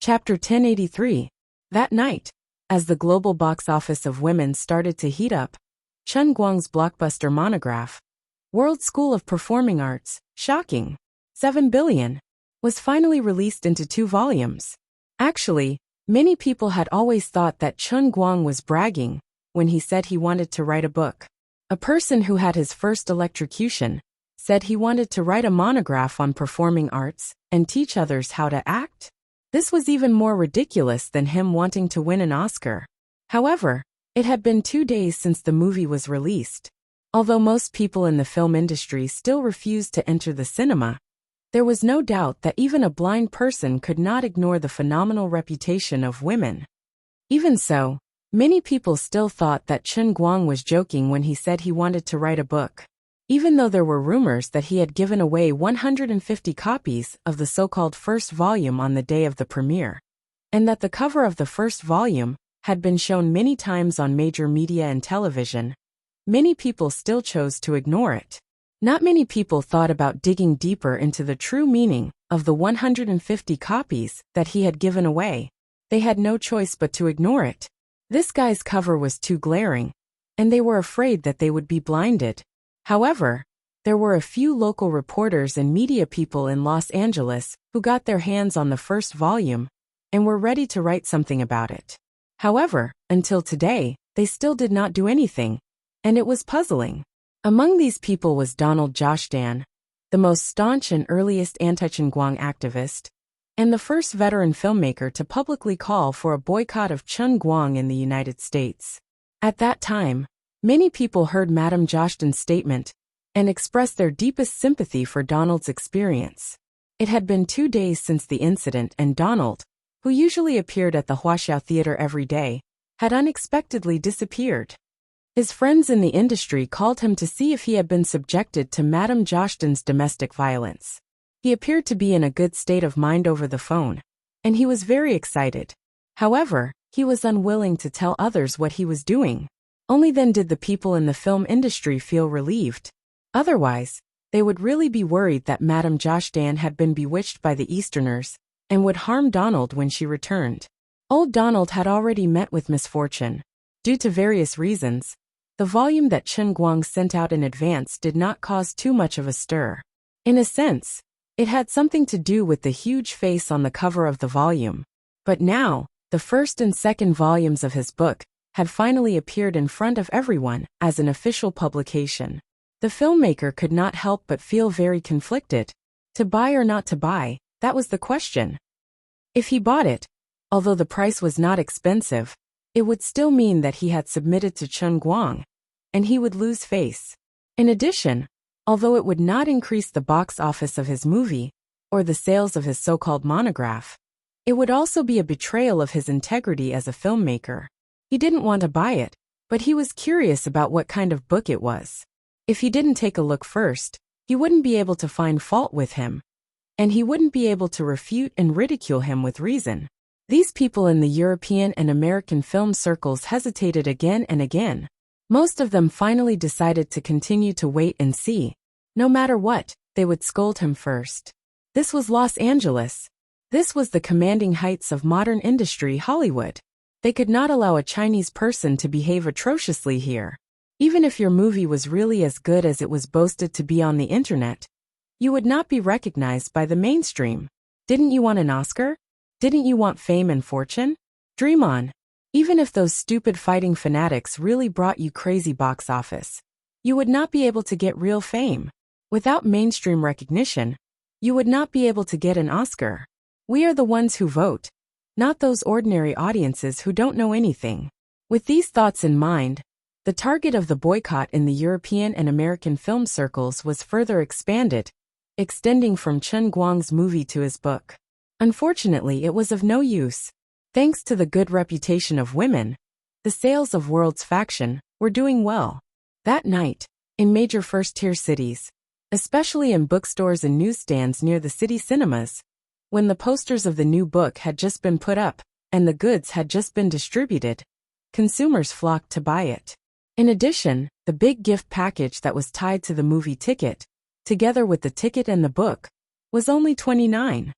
Chapter 1083. That night, as the global box office of Women started to heat up, Chen Guang's blockbuster monograph, World School of Performing Arts, shocking, 7 billion, was finally released into 2 volumes. Actually, many people had always thought that Chen Guang was bragging when he said he wanted to write a book. A person who had his first electrocution said he wanted to write a monograph on performing arts and teach others how to act. This was even more ridiculous than him wanting to win an Oscar. However, it had been 2 days since the movie was released. Although most people in the film industry still refused to enter the cinema, there was no doubt that even a blind person could not ignore the phenomenal reputation of Women. Even so, many people still thought that Chen Guang was joking when he said he wanted to write a book, even though there were rumors that he had given away 150 copies of the so-called first volume on the day of the premiere, and that the cover of the first volume had been shown many times on major media and television. Many people still chose to ignore it. Not many people thought about digging deeper into the true meaning of the 150 copies that he had given away. They had no choice but to ignore it. This guy's cover was too glaring, and they were afraid that they would be blinded. However, there were a few local reporters and media people in Los Angeles who got their hands on the first volume and were ready to write something about it. However, until today, they still did not do anything, and it was puzzling. Among these people was Donald Joshdan, the most staunch and earliest anti-Chen Guang activist, and the first veteran filmmaker to publicly call for a boycott of Chen Guang in the United States. At that time, many people heard Madame Joshdan's statement and expressed their deepest sympathy for Donald's experience. It had been 2 days since the incident, and Donald, who usually appeared at the Huaxiao Theater every day, had unexpectedly disappeared. His friends in the industry called him to see if he had been subjected to Madame Joshdan's domestic violence. He appeared to be in a good state of mind over the phone, and he was very excited. However, he was unwilling to tell others what he was doing. Only then did the people in the film industry feel relieved. Otherwise, they would really be worried that Madame Joshdan had been bewitched by the Easterners and would harm Donald when she returned. Old Donald had already met with misfortune. Due to various reasons, the volume that Chen Guang sent out in advance did not cause too much of a stir. In a sense, it had something to do with the huge face on the cover of the volume. But now, the first and second volumes of his book had finally appeared in front of everyone as an official publication. The filmmaker could not help but feel very conflicted. To buy or not to buy, that was the question. If he bought it, although the price was not expensive, it would still mean that he had submitted to Chen Guang, and he would lose face. In addition, although it would not increase the box office of his movie or the sales of his so-called monograph, it would also be a betrayal of his integrity as a filmmaker. He didn't want to buy it, but he was curious about what kind of book it was. If he didn't take a look first, he wouldn't be able to find fault with him, and he wouldn't be able to refute and ridicule him with reason. These people in the European and American film circles hesitated again and again. Most of them finally decided to continue to wait and see. No matter what, they would scold him first. This was Los Angeles. This was the commanding heights of modern industry, Hollywood. They could not allow a Chinese person to behave atrociously here. Even if your movie was really as good as it was boasted to be on the internet, you would not be recognized by the mainstream. Didn't you want an Oscar? Didn't you want fame and fortune? Dream on. Even if those stupid fighting fanatics really brought you crazy box office, you would not be able to get real fame. Without mainstream recognition, you would not be able to get an Oscar. We are the ones who vote, not those ordinary audiences who don't know anything. With these thoughts in mind, the target of the boycott in the European and American film circles was further expanded, extending from Chen Guang's movie to his book. Unfortunately, it was of no use. Thanks to the good reputation of Women, the sales of World's Faction were doing well. That night, in major first-tier cities, especially in bookstores and newsstands near the city cinemas, when the posters of the new book had just been put up and the goods had just been distributed, consumers flocked to buy it. In addition, the big gift package that was tied to the movie ticket, together with the ticket and the book, was only $29.9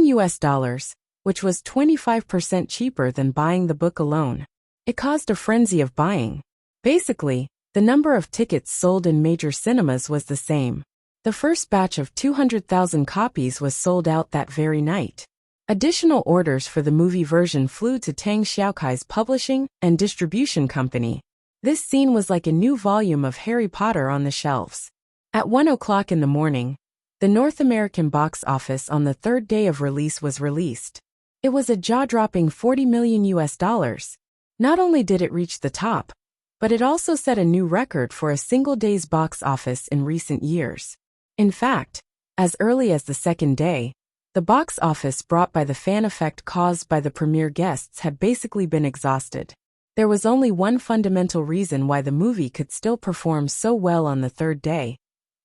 US, which was 25% cheaper than buying the book alone. It caused a frenzy of buying. Basically, the number of tickets sold in major cinemas was the same. The first batch of 200,000 copies was sold out that very night. Additional orders for the movie version flew to Tang Xiaokai's publishing and distribution company. This scene was like a new volume of Harry Potter on the shelves. At 1 o'clock in the morning, the North American box office on the third day of release was released. It was a jaw-dropping $40 million. Not only did it reach the top, but it also set a new record for a single day's box office in recent years. In fact, as early as the second day, the box office brought by the fan effect caused by the premiere guests had basically been exhausted. There was only one fundamental reason why the movie could still perform so well on the third day: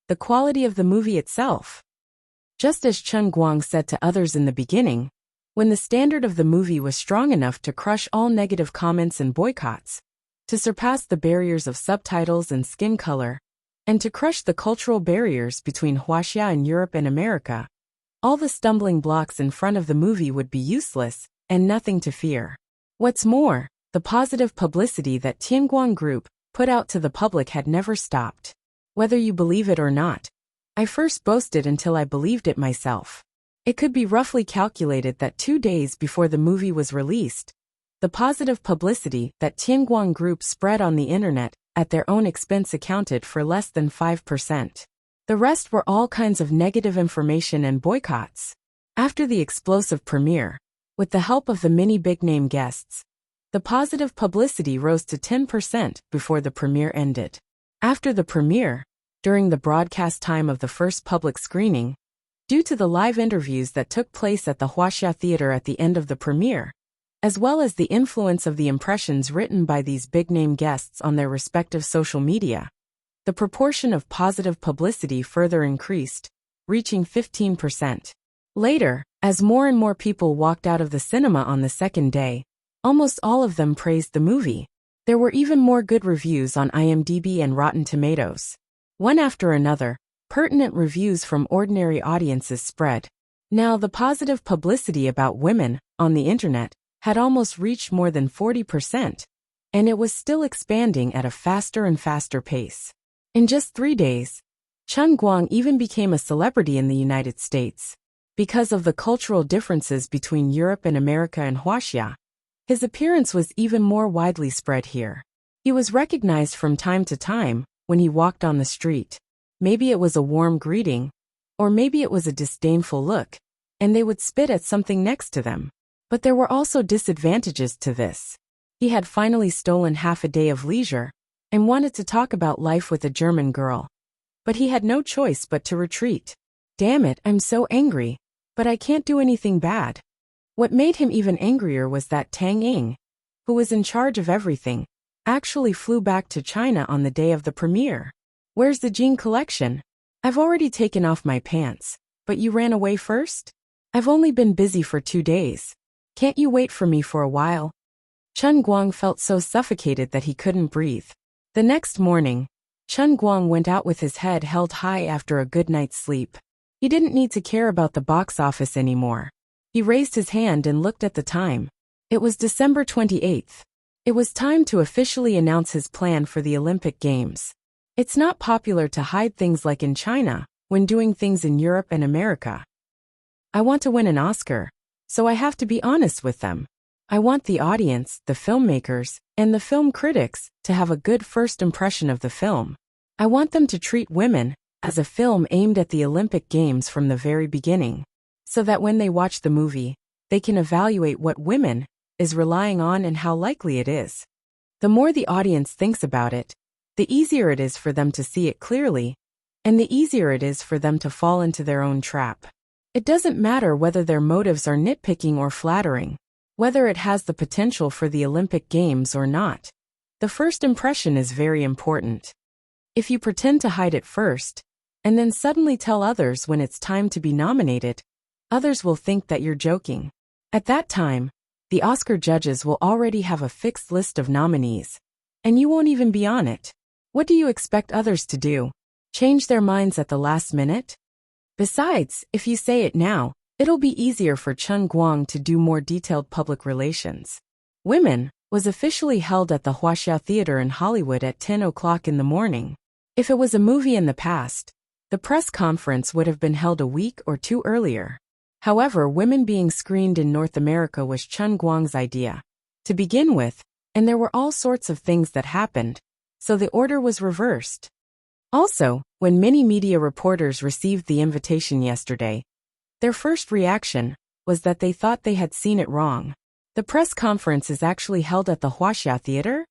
the quality of the movie itself. Just as Chen Guang said to others in the beginning, when the standard of the movie was strong enough to crush all negative comments and boycotts, to surpass the barriers of subtitles and skin color, and to crush the cultural barriers between Huaxia and Europe and America, all the stumbling blocks in front of the movie would be useless and nothing to fear. What's more, the positive publicity that Tianguang Group put out to the public had never stopped. Whether you believe it or not, I first boasted until I believed it myself. It could be roughly calculated that 2 days before the movie was released, the positive publicity that Tianguang Group spread on the internet at their own expense accounted for less than 5%. The rest were all kinds of negative information and boycotts. After the explosive premiere, with the help of the many big-name guests, the positive publicity rose to 10% before the premiere ended. After the premiere, during the broadcast time of the first public screening, due to the live interviews that took place at the Huaxia Theater at the end of the premiere, as well as the influence of the impressions written by these big-name guests on their respective social media, the proportion of positive publicity further increased, reaching 15%. Later, as more and more people walked out of the cinema on the second day, almost all of them praised the movie. There were even more good reviews on IMDb and Rotten Tomatoes. One after another, pertinent reviews from ordinary audiences spread. Now, the positive publicity about women on the internet had almost reached more than 40%, and it was still expanding at a faster and faster pace. In just 3 days, Chen Guang even became a celebrity in the United States. Because of the cultural differences between Europe and America and Huaxia, his appearance was even more widely spread here. He was recognized from time to time when he walked on the street. Maybe it was a warm greeting, or maybe it was a disdainful look, and they would spit at something next to them. But there were also disadvantages to this. He had finally stolen half a day of leisure and wanted to talk about life with a German girl. But he had no choice but to retreat. Damn it, I'm so angry, but I can't do anything bad. What made him even angrier was that Tang Ying, who was in charge of everything, actually flew back to China on the day of the premiere. Where's the jean collection? I've already taken off my pants, but you ran away first? I've only been busy for 2 days. Can't you wait for me for a while? Chen Guang felt so suffocated that he couldn't breathe. The next morning, Chen Guang went out with his head held high after a good night's sleep. He didn't need to care about the box office anymore. He raised his hand and looked at the time. It was December 28th. It was time to officially announce his plan for the Olympic Games. It's not popular to hide things like in China when doing things in Europe and America. I want to win an Oscar, so I have to be honest with them. I want the audience, the filmmakers, and the film critics to have a good first impression of the film. I want them to treat Women as a film aimed at the Olympic Games from the very beginning, so that when they watch the movie, they can evaluate what Women is relying on and how likely it is. The more the audience thinks about it, the easier it is for them to see it clearly, and the easier it is for them to fall into their own trap. It doesn't matter whether their motives are nitpicking or flattering, whether it has the potential for the Olympic Games or not. The first impression is very important. If you pretend to hide it first, and then suddenly tell others when it's time to be nominated, others will think that you're joking. At that time, the Oscar judges will already have a fixed list of nominees, and you won't even be on it. What do you expect others to do? Change their minds at the last minute? Besides, if you say it now, It'll be easier for Chen Guang to do more detailed public relations. Women was officially held at the Huaxia Theater in Hollywood at 10 o'clock in the morning. If it was a movie in the past, the press conference would have been held a week or two earlier. However, women being screened in North America was Chen Guang's idea to begin with, and there were all sorts of things that happened, so the order was reversed. Also, when many media reporters received the invitation yesterday, their first reaction was that they thought they had seen it wrong. The press conference is actually held at the Huaxia Theater?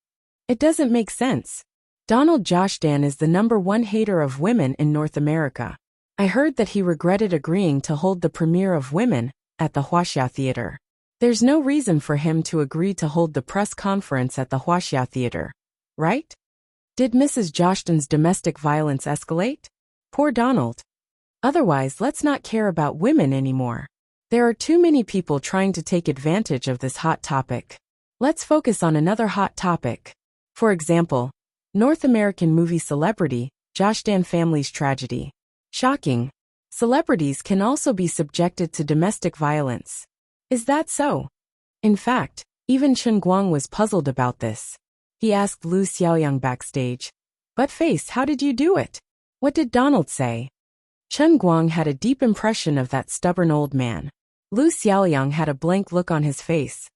It doesn't make sense. Donald Joshdan is the #1 hater of women in North America. I heard that he regretted agreeing to hold the premiere of Women at the Huaxia Theater. There's no reason for him to agree to hold the press conference at the Huaxia Theater, right? Did Mrs. Joshdan's domestic violence escalate? Poor Donald. Otherwise, let's not care about women anymore. There are too many people trying to take advantage of this hot topic. Let's focus on another hot topic. For example, North American movie celebrity, Joshdan family's tragedy. Shocking. Celebrities can also be subjected to domestic violence. Is that so? In fact, even Chen Guang was puzzled about this. He asked Lu Xiaoyang backstage, "But face, how did you do it? What did Donald say?" Chen Guang had a deep impression of that stubborn old man. Lu Xiaoyang had a blank look on his face.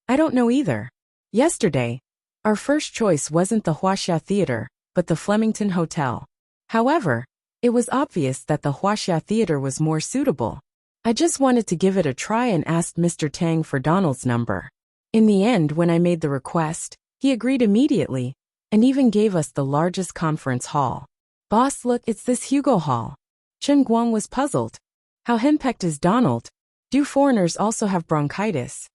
"I don't know either. Yesterday, our first choice wasn't the Huaxia Theater, but the Flemington Hotel. However, it was obvious that the Huaxia Theater was more suitable. I just wanted to give it a try and asked Mr. Tang for Donald's number. In the end, when I made the request, he agreed immediately, and even gave us the largest conference hall. Boss, look, it's this Hugo Hall." Chen Guang was puzzled. How henpecked is Donald? Do foreigners also have bronchitis?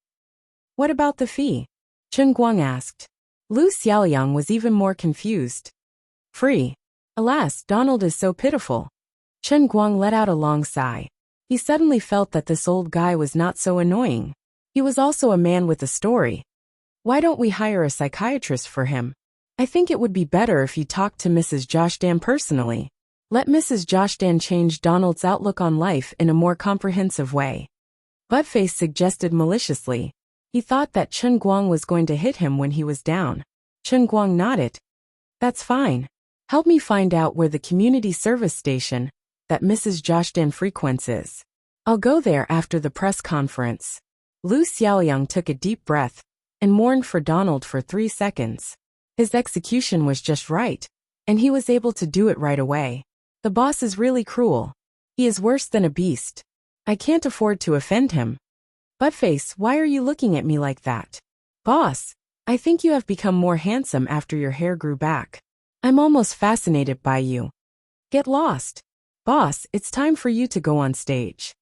What about the fee? Chen Guang asked. Lu Xiaoyang was even more confused. Free. Alas, Donald is so pitiful. Chen Guang let out a long sigh. He suddenly felt that this old guy was not so annoying. He was also a man with a story. Why don't we hire a psychiatrist for him? I think it would be better if you talked to Mrs. Joshdan personally. Let Mrs. Joshdan change Donald's outlook on life in a more comprehensive way. Buttface suggested maliciously. He thought that Chen Guang was going to hit him when he was down. Chen Guang nodded. That's fine. Help me find out where the community service station that Mrs. Joshdan frequents is. I'll go there after the press conference. Lu Xiaoyang took a deep breath and mourned for Donald for 3 seconds. His execution was just right, and he was able to do it right away. The boss is really cruel. He is worse than a beast. I can't afford to offend him. Buttface, why are you looking at me like that? Boss, I think you have become more handsome after your hair grew back. I'm almost fascinated by you. Get lost. Boss, it's time for you to go on stage.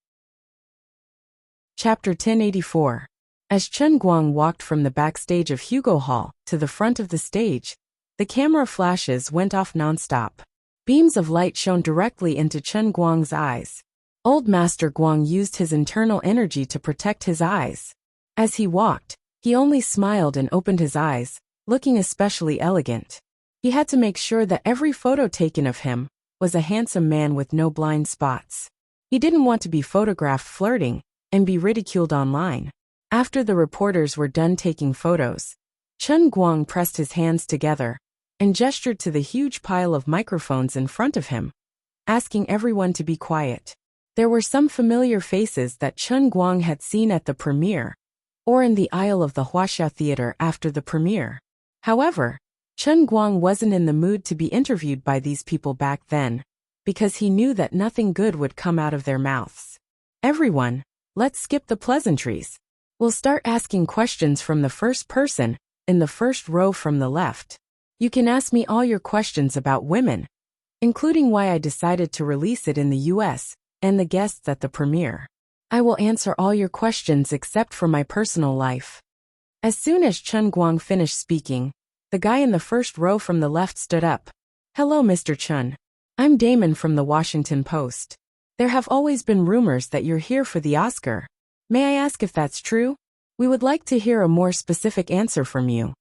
Chapter 1084. As Chen Guang walked from the backstage of Hugo Hall to the front of the stage, the camera flashes went off nonstop. Beams of light shone directly into Chen Guang's eyes. Old Master Guang used his internal energy to protect his eyes. As he walked, he only smiled and opened his eyes, looking especially elegant. He had to make sure that every photo taken of him was a handsome man with no blind spots. He didn't want to be photographed flirting and be ridiculed online. After the reporters were done taking photos, Chen Guang pressed his hands together and gestured to the huge pile of microphones in front of him, asking everyone to be quiet. There were some familiar faces that Chen Guang had seen at the premiere, or in the aisle of the Huaxia Theater after the premiere. However, Chen Guang wasn't in the mood to be interviewed by these people back then, because he knew that nothing good would come out of their mouths. Everyone, let's skip the pleasantries. We'll start asking questions from the first person, in the first row from the left. You can ask me all your questions about women, including why I decided to release it in the US, and the guests at the premiere. I will answer all your questions except for my personal life. As soon as Chen Guang finished speaking, the guy in the first row from the left stood up. Hello, Mr. Chen. I'm Damon from the Washington Post. There have always been rumors that you're here for the Oscar. May I ask if that's true? We would like to hear a more specific answer from you.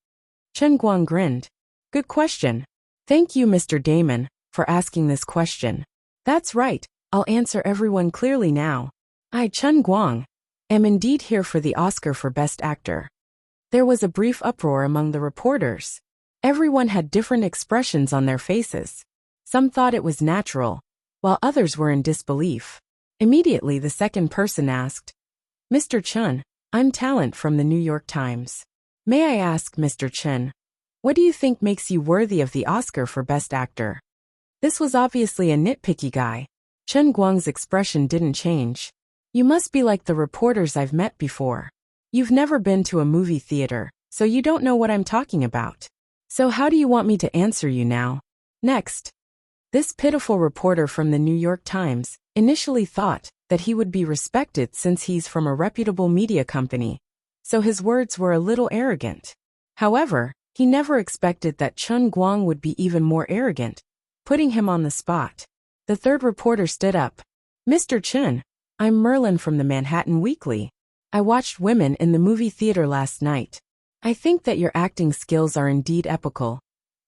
Chen Guang grinned. Good question. Thank you, Mr. Damon, for asking this question. That's right, I'll answer everyone clearly now. I, Chen Guang, am indeed here for the Oscar for Best Actor. There was a brief uproar among the reporters. Everyone had different expressions on their faces. Some thought it was natural, while others were in disbelief. Immediately the second person asked, Mr. Chen, I'm Talent from the New York Times. May I ask, Mr. Chen, what do you think makes you worthy of the Oscar for Best Actor? This was obviously a nitpicky guy. Chen Guang's expression didn't change. You must be like the reporters I've met before. You've never been to a movie theater, so you don't know what I'm talking about. So how do you want me to answer you now? Next. This pitiful reporter from the New York Times initially thought that he would be respected since he's from a reputable media company, so his words were a little arrogant. However, he never expected that Chen Guang would be even more arrogant, putting him on the spot. The third reporter stood up. Mr. Chen, I'm Merlin from the Manhattan Weekly. I watched Women in the movie theater last night. I think that your acting skills are indeed epical.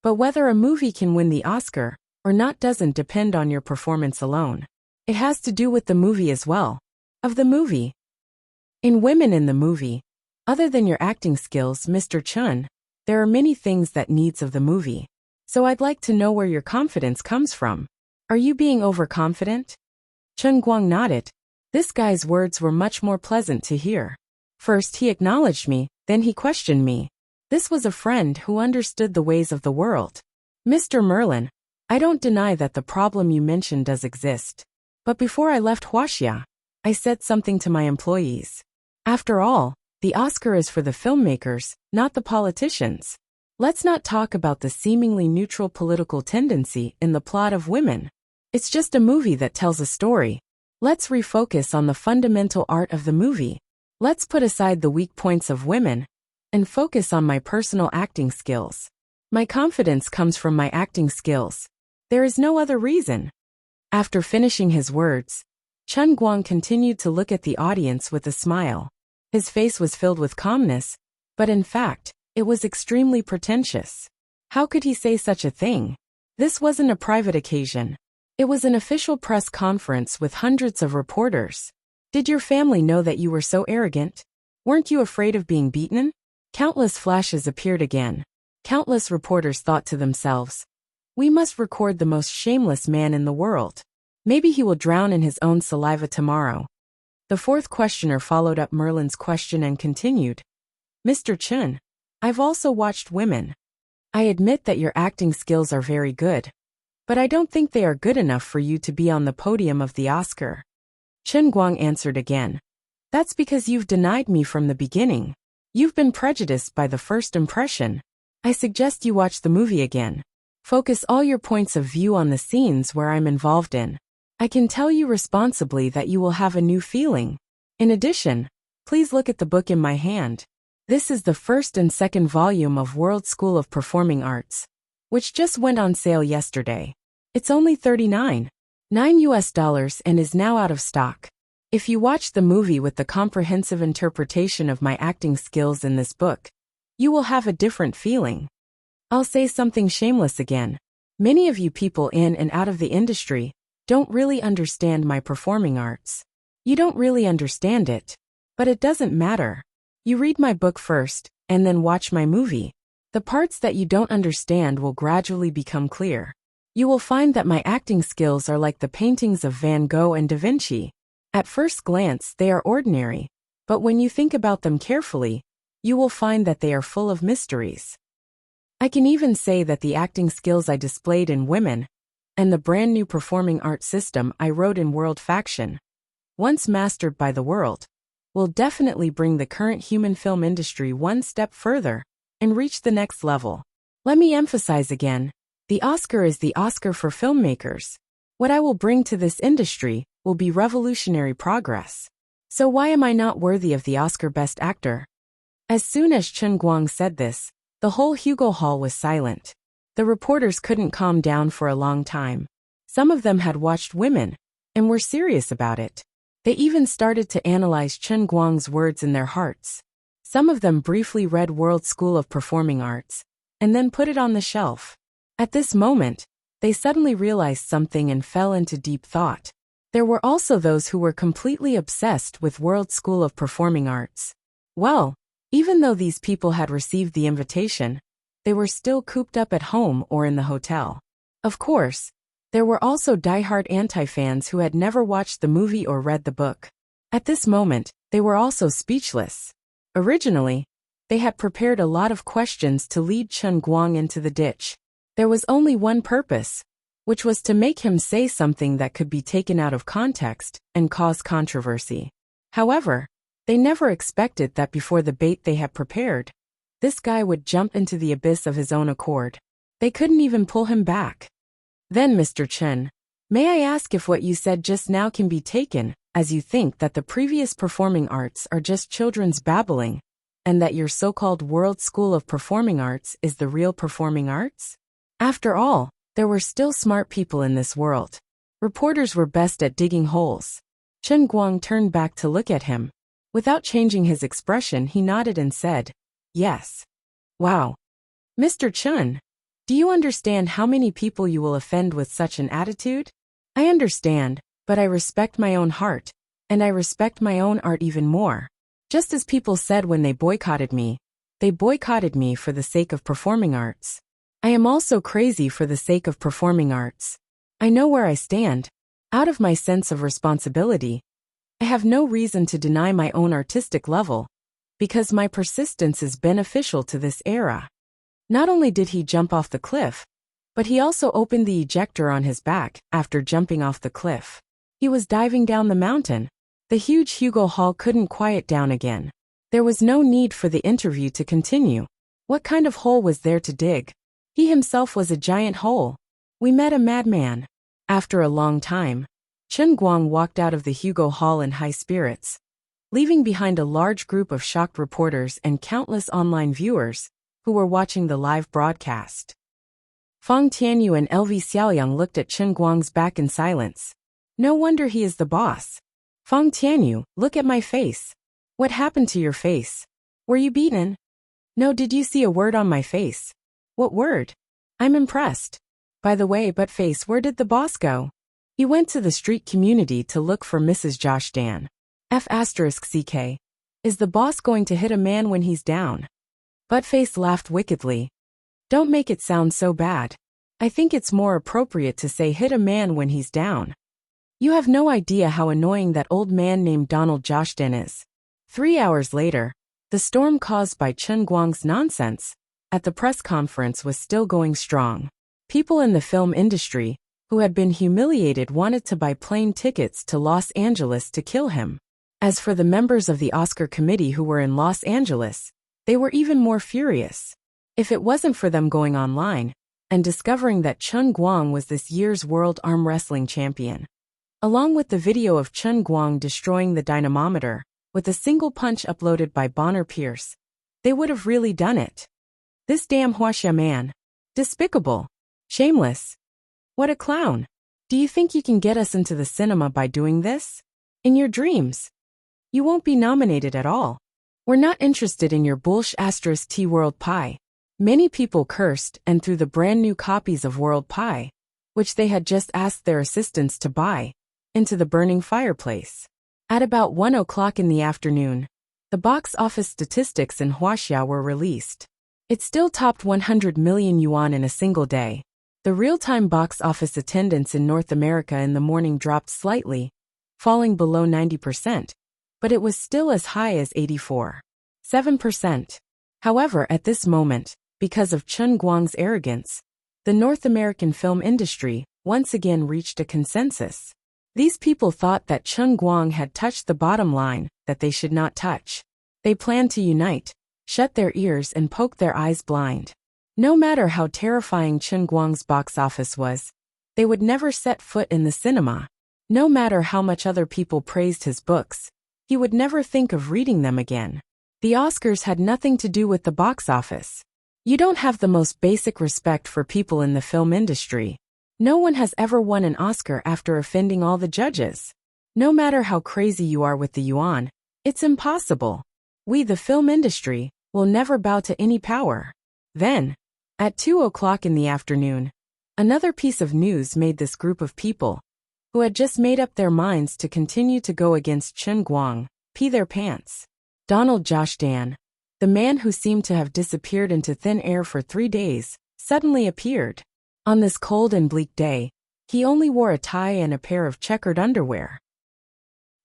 But whether a movie can win the Oscar or not doesn't depend on your performance alone. It has to do with the movie as well. Of the movie. In Women in the movie, other than your acting skills, Mr. Chen, there are many things that needs of the movie. So I'd like to know where your confidence comes from. Are you being overconfident? Chen Guang nodded. This guy's words were much more pleasant to hear. First he acknowledged me, then he questioned me. This was a friend who understood the ways of the world. Mr. Merlin, I don't deny that the problem you mentioned does exist. But before I left Huaxia, I said something to my employees. After all, the Oscar is for the filmmakers, not the politicians. Let's not talk about the seemingly neutral political tendency in the plot of Women. It's just a movie that tells a story. Let's refocus on the fundamental art of the movie. Let's put aside the weak points of Women and focus on my personal acting skills. My confidence comes from my acting skills. There is no other reason. After finishing his words, Chen Guang continued to look at the audience with a smile. His face was filled with calmness, but in fact, it was extremely pretentious. How could he say such a thing? This wasn't a private occasion. It was an official press conference with hundreds of reporters. Did your family know that you were so arrogant? Weren't you afraid of being beaten? Countless flashes appeared again. Countless reporters thought to themselves, we must record the most shameless man in the world. Maybe he will drown in his own saliva tomorrow. The fourth questioner followed up Merlin's question and continued. Mr. Chen, I've also watched Women. I admit that your acting skills are very good. But I don't think they are good enough for you to be on the podium of the Oscar. Chen Guang answered again. That's because you've denied me from the beginning. You've been prejudiced by the first impression. I suggest you watch the movie again. Focus all your points of view on the scenes where I'm involved in. I can tell you responsibly that you will have a new feeling. In addition, please look at the book in my hand. This is the first and second volume of World School of Performing Arts, which just went on sale yesterday. It's only $39.9 and is now out of stock. If you watch the movie with the comprehensive interpretation of my acting skills in this book, you will have a different feeling. I'll say something shameless again. Many of you people in and out of the industry don't really understand my performing arts. You don't really understand it. But it doesn't matter. You read my book first, and then watch my movie. The parts that you don't understand will gradually become clear. You will find that my acting skills are like the paintings of Van Gogh and Da Vinci. At first glance, they are ordinary. But when you think about them carefully, you will find that they are full of mysteries. I can even say that the acting skills I displayed in Women and the brand new performing arts system I wrote in World Faction, once mastered by the world, will definitely bring the current human film industry one step further and reach the next level. Let me emphasize again, the Oscar is the Oscar for filmmakers. What I will bring to this industry will be revolutionary progress. So why am I not worthy of the Oscar Best Actor? As soon as Chen Guang said this, the whole Hugo Hall was silent. The reporters couldn't calm down for a long time. Some of them had watched Women and were serious about it. They even started to analyze Chen Guang's words in their hearts. Some of them briefly read World School of Performing Arts and then put it on the shelf. At this moment, they suddenly realized something and fell into deep thought. There were also those who were completely obsessed with World School of Performing Arts. Well, even though these people had received the invitation, they were still cooped up at home or in the hotel. Of course, there were also diehard anti-fans who had never watched the movie or read the book. At this moment, they were also speechless. Originally, they had prepared a lot of questions to lead Chen Guang into the ditch. There was only one purpose, which was to make him say something that could be taken out of context and cause controversy. However, they never expected that before the bait they had prepared, this guy would jump into the abyss of his own accord. They couldn't even pull him back. Then, Mr. Chen, may I ask if what you said just now can be taken as you think that the previous performing arts are just children's babbling, and that your so-called World School of Performing Arts is the real performing arts? After all, there were still smart people in this world. Reporters were best at digging holes. Chen Guang turned back to look at him. Without changing his expression, he nodded and said, "Yes." Wow. Mr. Chen, do you understand how many people you will offend with such an attitude? I understand, but I respect my own heart, and I respect my own art even more. Just as people said when they boycotted me for the sake of performing arts. I am also crazy for the sake of performing arts. I know where I stand. Out of my sense of responsibility, I have no reason to deny my own artistic level, because my persistence is beneficial to this era. Not only did he jump off the cliff, but he also opened the ejector on his back after jumping off the cliff. He was diving down the mountain. The huge Hugo Hall couldn't quiet down again. There was no need for the interview to continue. What kind of hole was there to dig? He himself was a giant hole. We met a madman. After a long time, Chen Guang walked out of the Hugo Hall in high spirits, leaving behind a large group of shocked reporters and countless online viewers who were watching the live broadcast. Fang Tianyu and LV Xiaoyang looked at Chen Guang's back in silence. No wonder he is the boss. Fang Tianyu, look at my face. What happened to your face? Were you beaten? No, did you see a word on my face? What word? I'm impressed. By the way, but face, where did the boss go? He went to the street community to look for Mrs. Josh Dan. F***CK. Is the boss going to hit a man when he's down? Buttface laughed wickedly. Don't make it sound so bad. I think it's more appropriate to say hit a man when he's down. You have no idea how annoying that old man named Donald Joshden is. 3 hours later, the storm caused by Chen Guang's nonsense at the press conference was still going strong. People in the film industry who had been humiliated wanted to buy plane tickets to Los Angeles to kill him. As for the members of the Oscar committee who were in Los Angeles, they were even more furious. If it wasn't for them going online and discovering that Chen Guang was this year's world arm wrestling champion, along with the video of Chen Guang destroying the dynamometer with a single punch uploaded by Bonner Pierce, they would have really done it. This damn Huaxia man. Despicable. Shameless. What a clown. Do you think you can get us into the cinema by doing this? In your dreams. You won't be nominated at all. We're not interested in your *T World Pie. Many people cursed and threw the brand new copies of World Pie, which they had just asked their assistants to buy, into the burning fireplace. At about 1 o'clock in the afternoon, the box office statistics in Huaxia were released. It still topped 100 million yuan in a single day. The real-time box office attendance in North America in the morning dropped slightly, falling below 90%, but it was still as high as 84.7%. However, at this moment, because of Chen Guang's arrogance, the North American film industry once again reached a consensus. These people thought that Chen Guang had touched the bottom line that they should not touch. They planned to unite, shut their ears and poke their eyes blind. No matter how terrifying Chen Guang's box office was, they would never set foot in the cinema. No matter how much other people praised his books, he would never think of reading them again. The Oscars had nothing to do with the box office. You don't have the most basic respect for people in the film industry. No one has ever won an Oscar after offending all the judges. No matter how crazy you are with the yuan, it's impossible. We, the film industry, will never bow to any power. Then, at 2 o'clock in the afternoon, another piece of news made this group of people, who had just made up their minds to continue to go against Chen Guang, pee their pants. Donald Joshdan, the man who seemed to have disappeared into thin air for 3 days, suddenly appeared. On this cold and bleak day, he only wore a tie and a pair of checkered underwear.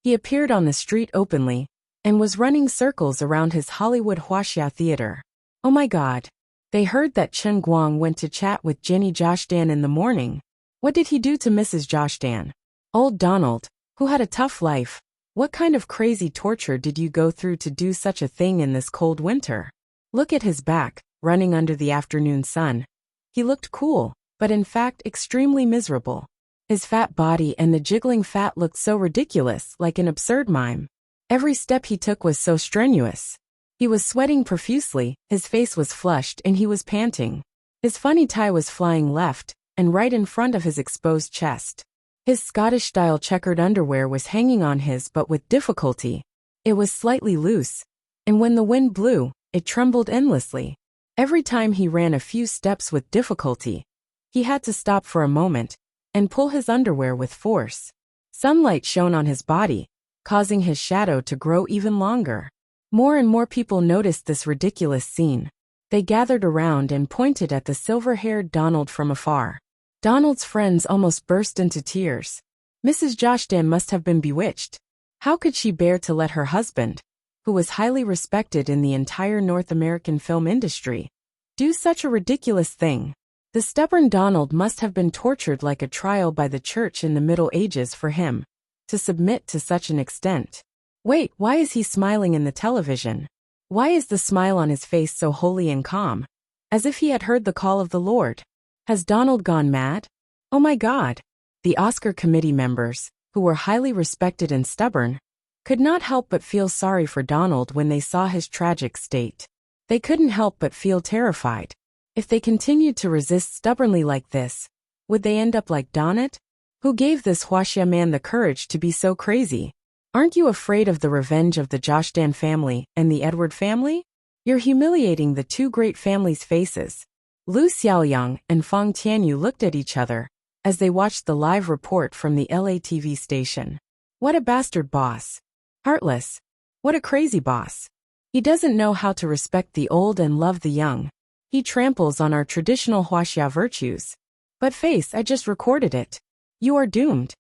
He appeared on the street openly, and was running circles around his Hollywood Huaxia theater. Oh my God. They heard that Chen Guang went to chat with Jenny Joshdan in the morning. What did he do to Mrs. Joshdan? Old Donald, who had a tough life. What kind of crazy torture did you go through to do such a thing in this cold winter? Look at his back, running under the afternoon sun. He looked cool, but in fact extremely miserable. His fat body and the jiggling fat looked so ridiculous, like an absurd mime. Every step he took was so strenuous. He was sweating profusely, his face was flushed and he was panting. His funny tie was flying left and right in front of his exposed chest. His Scottish-style checkered underwear was hanging on his but with difficulty. It was slightly loose, and when the wind blew, it trembled endlessly. Every time he ran a few steps with difficulty, he had to stop for a moment and pull his underwear with force. Sunlight shone on his body, causing his shadow to grow even longer. More and more people noticed this ridiculous scene. They gathered around and pointed at the silver-haired Donald from afar. Donald's friends almost burst into tears. Mrs. Joshdan must have been bewitched. How could she bear to let her husband, who was highly respected in the entire North American film industry, do such a ridiculous thing? The stubborn Donald must have been tortured like a trial by the church in the Middle Ages for him to submit to such an extent. Wait, why is he smiling in the television? Why is the smile on his face so holy and calm? As if he had heard the call of the Lord. Has Donald gone mad? Oh my God! The Oscar committee members, who were highly respected and stubborn, could not help but feel sorry for Donald when they saw his tragic state. They couldn't help but feel terrified. If they continued to resist stubbornly like this, would they end up like Donald? Who gave this Huaxia man the courage to be so crazy? Aren't you afraid of the revenge of the Joshdan family and the Edward family? You're humiliating the two great families' faces. Lu Xiaoyang and Fang Tianyu looked at each other as they watched the live report from the LA TV station. What a bastard boss. Heartless. What a crazy boss. He doesn't know how to respect the old and love the young. He tramples on our traditional Huaxia virtues. But face, I just recorded it. You are doomed.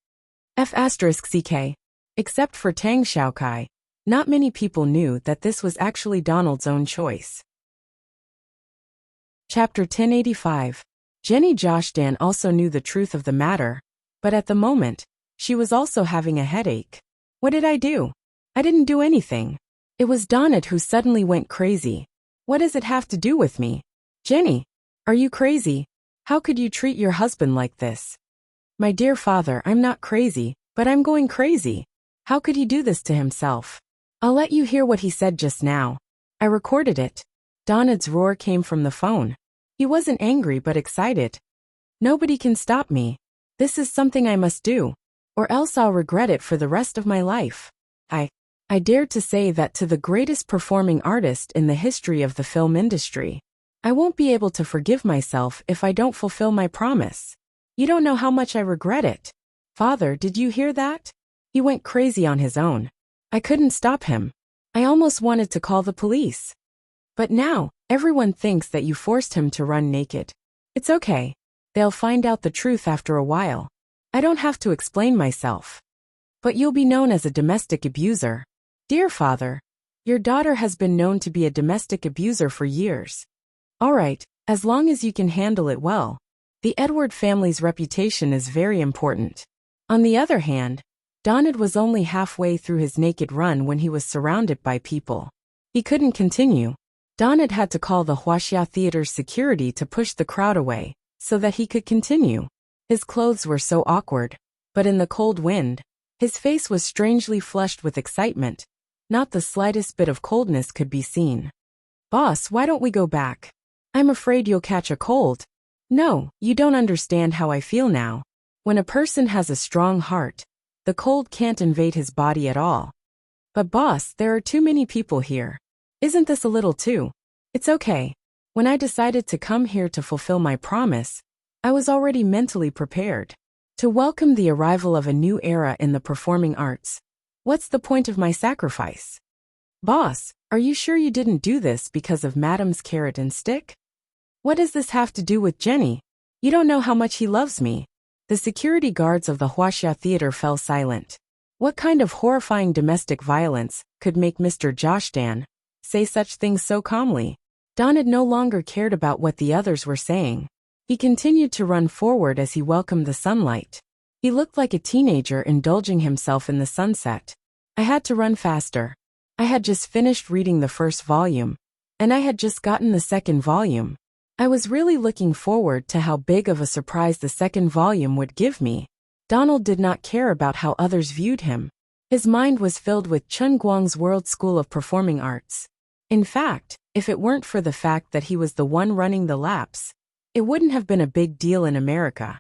F***CK. Except for Tang Xiaokai, not many people knew that this was actually Donald's own choice. Chapter 1085. Jenny Joshdan also knew the truth of the matter, but at the moment, she was also having a headache. What did I do? I didn't do anything. It was Donald who suddenly went crazy. What does it have to do with me? Jenny, are you crazy? How could you treat your husband like this? My dear father, I'm not crazy, but I'm going crazy. How could he do this to himself? I'll let you hear what he said just now. I recorded it. Donald's roar came from the phone. He wasn't angry but excited. Nobody can stop me. This is something I must do, or else I'll regret it for the rest of my life. I dared to say that to the greatest performing artist in the history of the film industry. I won't be able to forgive myself if I don't fulfill my promise. You don't know how much I regret it. Father, did you hear that? He went crazy on his own. I couldn't stop him. I almost wanted to call the police. But now, everyone thinks that you forced him to run naked. It's okay. They'll find out the truth after a while. I don't have to explain myself. But you'll be known as a domestic abuser. Dear father, your daughter has been known to be a domestic abuser for years. All right, as long as you can handle it well. The Edward family's reputation is very important. On the other hand, Donald was only halfway through his naked run when he was surrounded by people. He couldn't continue. Donald had to call the Huaxia Theater's security to push the crowd away, so that he could continue. His clothes were so awkward, but in the cold wind, his face was strangely flushed with excitement. Not the slightest bit of coldness could be seen. Boss, why don't we go back? I'm afraid you'll catch a cold. No, you don't understand how I feel now. When a person has a strong heart, the cold can't invade his body at all. But boss, there are too many people here. Isn't this a little too? It's okay. When I decided to come here to fulfill my promise, I was already mentally prepared. To welcome the arrival of a new era in the performing arts. What's the point of my sacrifice? Boss, are you sure you didn't do this because of Madam's carrot and stick? What does this have to do with Jenny? You don't know how much he loves me. The security guards of the Huaxia Theater fell silent. What kind of horrifying domestic violence could make Mr. Josh Dan say such things so calmly? Donald no longer cared about what the others were saying. He continued to run forward as he welcomed the sunlight. He looked like a teenager indulging himself in the sunset. I had to run faster. I had just finished reading the first volume, and I had just gotten the second volume. I was really looking forward to how big of a surprise the second volume would give me. Donald did not care about how others viewed him. His mind was filled with Chen Guang's World School of Performing Arts. In fact, if it weren't for the fact that he was the one running the laps, it wouldn't have been a big deal in America.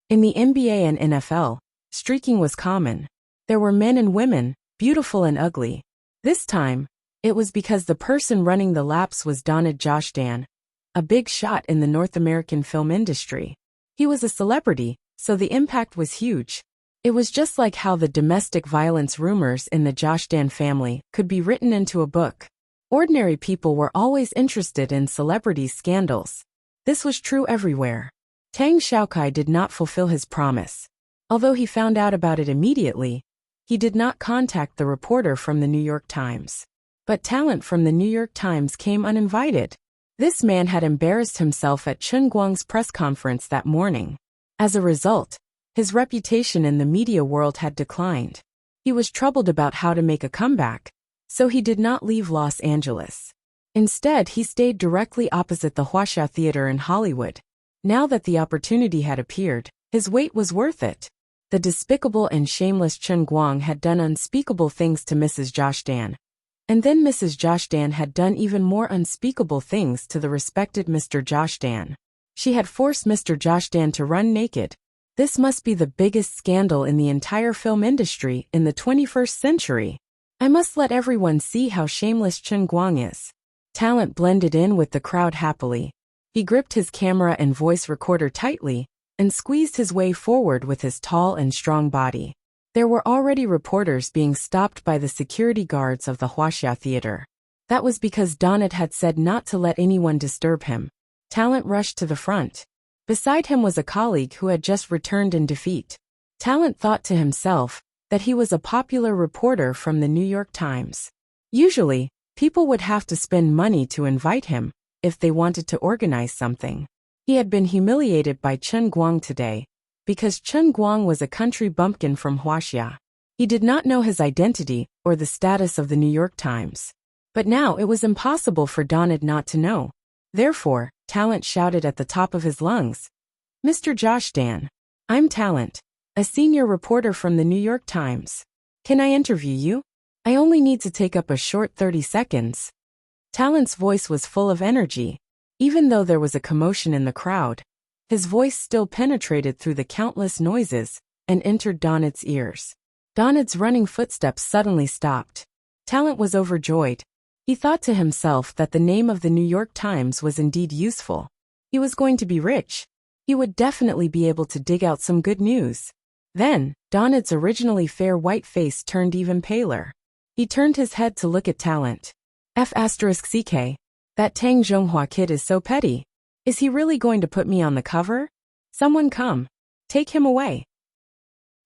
In the NBA and NFL, streaking was common. There were men and women, beautiful and ugly. This time, it was because the person running the laps was Donald Josh Dan, a big shot in the North American film industry. He was a celebrity, so the impact was huge. It was just like how the domestic violence rumors in the Josh Dan family could be written into a book. Ordinary people were always interested in celebrity scandals. This was true everywhere. Tang Xiaokai did not fulfill his promise. Although he found out about it immediately, he did not contact the reporter from the New York Times. But talent from the New York Times came uninvited. This man had embarrassed himself at Chen Guang's press conference that morning. As a result, his reputation in the media world had declined. He was troubled about how to make a comeback, so he did not leave Los Angeles. Instead, he stayed directly opposite the Huaxia Theater in Hollywood. Now that the opportunity had appeared, his wait was worth it. The despicable and shameless Chen Guang had done unspeakable things to Mrs. Josh Dan. And then Mrs. Josh Dan had done even more unspeakable things to the respected Mr. Josh Dan. She had forced Mr. Josh Dan to run naked. This must be the biggest scandal in the entire film industry in the 21st century. I must let everyone see how shameless Chen Guang is. Talent blended in with the crowd happily. He gripped his camera and voice recorder tightly and squeezed his way forward with his tall and strong body. There were already reporters being stopped by the security guards of the Huaxia Theater. That was because Donald had said not to let anyone disturb him. Talent rushed to the front. Beside him was a colleague who had just returned in defeat. Talent thought to himself that he was a popular reporter from the New York Times. Usually, people would have to spend money to invite him if they wanted to organize something. He had been humiliated by Chen Guang today, because Chen Guang was a country bumpkin from Huaxia. He did not know his identity or the status of the New York Times. But now it was impossible for Donald not to know. Therefore, Talent shouted at the top of his lungs, "Mr. Josh Dan, I'm Talent, a senior reporter from the New York Times. Can I interview you? I only need to take up a short 30 seconds. Talent's voice was full of energy. Even though there was a commotion in the crowd, his voice still penetrated through the countless noises and entered Donald's ears. Donald's running footsteps suddenly stopped. Talent was overjoyed. He thought to himself that the name of the New York Times was indeed useful. He was going to be rich. He would definitely be able to dig out some good news. Then, Donald's originally fair white face turned even paler. He turned his head to look at Talent. F***CK. That Tang Zhonghua kid is so petty. Is he really going to put me on the cover? Someone come. Take him away.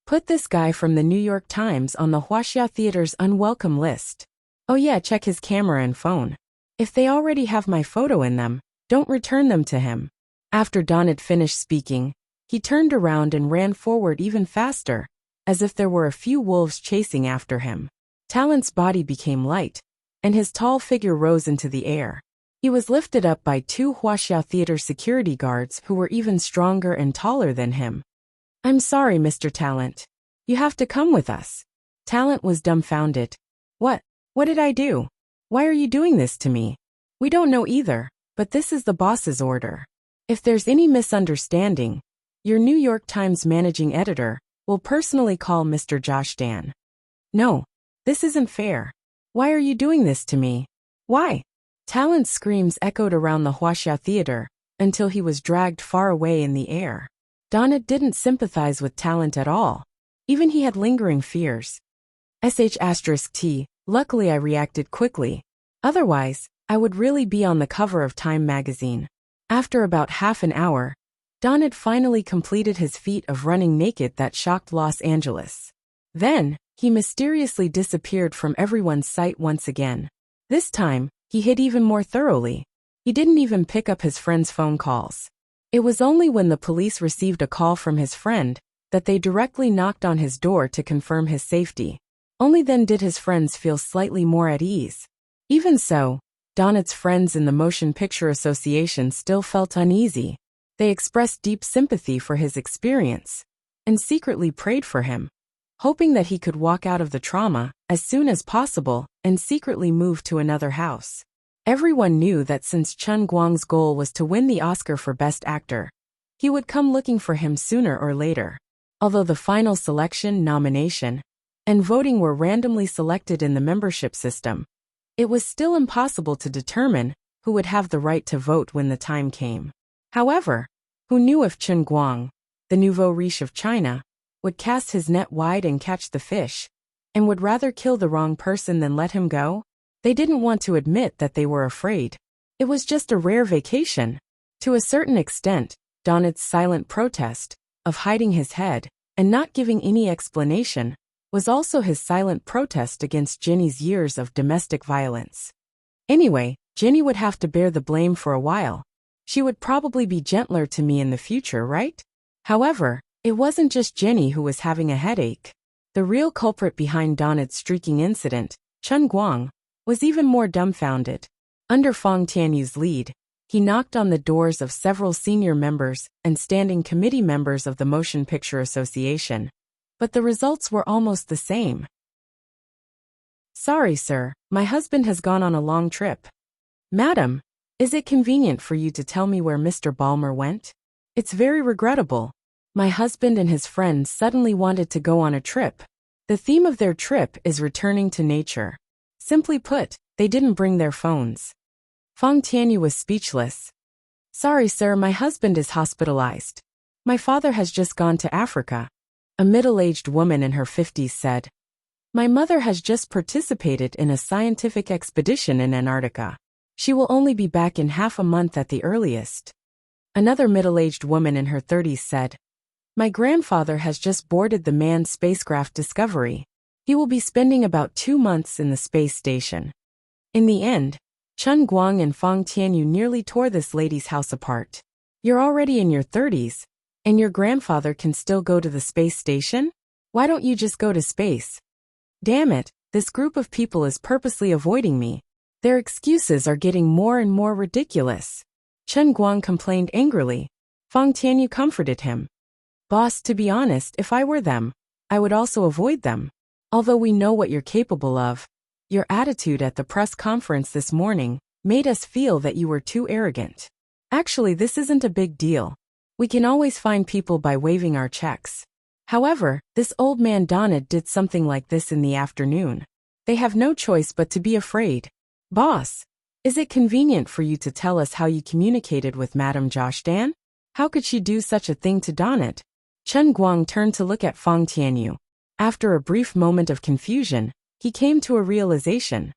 Put this guy from the New York Times on the Huaxia Theater's unwelcome list. Oh yeah, check his camera and phone. If they already have my photo in them, don't return them to him." After Donald finished speaking, he turned around and ran forward even faster, as if there were a few wolves chasing after him. Talent's body became light, and his tall figure rose into the air. He was lifted up by two Huaxia Theater security guards who were even stronger and taller than him. "I'm sorry, Mr. Talent. You have to come with us." Talent was dumbfounded. What did I do? Why are you doing this to me? "We don't know either, but this is the boss's order. If there's any misunderstanding, your New York Times managing editor will personally call Mr. Josh Dan." "No, this isn't fair. Why are you doing this to me? Why?" Talent's screams echoed around the Huaxia Theater until he was dragged far away in the air. Donnet didn't sympathize with talent at all. Even he had lingering fears. *T. Luckily I reacted quickly. Otherwise, I would really be on the cover of Time magazine. After about half an hour, Donnet finally completed his feat of running naked that shocked Los Angeles. Then, he mysteriously disappeared from everyone's sight once again. This time, he hid even more thoroughly. He didn't even pick up his friend's phone calls. It was only when the police received a call from his friend that they directly knocked on his door to confirm his safety. Only then did his friends feel slightly more at ease. Even so, Donnet's friends in the Motion Picture Association still felt uneasy. They expressed deep sympathy for his experience and secretly prayed for him, hoping that he could walk out of the trauma as soon as possible and secretly move to another house. Everyone knew that since Chen Guang's goal was to win the Oscar for Best Actor, he would come looking for him sooner or later. Although the final selection, nomination, and voting were randomly selected in the membership system, it was still impossible to determine who would have the right to vote when the time came. However, who knew if Chen Guang, the nouveau riche of China, would cast his net wide and catch the fish, and would rather kill the wrong person than let him go? They didn't want to admit that they were afraid. It was just a rare vacation. To a certain extent, Donnet's silent protest, of hiding his head, and not giving any explanation, was also his silent protest against Jenny's years of domestic violence. Anyway, Jenny would have to bear the blame for a while. She would probably be gentler to me in the future, right? However, it wasn't just Jenny who was having a headache. The real culprit behind Donnet's streaking incident, Chen Guang, was even more dumbfounded. Under Fong Tianyu's lead, he knocked on the doors of several senior members and standing committee members of the Motion Picture Association, but the results were almost the same. "Sorry, sir, my husband has gone on a long trip." "Madam, is it convenient for you to tell me where Mr. Ballmer went?" "It's very regrettable. My husband and his friends suddenly wanted to go on a trip. The theme of their trip is returning to nature. Simply put, they didn't bring their phones." Fong Tianyu was speechless. "Sorry, sir, my husband is hospitalized. My father has just gone to Africa." A middle-aged woman in her 50s said, "My mother has just participated in a scientific expedition in Antarctica. She will only be back in half a month at the earliest." Another middle-aged woman in her 30s said, "My grandfather has just boarded the manned spacecraft Discovery. He will be spending about 2 months in the space station." In the end, Chen Guang and Fong Tianyu nearly tore this lady's house apart. "You're already in your 30s, and your grandfather can still go to the space station? Why don't you just go to space? Damn it, this group of people is purposely avoiding me. Their excuses are getting more and more ridiculous." Chen Guang complained angrily. Fong Tianyu comforted him. "Boss, to be honest, if I were them, I would also avoid them. Although we know what you're capable of, your attitude at the press conference this morning made us feel that you were too arrogant. Actually, this isn't a big deal. We can always find people by waving our checks. However, this old man Donnet did something like this in the afternoon. They have no choice but to be afraid. Boss, is it convenient for you to tell us how you communicated with Madame Joshdan? How could she do such a thing to Donnet?" Chen Guang turned to look at Fong Tianyu. After a brief moment of confusion, he came to a realization.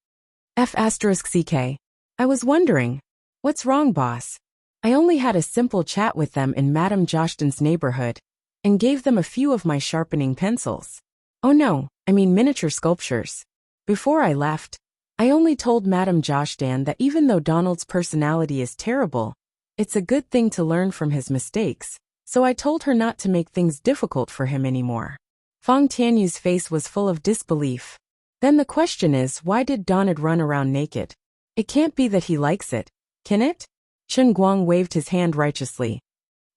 "*CK. I was wondering. What's wrong, boss? I only had a simple chat with them in Madame Joshdan's neighborhood, and gave them a few of my sharpening pencils. Oh no, I mean miniature sculptures. Before I left, I only told Madame Joshdan that even though Donald's personality is terrible, it's a good thing to learn from his mistakes, so I told her not to make things difficult for him anymore." Fong Tianyu's face was full of disbelief. "Then the question is, why did Donald run around naked? It can't be that he likes it, can it?" Chen Guang waved his hand righteously.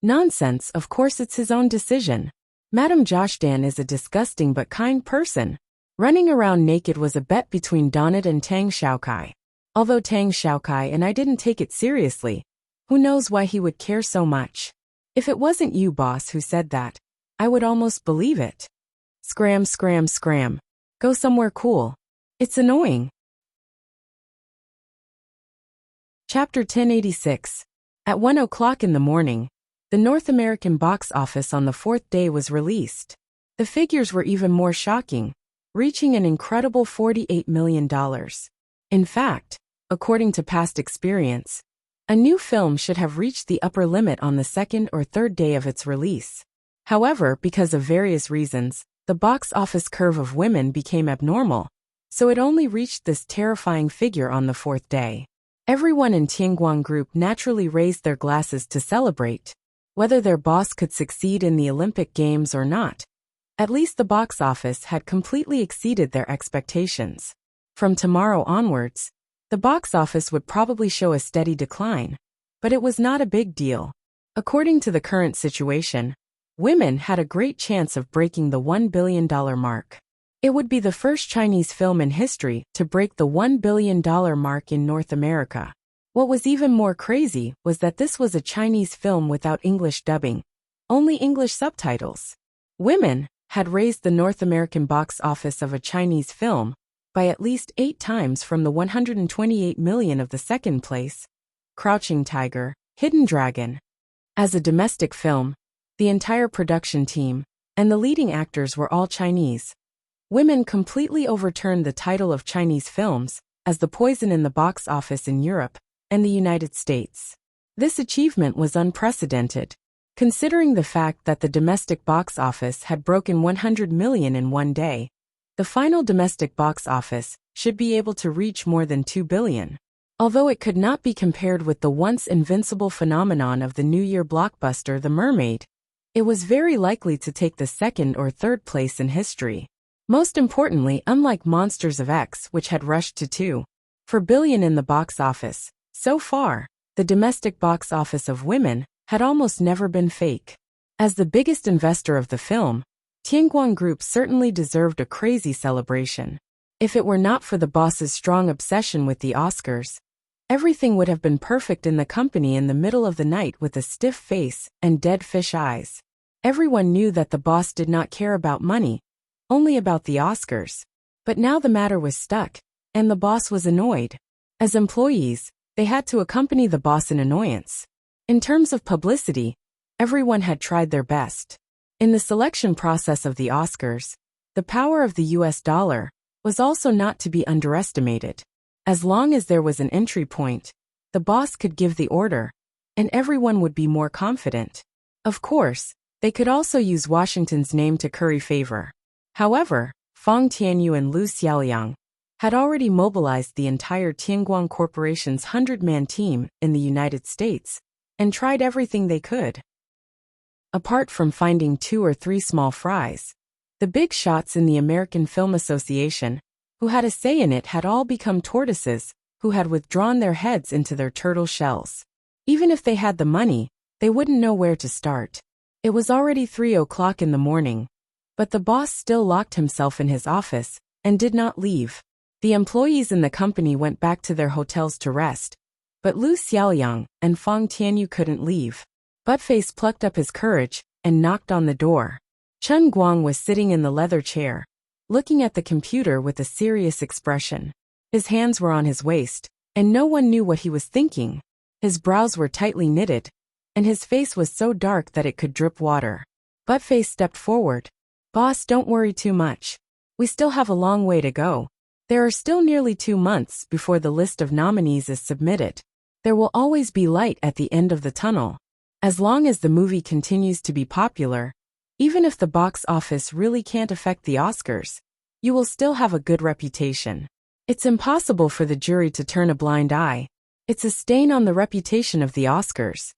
"Nonsense, of course it's his own decision. Madame Joshdan is a disgusting but kind person. Running around naked was a bet between Donnet and Tang Xiaokai. Although Tang Xiaokai and I didn't take it seriously, who knows why he would care so much? If it wasn't you, boss, who said that, I would almost believe it. Scram, scram, scram. Go somewhere cool. It's annoying." Chapter 1086. At 1 o'clock in the morning, The North American box office on the fourth day was released. The figures were even more shocking, reaching an incredible $48 million. In fact, according to past experience, a new film should have reached the upper limit on the second or third day of its release. However, because of various reasons, the box office curve of Women became abnormal, so it only reached this terrifying figure on the fourth day. Everyone in Tianguang Group naturally raised their glasses to celebrate, whether their boss could succeed in the Olympic Games or not. At least the box office had completely exceeded their expectations. From tomorrow onwards, the box office would probably show a steady decline, but it was not a big deal. According to the current situation, Women had a great chance of breaking the $1 billion mark. It would be the first Chinese film in history to break the $1 billion mark in North America. What was even more crazy was that this was a Chinese film without English dubbing, only English subtitles. Women had raised the North American box office of a Chinese film by at least 8 times from the $128 million of the second place, Crouching Tiger, Hidden Dragon. As a domestic film, the entire production team and the leading actors were all Chinese. Women completely overturned the title of Chinese films as the poison in the box office in Europe and the United States. This achievement was unprecedented, considering the fact that the domestic box office had broken 100 million in one day. The final domestic box office should be able to reach more than 2 billion. Although it could not be compared with the once invincible phenomenon of the New Year blockbuster The Mermaid, it was very likely to take the second or third place in history. Most importantly, unlike Monsters of X, which had rushed to 2.4 billion in the box office, so far, the domestic box office of Women had almost never been fake. As the biggest investor of the film, Tianguang Group certainly deserved a crazy celebration. If it were not for the boss's strong obsession with the Oscars, everything would have been perfect in the company in the middle of the night with a stiff face and dead fish eyes. Everyone knew that the boss did not care about money, only about the Oscars. But now the matter was stuck, and the boss was annoyed. As employees, they had to accompany the boss in annoyance. In terms of publicity, everyone had tried their best. In the selection process of the Oscars, the power of the US dollar was also not to be underestimated. As long as there was an entry point, the boss could give the order, and everyone would be more confident. Of course, they could also use Washington's name to curry favor. However, Fang Tianyu and Lu Xiaoliang had already mobilized the entire Tianguang Corporation's 100-man team in the United States and tried everything they could. Apart from finding 2 or 3 small fries, the big shots in the American Film Association, who had a say in it, had all become tortoises who had withdrawn their heads into their turtle shells. Even if they had the money, they wouldn't know where to start. It was already 3 o'clock in the morning, but the boss still locked himself in his office and did not leave. The employees in the company went back to their hotels to rest, but Lu Xiaoliang and Fang Tianyu couldn't leave. Buttface plucked up his courage and knocked on the door. Chen Guang was sitting in the leather chair, looking at the computer with a serious expression. His hands were on his waist, and no one knew what he was thinking. His brows were tightly knitted, and his face was so dark that it could drip water. Buttface stepped forward. "Boss, don't worry too much. We still have a long way to go. There are still nearly 2 months before the list of nominees is submitted. There will always be light at the end of the tunnel. As long as the movie continues to be popular, even if the box office really can't affect the Oscars, you will still have a good reputation. It's impossible for the jury to turn a blind eye. It's a stain on the reputation of the Oscars."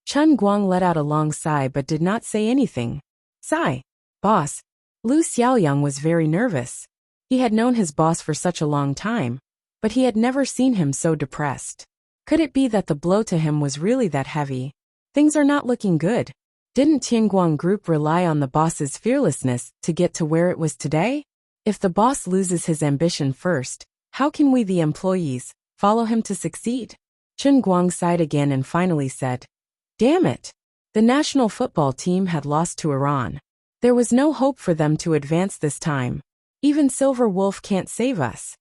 Chen Guang let out a long sigh but did not say anything. "Sigh, boss." Lu Xiaoliang was very nervous. He had known his boss for such a long time, but he had never seen him so depressed. Could it be that the blow to him was really that heavy? Things are not looking good. Didn't Tianguang Group rely on the boss's fearlessness to get to where it was today? If the boss loses his ambition first, how can we, the employees, follow him to succeed? Chen Guang sighed again and finally said, "Damn it! The national football team had lost to Iran. There was no hope for them to advance this time. Even Silver Wolf can't save us."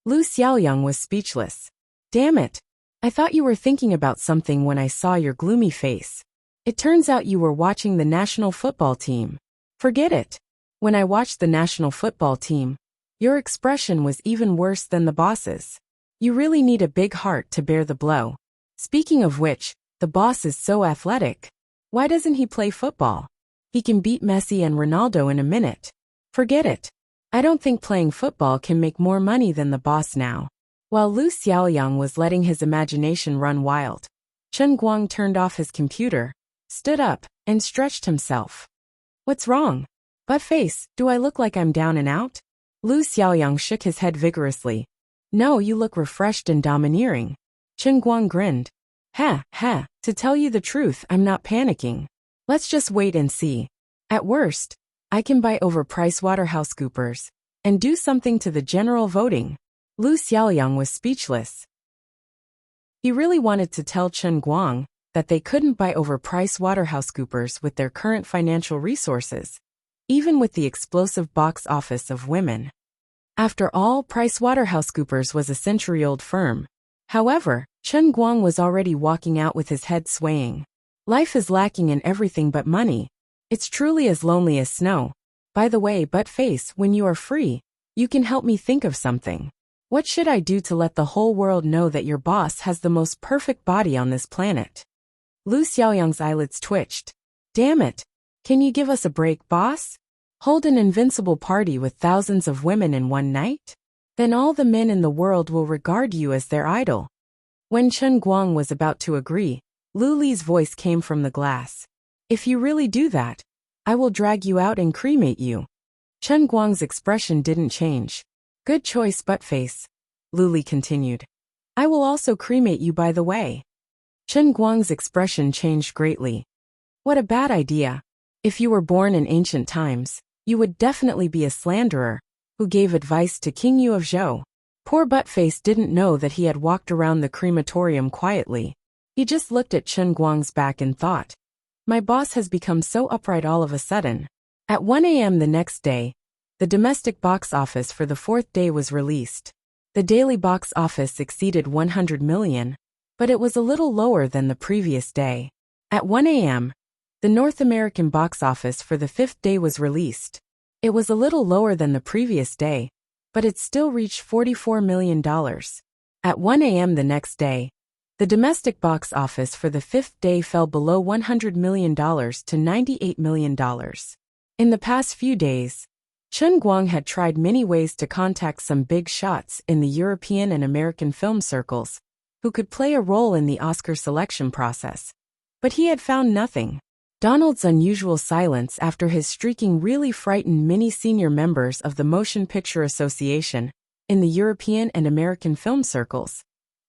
Lu Xiaoliang was speechless. "Damn it! I thought you were thinking about something when I saw your gloomy face." It turns out you were watching the national football team. Forget it. When I watched the national football team, your expression was even worse than the boss's. You really need a big heart to bear the blow. Speaking of which, the boss is so athletic. Why doesn't he play football? He can beat Messi and Ronaldo in a minute. Forget it. I don't think playing football can make more money than the boss now. While Lu Xiaoyang was letting his imagination run wild, Chen Guang turned off his computer, stood up, and stretched himself. What's wrong? Butt-face, do I look like I'm down and out? Lu Xiaoyang shook his head vigorously. No, you look refreshed and domineering. Chen Guang grinned. To tell you the truth, I'm not panicking. Let's just wait and see. At worst, I can buy over PricewaterhouseCoopers and do something to the general voting. Lu Xiaoyang was speechless. He really wanted to tell Chen Guang that they couldn't buy over PricewaterhouseCoopers with their current financial resources, even with the explosive box office of women. After all, PricewaterhouseCoopers was a century-old firm. However, Chen Guang was already walking out with his head swaying. Life is lacking in everything but money. It's truly as lonely as snow. By the way, Butt-face, when you are free, you can help me think of something. What should I do to let the whole world know that your boss has the most perfect body on this planet? Lu Xiaoyang's eyelids twitched. Damn it. Can you give us a break, boss? Hold an invincible party with thousands of women in one night? Then all the men in the world will regard you as their idol. When Chen Guang was about to agree, Lu Li's voice came from the glass. If you really do that, I will drag you out and cremate you. Chen Guang's expression didn't change. Good choice, Butt-face. Lu Li continued. I will also cremate you, by the way. Chen Guang's expression changed greatly. What a bad idea. If you were born in ancient times, you would definitely be a slanderer who gave advice to King Yu of Zhou. Poor Butt-face didn't know that he had walked around the crematorium quietly. He just looked at Chen Guang's back and thought, my boss has become so upright all of a sudden. At 1 a.m. the next day, the domestic box office for the fourth day was released. The daily box office exceeded 100 million, but it was a little lower than the previous day. At 1 a.m., the North American box office for the fifth day was released. It was a little lower than the previous day, but it still reached $44 million. At 1 a.m. the next day, the domestic box office for the fifth day fell below $100 million to $98 million. In the past few days, Chen Guang had tried many ways to contact some big shots in the European and American film circles who could play a role in the Oscar selection process, but he had found nothing. Donald's unusual silence after his streaking really frightened many senior members of the Motion Picture Association in the European and American film circles,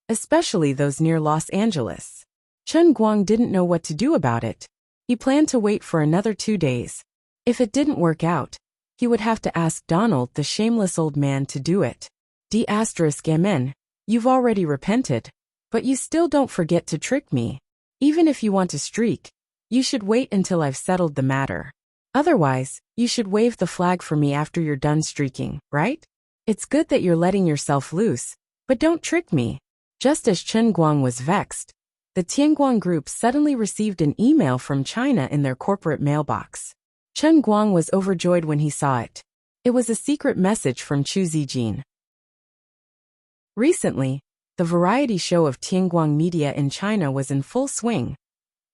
especially those near Los Angeles. Chen Guang didn't know what to do about it. He planned to wait for another 2 days. If it didn't work out, he would have to ask Donald, the shameless old man, to do it. D***Amen, you've already repented, but you still don't forget to trick me. Even if you want to streak, you should wait until I've settled the matter. Otherwise, you should wave the flag for me after you're done streaking, right? It's good that you're letting yourself loose, but don't trick me. Just as Chen Guang was vexed, the Tianguang Group suddenly received an email from China in their corporate mailbox. Chen Guang was overjoyed when he saw it. It was a secret message from Chu Zijin. Recently, the variety show of Tianguang Media in China was in full swing,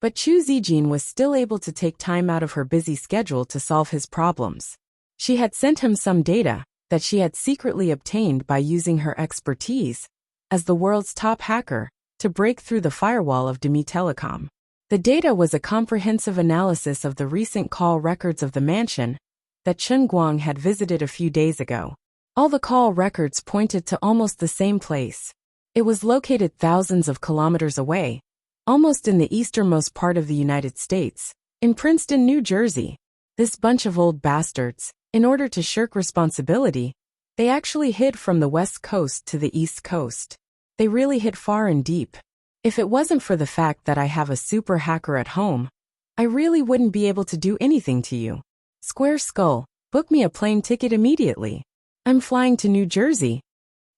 but Chu Zijin was still able to take time out of her busy schedule to solve his problems. She had sent him some data that she had secretly obtained by using her expertise as the world's top hacker to break through the firewall of Demi Telecom. The data was a comprehensive analysis of the recent call records of the mansion that Chen Guang had visited a few days ago. All the call records pointed to almost the same place. It was located thousands of kilometers away, almost in the easternmost part of the United States, in Princeton, New Jersey. This bunch of old bastards, in order to shirk responsibility, they actually hid from the West Coast to the East Coast. They really hid far and deep. If it wasn't for the fact that I have a super hacker at home, I really wouldn't be able to do anything to you. Square Skull, book me a plane ticket immediately. I'm flying to New Jersey.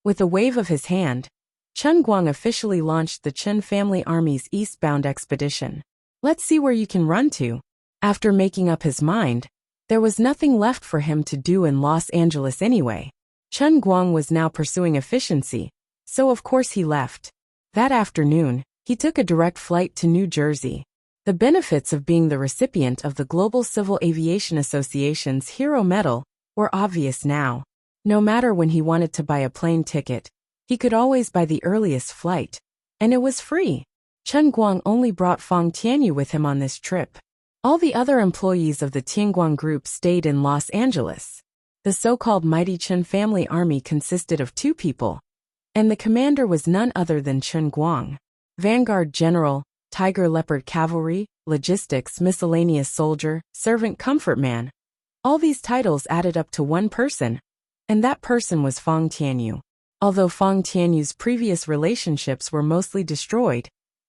With a wave of his hand, Chen Guang officially launched the Chen family army's eastbound expedition. Let's see where you can run to. After making up his mind, there was nothing left for him to do in Los Angeles anyway. Chen Guang was now pursuing efficiency, so of course he left. That afternoon, he took a direct flight to New Jersey. The benefits of being the recipient of the Global Civil Aviation Association's Hero Medal were obvious now. No matter when he wanted to buy a plane ticket, he could always buy the earliest flight, and it was free. Chen Guang only brought Fang Tianyu with him on this trip. All the other employees of the Tianguang Group stayed in Los Angeles. The so-called Mighty Chen family army consisted of 2 people, and the commander was none other than Chen Guang. Vanguard General, Tiger Leopard Cavalry, Logistics Miscellaneous Soldier, Servant Comfort Man. All these titles added up to one person, and that person was Fang Tianyu. Although Fang Tianyu's previous relationships were mostly destroyed,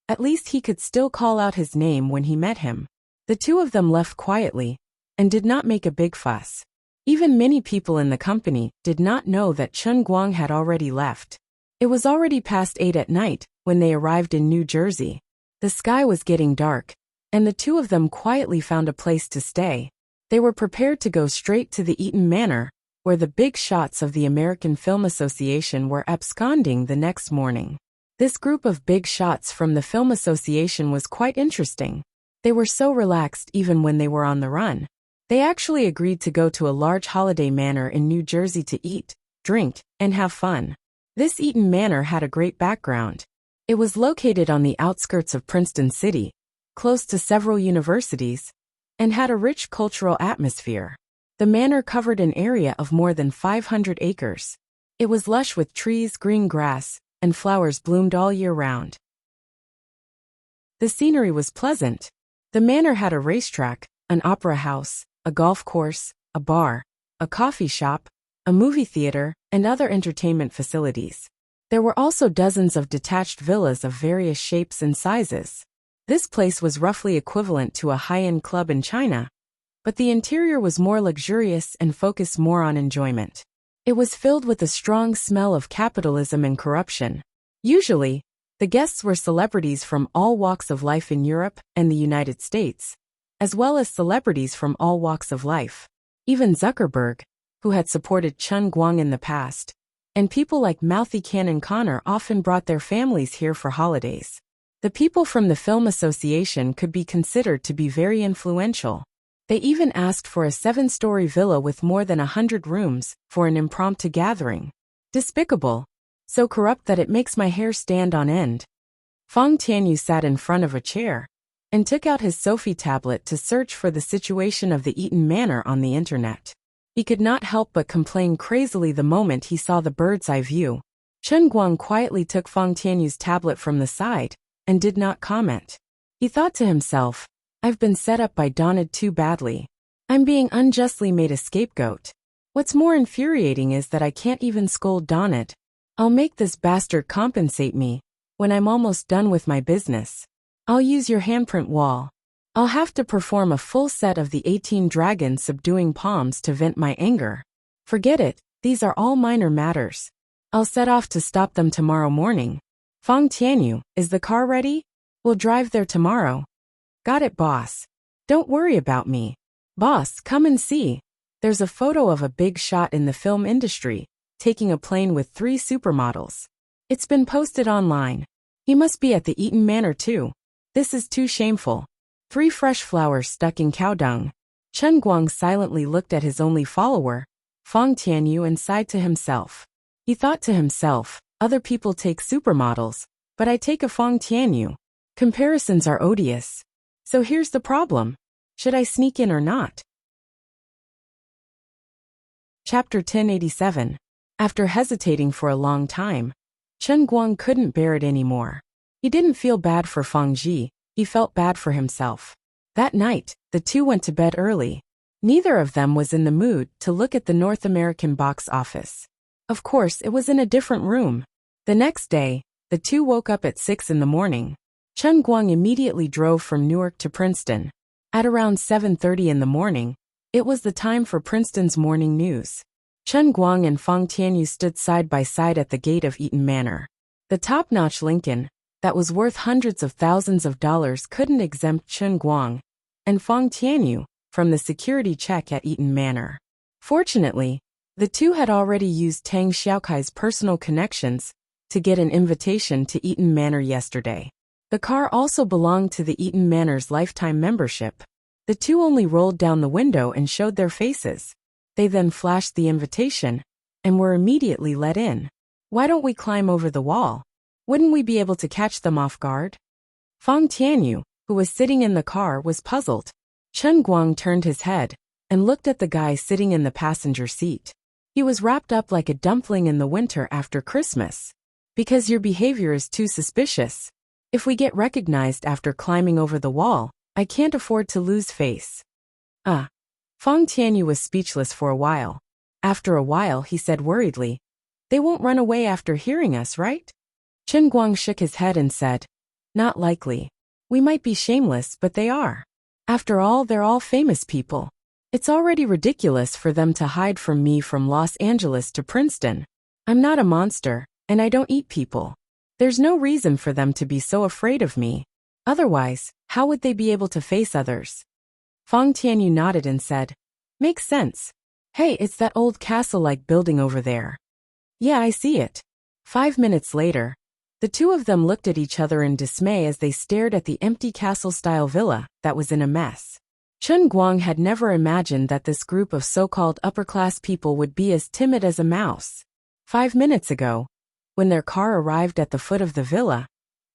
at least he could still call out his name when he met him. The 2 of them left quietly, and did not make a big fuss. Even many people in the company did not know that Chen Guang had already left. It was already past 8 at night when they arrived in New Jersey. The sky was getting dark, and the 2 of them quietly found a place to stay. They were prepared to go straight to the Eaton Manor, where the big shots of the American Film Association were absconding the next morning. This group of big shots from the Film Association was quite interesting. They were so relaxed even when they were on the run. They actually agreed to go to a large holiday manor in New Jersey to eat, drink, and have fun. This Eaton Manor had a great background. It was located on the outskirts of Princeton City, close to several universities, and had a rich cultural atmosphere. The manor covered an area of more than 500 acres. It was lush with trees, green grass, and flowers bloomed all year round. The scenery was pleasant. The manor had a racetrack, an opera house, a golf course, a bar, a coffee shop, a movie theater, and other entertainment facilities. There were also dozens of detached villas of various shapes and sizes. This place was roughly equivalent to a high-end club in China, but the interior was more luxurious and focused more on enjoyment. It was filled with a strong smell of capitalism and corruption. Usually, the guests were celebrities from all walks of life in Europe and the United States, as well as celebrities from all walks of life. Even Zuckerberg, who had supported Chen Guang in the past, and people like Mouthy Cannon Connor often brought their families here for holidays. The people from the Film Association could be considered to be very influential. They even asked for a 7-story villa with more than 100 rooms for an impromptu gathering. Despicable. So corrupt that it makes my hair stand on end. Fang Tianyu sat in front of a chair and took out his Sophie tablet to search for the situation of the Eaton Manor on the internet. He could not help but complain crazily the moment he saw the bird's-eye view. Chen Guang quietly took Fang Tianyu's tablet from the side and did not comment. He thought to himself, I've been set up by Donald too badly. I'm being unjustly made a scapegoat. What's more infuriating is that I can't even scold Donald. I'll make this bastard compensate me when I'm almost done with my business. I'll use your handprint wall. I'll have to perform a full set of the 18 dragons subduing palms to vent my anger. Forget it, these are all minor matters. I'll set off to stop them tomorrow morning. Fang Tianyu, is the car ready? We'll drive there tomorrow. Got it, boss. Don't worry about me. Boss, come and see. There's a photo of a big shot in the film industry, taking a plane with 3 supermodels. It's been posted online. He must be at the Eaton Manor too. This is too shameful. 3 fresh flowers stuck in cow dung. Chen Guang silently looked at his only follower, Fang Tianyu, and sighed to himself. He thought to himself, other people take supermodels, but I take a Fang Tianyu. Comparisons are odious. So here's the problem. Should I sneak in or not? Chapter 1087. After hesitating for a long time, Chen Guang couldn't bear it anymore. He didn't feel bad for Fang Ji, he felt bad for himself. That night, the 2 went to bed early. Neither of them was in the mood to look at the North American box office. Of course, it was in a different room. The next day, the 2 woke up at 6 in the morning. Chen Guang immediately drove from Newark to Princeton. At around 7:30 in the morning, it was the time for Princeton's morning news. Chen Guang and Fang Tianyu stood side by side at the gate of Eaton Manor. The top-notch Lincoln, that was worth hundreds of thousands of dollars couldn't exempt Chen Guang and Fang Tianyu from the security check at Eaton Manor. Fortunately, the two had already used Tang Xiaokai's personal connections to get an invitation to Eaton Manor yesterday. The car also belonged to the Eaton Manor's lifetime membership. The two only rolled down the window and showed their faces. They then flashed the invitation and were immediately let in. Why don't we climb over the wall? Wouldn't we be able to catch them off guard? Fang Tianyu, who was sitting in the car, was puzzled. Chen Guang turned his head and looked at the guy sitting in the passenger seat. He was wrapped up like a dumpling in the winter after Christmas. Because your behavior is too suspicious. If we get recognized after climbing over the wall, I can't afford to lose face. Fang Tianyu was speechless for a while. After a while, he said worriedly, "They won't run away after hearing us, right?" Chen Guang shook his head and said, "Not likely. We might be shameless, but they are. After all, they're all famous people. It's already ridiculous for them to hide from me from Los Angeles to Princeton. I'm not a monster, and I don't eat people. There's no reason for them to be so afraid of me. Otherwise, how would they be able to face others?" Fang Tianyu nodded and said, "Makes sense. Hey, it's that old castle-like building over there." "Yeah, I see it." 5 minutes later, the two of them looked at each other in dismay as they stared at the empty castle-style villa that was in a mess. Chen Guang had never imagined that this group of so-called upper-class people would be as timid as a mouse. 5 minutes ago, when their car arrived at the foot of the villa,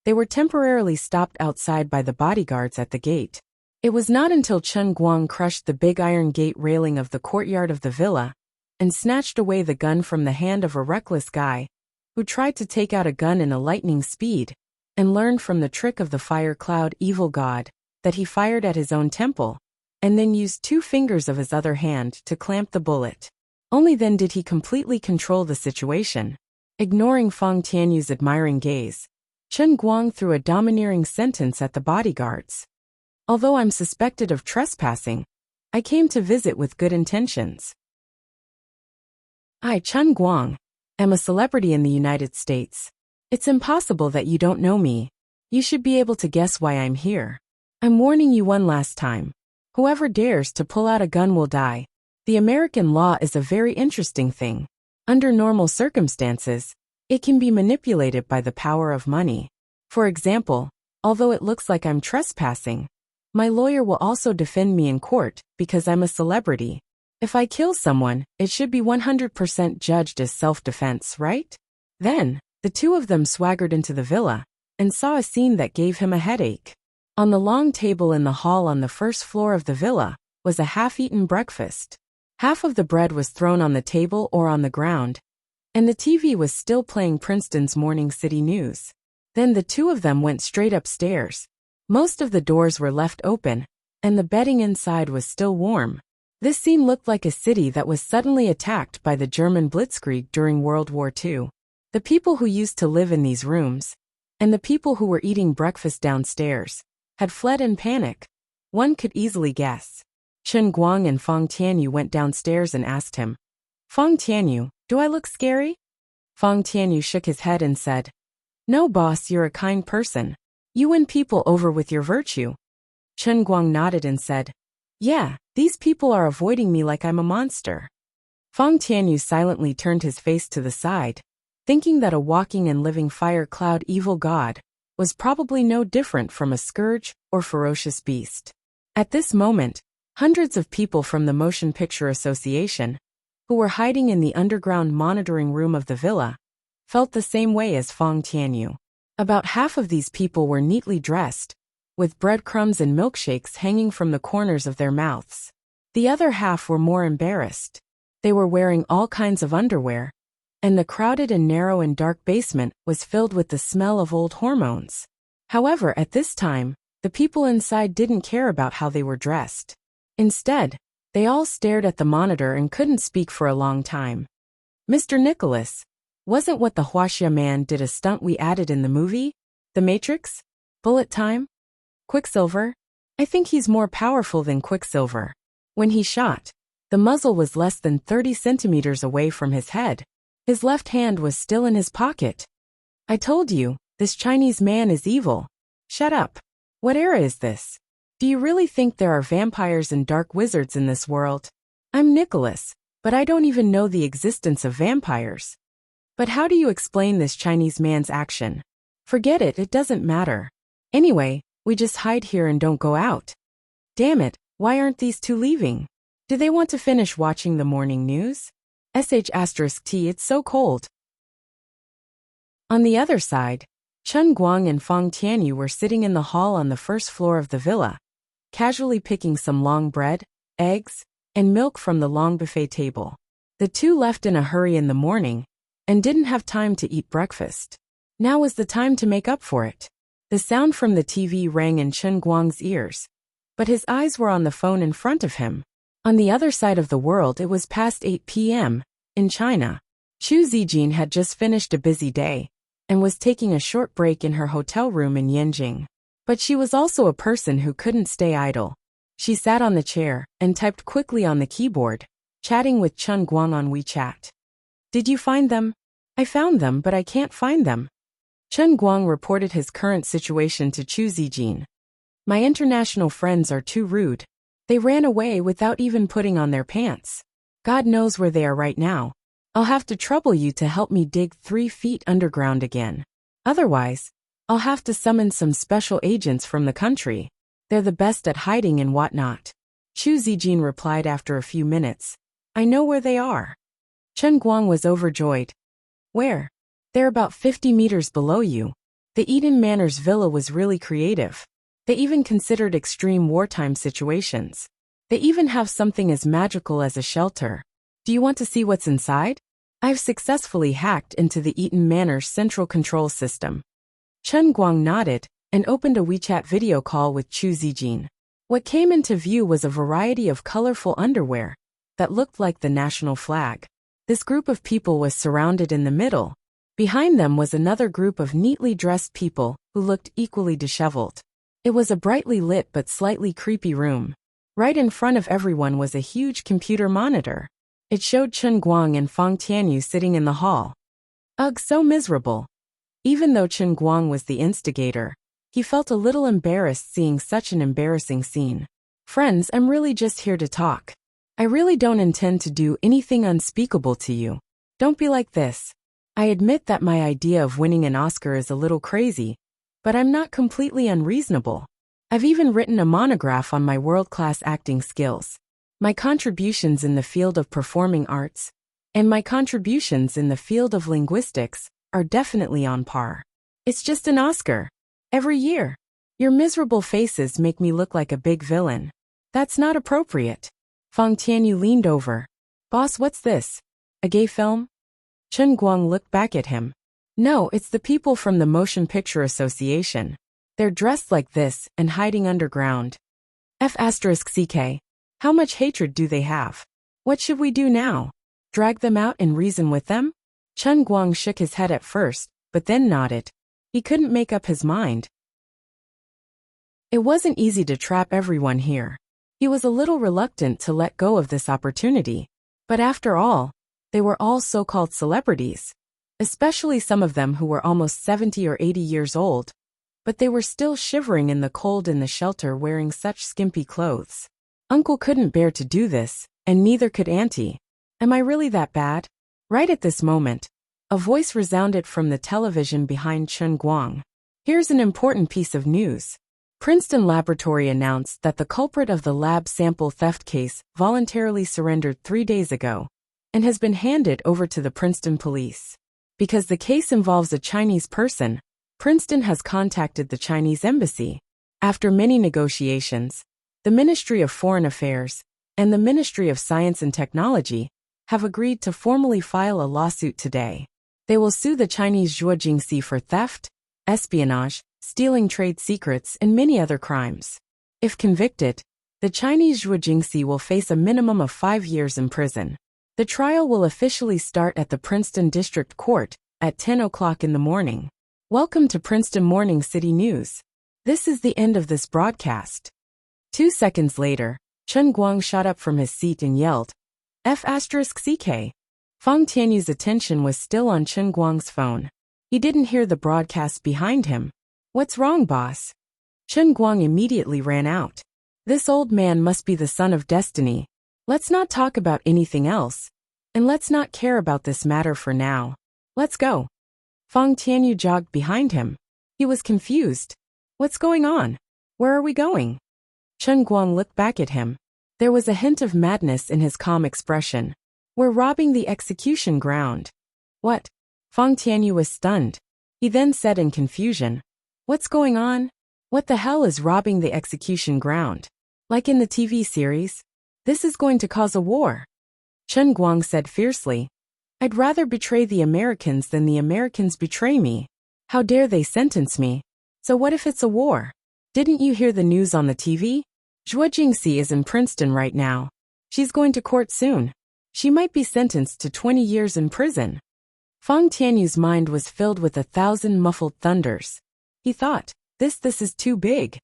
they were temporarily stopped outside by the bodyguards at the gate. It was not until Chen Guang crushed the big iron gate railing of the courtyard of the villa and snatched away the gun from the hand of a reckless guy who tried to take out a gun in a lightning speed and learned from the trick of the fire cloud evil god that he fired at his own temple and then used 2 fingers of his other hand to clamp the bullet. Only then did he completely control the situation. Ignoring Fang Tianyu's admiring gaze, Chen Guang threw a domineering sentence at the bodyguards. "Although I'm suspected of trespassing, I came to visit with good intentions. I, Chen Guang, am a celebrity in the United States. It's impossible that you don't know me. You should be able to guess why I'm here. I'm warning you one last time. Whoever dares to pull out a gun will die. The American law is a very interesting thing. Under normal circumstances, it can be manipulated by the power of money. For example, although it looks like I'm trespassing, my lawyer will also defend me in court because I'm a celebrity. If I kill someone, it should be 100% judged as self-defense, right?" Then, the two of them swaggered into the villa and saw a scene that gave him a headache. On the long table in the hall on the first floor of the villa was a half-eaten breakfast. Half of the bread was thrown on the table or on the ground, and the TV was still playing Princeton's morning city news. Then the two of them went straight upstairs. Most of the doors were left open, and the bedding inside was still warm. This scene looked like a city that was suddenly attacked by the German blitzkrieg during World War II. The people who used to live in these rooms, and the people who were eating breakfast downstairs, had fled in panic. One could easily guess. Chen Guang and Fang Tianyu went downstairs and asked him, "Fang Tianyu, do I look scary?" Fang Tianyu shook his head and said, "No, boss, you're a kind person. You win people over with your virtue." Chen Guang nodded and said, "Yeah, these people are avoiding me like I'm a monster." Fang Tianyu silently turned his face to the side, thinking that a walking and living fire cloud evil god was probably no different from a scourge or ferocious beast. At this moment, hundreds of people from the Motion Picture Association, who were hiding in the underground monitoring room of the villa, felt the same way as Fang Tianyu. About half of these people were neatly dressed, with breadcrumbs and milkshakes hanging from the corners of their mouths. The other half were more embarrassed. They were wearing all kinds of underwear, and the crowded and narrow and dark basement was filled with the smell of old hormones. However, at this time, the people inside didn't care about how they were dressed. Instead, they all stared at the monitor and couldn't speak for a long time. "Mr. Nicholas, wasn't what the Huaxia man did a stunt we added in the movie? The Matrix? Bullet time? Quicksilver? I think he's more powerful than Quicksilver. When he shot, the muzzle was less than 30 centimeters away from his head. His left hand was still in his pocket. I told you, This Chinese man is evil. Shut up. What era is this? Do you really think there are vampires and dark wizards in this world? I'm Nicholas, but I don't even know the existence of vampires. But how do you explain this Chinese man's action? Forget it, it doesn't matter. Anyway, we just hide here and don't go out. Damn it, why aren't these two leaving? Do they want to finish watching the morning news? *T, it's so cold. On the other side, Chen Guang and Fang Tianyu were sitting in the hall on the first floor of the villa, casually picking some long bread, eggs, and milk from the long buffet table. The two left in a hurry in the morning and didn't have time to eat breakfast. Now was the time to make up for it. The sound from the TV rang in Chen Guang's ears, but his eyes were on the phone in front of him. On the other side of the world, it was past 8 p.m. in China. Chu Zijin had just finished a busy day and was taking a short break in her hotel room in Yanjing. But she was also a person who couldn't stay idle. She sat on the chair and typed quickly on the keyboard, chatting with Chen Guang on WeChat. Did you find them? I found them, but I can't find them. Chen Guang reported his current situation to Chu Zijin. My international friends are too rude. They ran away without even putting on their pants. God knows where they are right now. I'll have to trouble you to help me dig 3 feet underground again. Otherwise, I'll have to summon some special agents from the country. They're the best at hiding and whatnot. Chu Zijin replied after a few minutes. I know where they are. Chen Guang was overjoyed. Where? They're about 50 meters below you. The Eden Manor's villa was really creative. They even considered extreme wartime situations. They even have something as magical as a shelter. Do you want to see what's inside? I've successfully hacked into the Eden Manor's central control system. Chen Guang nodded and opened a WeChat video call with Chu Zijin. What came into view was a variety of colorful underwear that looked like the national flag. This group of people was surrounded in the middle. Behind them was another group of neatly dressed people who looked equally disheveled. It was a brightly lit but slightly creepy room. Right in front of everyone was a huge computer monitor. It showed Chen Guang and Fang Tianyu sitting in the hall. Ugh, so miserable. Even though Chen Guang was the instigator, he felt a little embarrassed seeing such an embarrassing scene. Friends, I'm really just here to talk. I really don't intend to do anything unspeakable to you. Don't be like this. I admit that my idea of winning an Oscar is a little crazy, but I'm not completely unreasonable. I've even written a monograph on my world-class acting skills, my contributions in the field of performing arts, and my contributions in the field of linguistics are definitely on par. It's just an Oscar. Every year. Your miserable faces make me look like a big villain. That's not appropriate. Fang Tianyu leaned over. Boss, what's this? A gay film? Chen Guang looked back at him. No, it's the people from the Motion Picture Association. They're dressed like this and hiding underground. *CK. How much hatred do they have? What should we do now? Drag them out and reason with them? Chen Guang shook his head at first, but then nodded. He couldn't make up his mind. It wasn't easy to trap everyone here. He was a little reluctant to let go of this opportunity. But after all, they were all so-called celebrities, especially some of them who were almost 70 or 80 years old. But they were still shivering in the cold in the shelter wearing such skimpy clothes. Uncle couldn't bear to do this, and neither could Auntie. Am I really that bad? Right at this moment, a voice resounded from the television behind Chen Guang. Here's an important piece of news. Princeton Laboratory announced that the culprit of the lab sample theft case voluntarily surrendered 3 days ago and has been handed over to the Princeton police. Because the case involves a Chinese person, Princeton has contacted the Chinese embassy. After many negotiations, the Ministry of Foreign Affairs and the Ministry of Science and Technology have agreed to formally file a lawsuit today. They will sue the Chinese Zhuo Jingxi for theft, espionage, stealing trade secrets, and many other crimes. If convicted, the Chinese Zhuo Jingxi will face a minimum of 5 years in prison. The trial will officially start at the Princeton District Court at 10 o'clock in the morning. Welcome to Princeton Morning City News. This is the end of this broadcast. 2 seconds later, Chen Guang shot up from his seat and yelled, *CK. Fang Tianyu's attention was still on Chen Guang's phone. He didn't hear the broadcast behind him. "What's wrong, boss?" Chen Guang immediately ran out. "This old man must be the son of destiny. Let's not talk about anything else. And let's not care about this matter for now. Let's go." Fang Tianyu jogged behind him. He was confused. "What's going on? Where are we going?" Chen Guang looked back at him. There was a hint of madness in his calm expression. "We're robbing the execution ground." "What?" Fang Tianyu was stunned. He then said in confusion, "What's going on? What the hell is robbing the execution ground? Like in the TV series? This is going to cause a war." Chen Guang said fiercely, "I'd rather betray the Americans than the Americans betray me. How dare they sentence me? So what if it's a war? Didn't you hear the news on the TV? Zhuo Jingxi is in Princeton right now. She's going to court soon. She might be sentenced to 20 years in prison." Fang Tianyu's mind was filled with 1,000 muffled thunders. He thought, this is too big.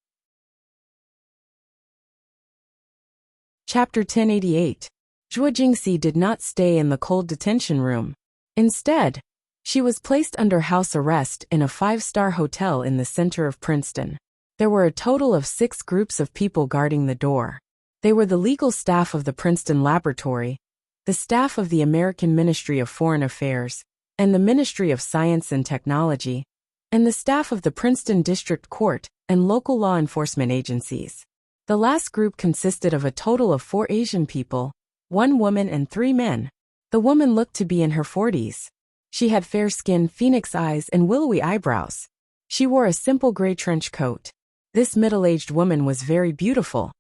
Chapter 1088. Zhuo Jingxi did not stay in the cold detention room. Instead, she was placed under house arrest in a 5-star hotel in the center of Princeton. There were a total of 6 groups of people guarding the door. They were the legal staff of the Princeton Laboratory, the staff of the American Ministry of Foreign Affairs, and the Ministry of Science and Technology, and the staff of the Princeton District Court and local law enforcement agencies. The last group consisted of a total of 4 Asian people, 1 woman and 3 men. The woman looked to be in her 40s. She had fair skin, phoenix eyes, and willowy eyebrows. She wore a simple gray trench coat. This middle-aged woman was very beautiful.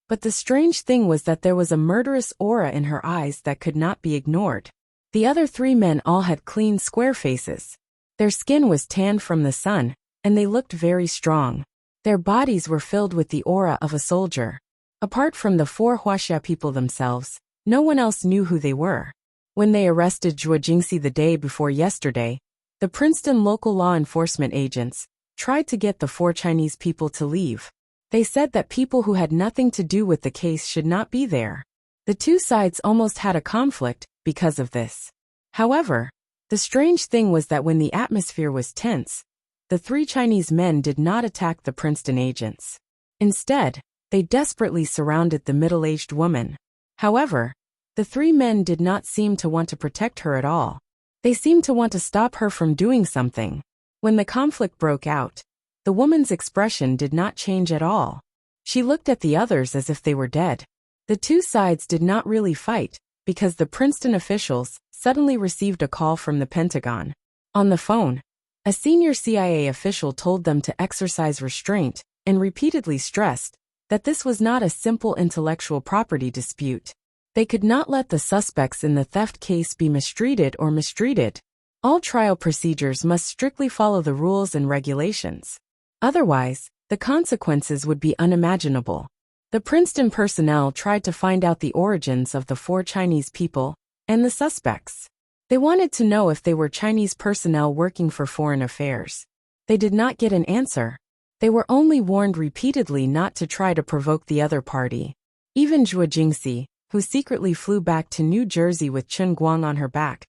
But the strange thing was that there was a murderous aura in her eyes that could not be ignored. The other 3 men all had clean, square faces. Their skin was tanned from the sun, and they looked very strong. Their bodies were filled with the aura of a soldier. Apart from the 4 Huaxia people themselves, no one else knew who they were. When they arrested Zhuo Jingxi the day before yesterday, the Princeton local law enforcement agents tried to get the 4 Chinese people to leave. They said that people who had nothing to do with the case should not be there. The 2 sides almost had a conflict because of this. However, the strange thing was that when the atmosphere was tense, the 3 Chinese men did not attack the Princeton agents. Instead, they desperately surrounded the middle-aged woman. However, the 3 men did not seem to want to protect her at all. They seemed to want to stop her from doing something. When the conflict broke out, the woman's expression did not change at all. She looked at the others as if they were dead. The 2 sides did not really fight, because the Princeton officials suddenly received a call from the Pentagon. On the phone, a senior CIA official told them to exercise restraint and repeatedly stressed that this was not a simple intellectual property dispute. They could not let the suspects in the theft case be mistreated or mistreated. All trial procedures must strictly follow the rules and regulations. Otherwise, the consequences would be unimaginable. The Princeton personnel tried to find out the origins of the 4 Chinese people and the suspects. They wanted to know if they were Chinese personnel working for foreign affairs. They did not get an answer. They were only warned repeatedly not to try to provoke the other party. Even Zhuo Jingxi, who secretly flew back to New Jersey with Chen Guang on her back,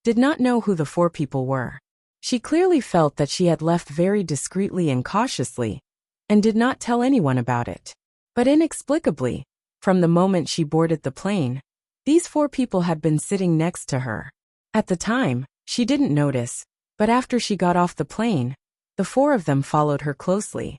did not know who the 4 people were. She clearly felt that she had left very discreetly and cautiously, and did not tell anyone about it. But inexplicably, from the moment she boarded the plane, these 4 people had been sitting next to her. At the time, she didn't notice, but after she got off the plane, the 4 of them followed her closely.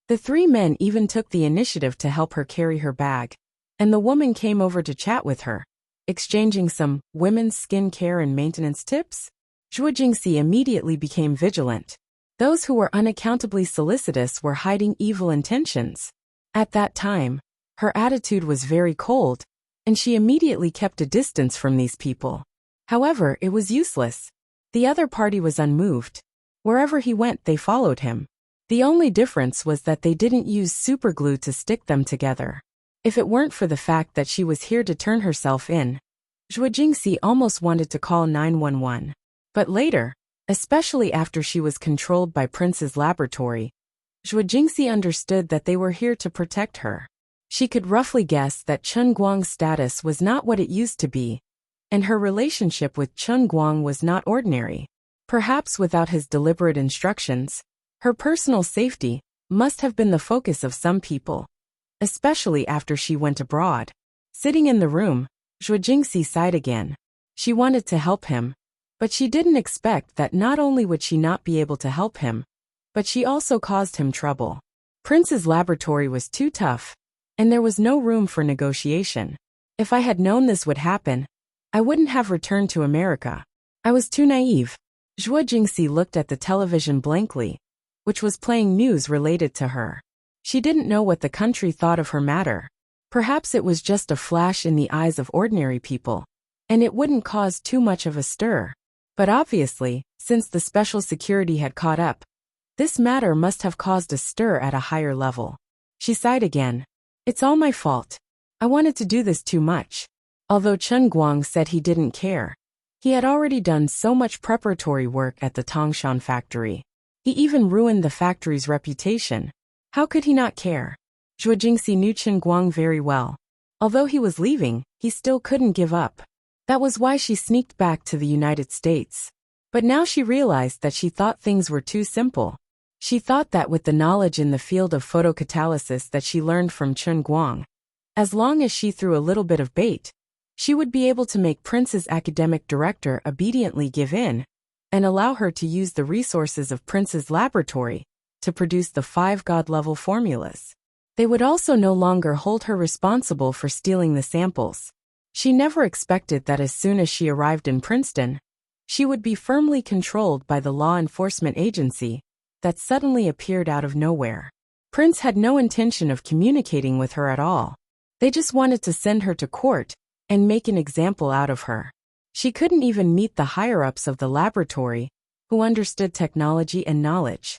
The 3 men even took the initiative to help her carry her bag, and the woman came over to chat with her, exchanging some women's skin care and maintenance tips. Zhuo Jingxi immediately became vigilant. Those who were unaccountably solicitous were hiding evil intentions. At that time, her attitude was very cold, and she immediately kept a distance from these people. However, it was useless. The other party was unmoved. Wherever he went, they followed him. The only difference was that they didn't use superglue to stick them together. If it weren't for the fact that she was here to turn herself in, Zhuo Jingxi almost wanted to call 911. But later, especially after she was controlled by Prince's laboratory, Zhuo Jingxi understood that they were here to protect her. She could roughly guess that Chen Guang's status was not what it used to be, and her relationship with Chen Guang was not ordinary. Perhaps without his deliberate instructions, her personal safety must have been the focus of some people, especially after she went abroad. Sitting in the room, Zhuo Jingxi sighed again. She wanted to help him, but she didn't expect that not only would she not be able to help him, but she also caused him trouble. Prince's laboratory was too tough, and there was no room for negotiation. If I had known this would happen, I wouldn't have returned to America. I was too naive. Zhuo Jingxi looked at the television blankly, which was playing news related to her. She didn't know what the country thought of her matter. Perhaps it was just a flash in the eyes of ordinary people, and it wouldn't cause too much of a stir. But obviously, since the special security had caught up, this matter must have caused a stir at a higher level. She sighed again. It's all my fault. I wanted to do this too much. Although Chen Guang said he didn't care, he had already done so much preparatory work at the Tangshan factory. He even ruined the factory's reputation. How could he not care? Zhuo Jingxi knew Chen Guang very well. Although he was leaving, he still couldn't give up. That was why she sneaked back to the United States. But now she realized that she thought things were too simple. She thought that with the knowledge in the field of photocatalysis that she learned from Chen Guang, as long as she threw a little bit of bait, she would be able to make Prince's academic director obediently give in and allow her to use the resources of Prince's laboratory to produce the 5 God-level formulas. They would also no longer hold her responsible for stealing the samples. She never expected that as soon as she arrived in Princeton, she would be firmly controlled by the law enforcement agency that suddenly appeared out of nowhere. Prince had no intention of communicating with her at all. They just wanted to send her to court and make an example out of her. She couldn't even meet the higher-ups of the laboratory, who understood technology and knowledge.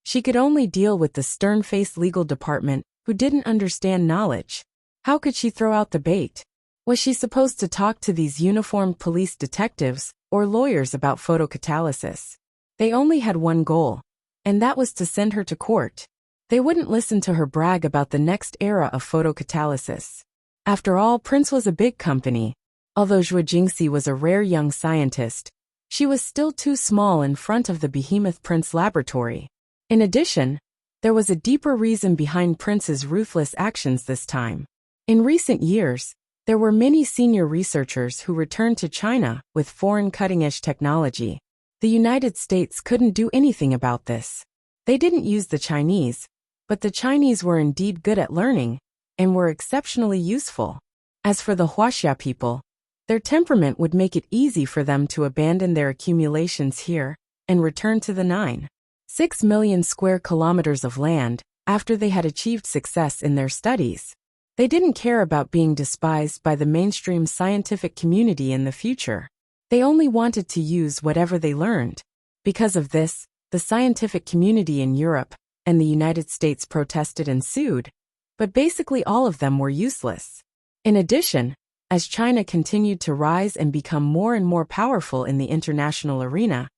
She could only deal with the stern-faced legal department, who didn't understand knowledge. How could she throw out the bait? Was she supposed to talk to these uniformed police detectives or lawyers about photocatalysis? They only had one goal, and that was to send her to court. They wouldn't listen to her brag about the next era of photocatalysis. After all, Prince was a big company. Although Zhuo Jingxi was a rare young scientist, she was still too small in front of the behemoth Prince laboratory. In addition, there was a deeper reason behind Prince's ruthless actions this time. In recent years, there were many senior researchers who returned to China with foreign cutting-edge technology. The United States couldn't do anything about this. They didn't use the Chinese, but the Chinese were indeed good at learning and were exceptionally useful. As for the Huaxia people, their temperament would make it easy for them to abandon their accumulations here and return to the 9.6 million square kilometers of land after they had achieved success in their studies. They didn't care about being despised by the mainstream scientific community in the future. They only wanted to use whatever they learned. Because of this, the scientific community in Europe and the United States protested and sued, but basically all of them were useless. In addition, as China continued to rise and become more and more powerful in the international arena,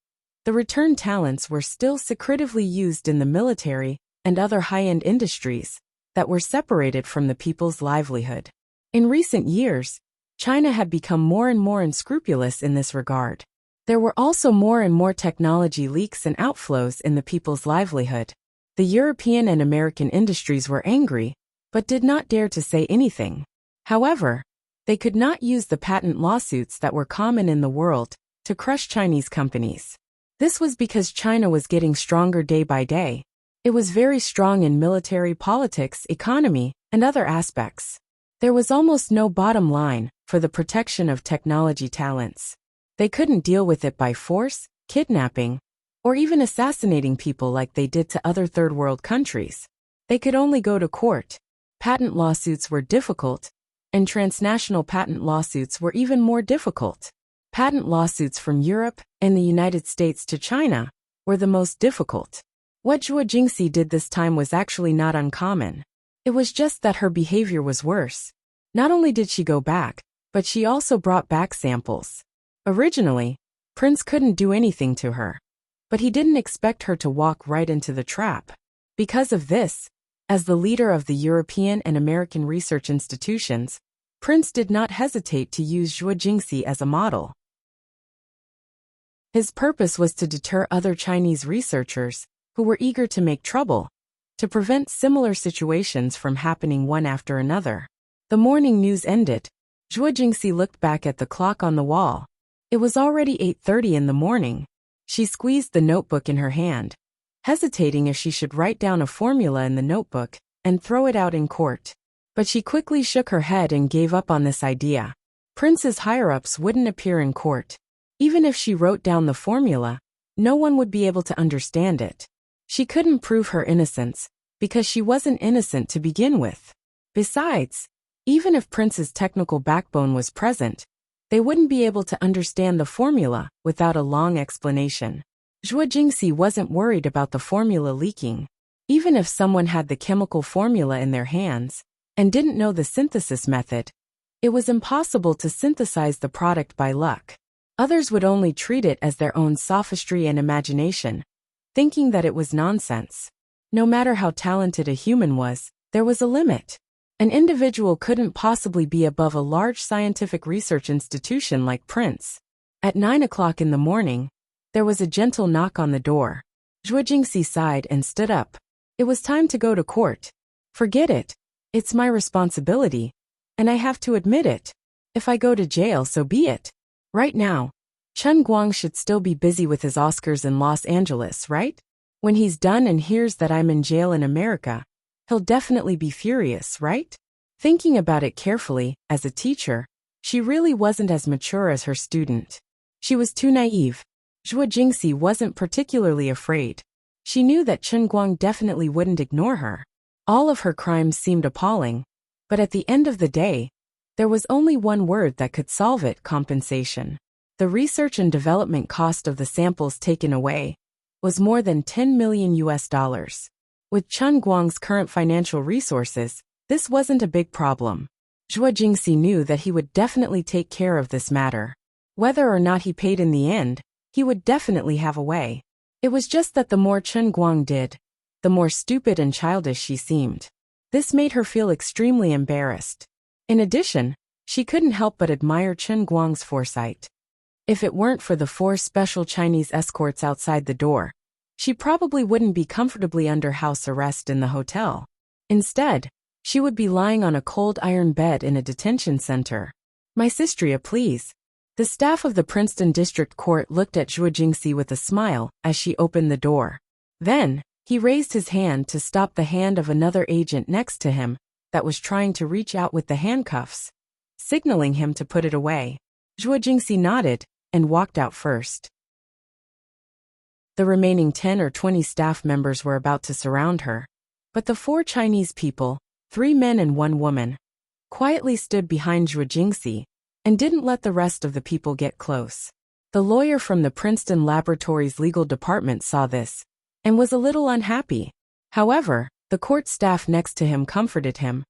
the returned talents were still secretively used in the military and other high-end industries that were separated from the people's livelihood. In recent years, China had become more and more unscrupulous in this regard. There were also more and more technology leaks and outflows in the people's livelihood. The European and American industries were angry, but did not dare to say anything. However, they could not use the patent lawsuits that were common in the world to crush Chinese companies. This was because China was getting stronger day by day. It was very strong in military, politics, economy, and other aspects. There was almost no bottom line for the protection of technology talents. They couldn't deal with it by force, kidnapping, or even assassinating people like they did to other third-world countries. They could only go to court. Patent lawsuits were difficult, and transnational patent lawsuits were even more difficult. Patent lawsuits from Europe and the United States to China were the most difficult. What Zhuo Jingxi did this time was actually not uncommon. It was just that her behavior was worse. Not only did she go back, but she also brought back samples. Originally, Prince couldn't do anything to her, but he didn't expect her to walk right into the trap. Because of this, as the leader of the European and American research institutions, Prince did not hesitate to use Zhuo Jingxi as a model. His purpose was to deter other Chinese researchers who were eager to make trouble, to prevent similar situations from happening one after another. The morning news ended. Zhuo Jingxi looked back at the clock on the wall. It was already 8:30 in the morning. She squeezed the notebook in her hand, hesitating if she should write down a formula in the notebook and throw it out in court. But she quickly shook her head and gave up on this idea. Prince's higher-ups wouldn't appear in court. Even if she wrote down the formula, no one would be able to understand it. She couldn't prove her innocence, because she wasn't innocent to begin with. Besides, even if Prince's technical backbone was present, they wouldn't be able to understand the formula without a long explanation. Zhuo Jingxi wasn't worried about the formula leaking. Even if someone had the chemical formula in their hands and didn't know the synthesis method, it was impossible to synthesize the product by luck. Others would only treat it as their own sophistry and imagination, thinking that it was nonsense. No matter how talented a human was, there was a limit. An individual couldn't possibly be above a large scientific research institution like Prince. At 9 o'clock in the morning, there was a gentle knock on the door. Zhuo Jingxi sighed and stood up. It was time to go to court. Forget it. It's my responsibility, and I have to admit it. If I go to jail, so be it. Right now, Chen Guang should still be busy with his Oscars in Los Angeles, right? When he's done and hears that I'm in jail in America, he'll definitely be furious, right? Thinking about it carefully, as a teacher, she really wasn't as mature as her student. She was too naive. Zhuo Jingxi wasn't particularly afraid. She knew that Chen Guang definitely wouldn't ignore her. All of her crimes seemed appalling, but at the end of the day, there was only one word that could solve it: compensation. The research and development cost of the samples taken away was more than $10 million. With Chen Guang's current financial resources, this wasn't a big problem. Zhuo Jingxi knew that he would definitely take care of this matter. Whether or not he paid in the end, he would definitely have a way. It was just that the more Chen Guang did, the more stupid and childish she seemed. This made her feel extremely embarrassed. In addition, she couldn't help but admire Chen Guang's foresight. If it weren't for the 4 special Chinese escorts outside the door, she probably wouldn't be comfortably under house arrest in the hotel. Instead, she would be lying on a cold iron bed in a detention center. My sister, please. The staff of the Princeton District Court looked at Zhuo Jingxi with a smile as she opened the door. Then, he raised his hand to stop the hand of another agent next to him that was trying to reach out with the handcuffs, signaling him to put it away. Zhuo Jingxi nodded and walked out first. The remaining 10 or 20 staff members were about to surround her, but the 4 Chinese people, 3 men and 1 woman, quietly stood behind Zhuo Jingxi and didn't let the rest of the people get close. The lawyer from the Princeton Laboratories legal department saw this and was a little unhappy. However, the court staff next to him comforted him.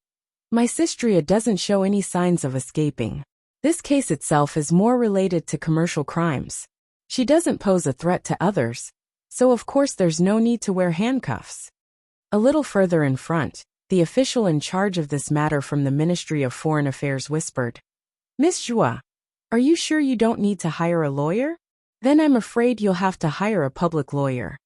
My sister doesn't show any signs of escaping. This case itself is more related to commercial crimes. She doesn't pose a threat to others, so of course there's no need to wear handcuffs. A little further in front, the official in charge of this matter from the Ministry of Foreign Affairs whispered, Miss Zhuo, are you sure you don't need to hire a lawyer? Then I'm afraid you'll have to hire a public lawyer.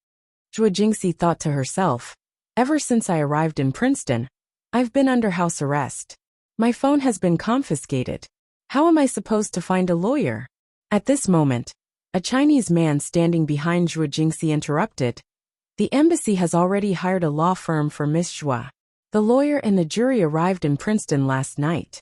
Zhuo Jingxi thought to herself, ever since I arrived in Princeton, I've been under house arrest. My phone has been confiscated. How am I supposed to find a lawyer? At this moment, a Chinese man standing behind Zhuo Jingxi interrupted. The embassy has already hired a law firm for Miss Zhuo. The lawyer and the jury arrived in Princeton last night.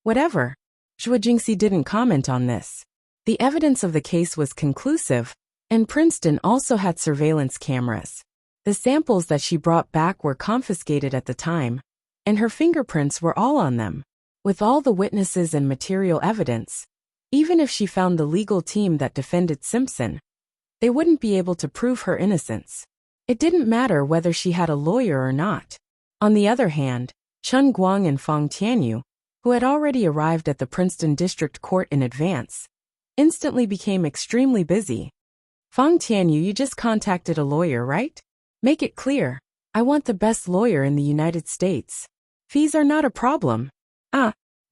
Whatever. Zhuo Jingxi didn't comment on this. The evidence of the case was conclusive, and Princeton also had surveillance cameras. The samples that she brought back were confiscated at the time, and her fingerprints were all on them. With all the witnesses and material evidence, even if she found the legal team that defended Simpson, they wouldn't be able to prove her innocence. It didn't matter whether she had a lawyer or not. On the other hand, Chen Guang and Fang Tianyu, who had already arrived at the Princeton District Court in advance, instantly became extremely busy. Fang Tianyu, you just contacted a lawyer, right? Make it clear. I want the best lawyer in the United States. Fees are not a problem.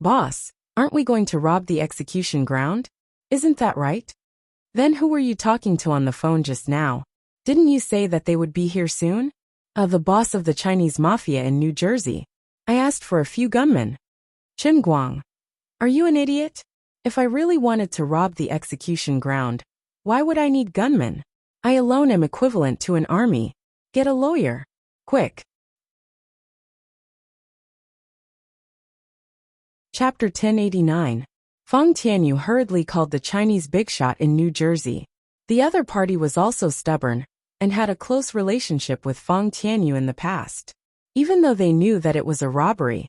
Boss, aren't we going to rob the execution ground? Isn't that right? Then who were you talking to on the phone just now? Didn't you say that they would be here soon? The boss of the Chinese mafia in New Jersey. I asked for a few gunmen. Chen Guang. Are you an idiot? If I really wanted to rob the execution ground, why would I need gunmen? I alone am equivalent to an army. Get a lawyer. Quick. Chapter 1089. Fang Tianyu hurriedly called the Chinese big shot in New Jersey. The other party was also stubborn and had a close relationship with Fang Tianyu in the past. Even though they knew that it was a robbery,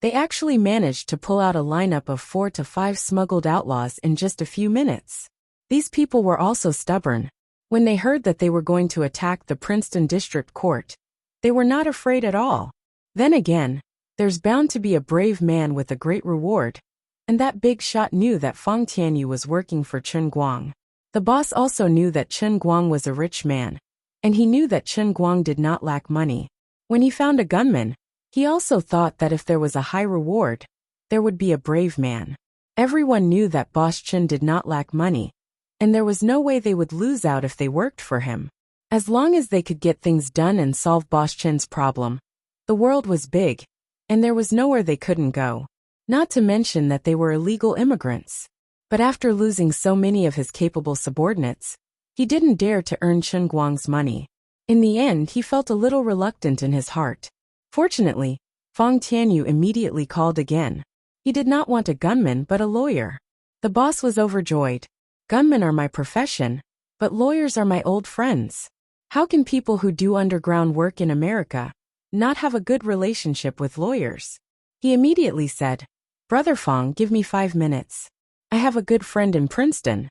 they actually managed to pull out a lineup of 4 to 5 smuggled outlaws in just a few minutes. These people were also stubborn. When they heard that they were going to attack the Princeton District Court, they were not afraid at all. Then again, there's bound to be a brave man with a great reward, and that big shot knew that Fang Tianyu was working for Chen Guang. The boss also knew that Chen Guang was a rich man, and he knew that Chen Guang did not lack money. When he found a gunman, he also thought that if there was a high reward, there would be a brave man. Everyone knew that Boss Chen did not lack money, and there was no way they would lose out if they worked for him. As long as they could get things done and solve Boss Chen's problem, the world was big, and there was nowhere they couldn't go. Not to mention that they were illegal immigrants. But after losing so many of his capable subordinates, he didn't dare to earn Chen Guang's money. In the end, he felt a little reluctant in his heart. Fortunately, Fang Tianyu immediately called again. He did not want a gunman but a lawyer. The boss was overjoyed. Gunmen are my profession, but lawyers are my old friends. How can people who do underground work in America not have a good relationship with lawyers? He immediately said, Brother Fang, give me 5 minutes. I have a good friend in Princeton.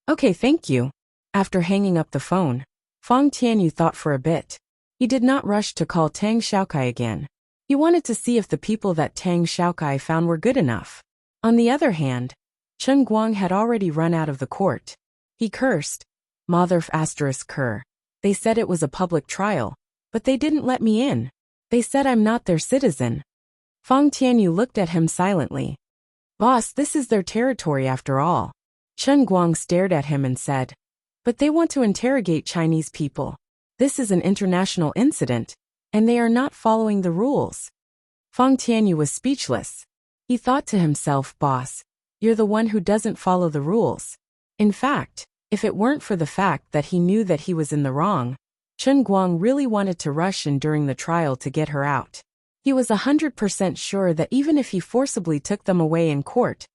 Okay, thank you. After hanging up the phone, Fang Tianyu thought for a bit. He did not rush to call Tang Xiaokai again. He wanted to see if the people that Tang Xiaokai found were good enough. On the other hand, Chen Guang had already run out of the court. He cursed. Motherf *cur. They said it was a public trial, but they didn't let me in. They said I'm not their citizen. Fang Tianyu looked at him silently. Boss, this is their territory after all. Chen Guang stared at him and said, but they want to interrogate Chinese people. This is an international incident, and they are not following the rules. Fang Tianyu was speechless. He thought to himself, boss, you're the one who doesn't follow the rules. In fact, if it weren't for the fact that he knew that he was in the wrong, Chen Guang really wanted to rush in during the trial to get her out. He was 100% sure that even if he forcibly took them away in court,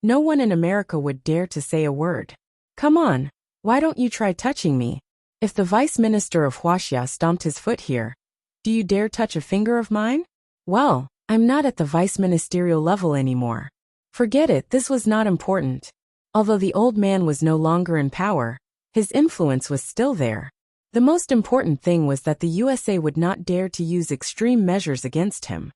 no one in America would dare to say a word. Come on, why don't you try touching me? If the Vice Minister of Huaxia stomped his foot here, do you dare touch a finger of mine? Well, I'm not at the vice ministerial level anymore. Forget it, this was not important. Although the old man was no longer in power, his influence was still there. The most important thing was that the USA would not dare to use extreme measures against him.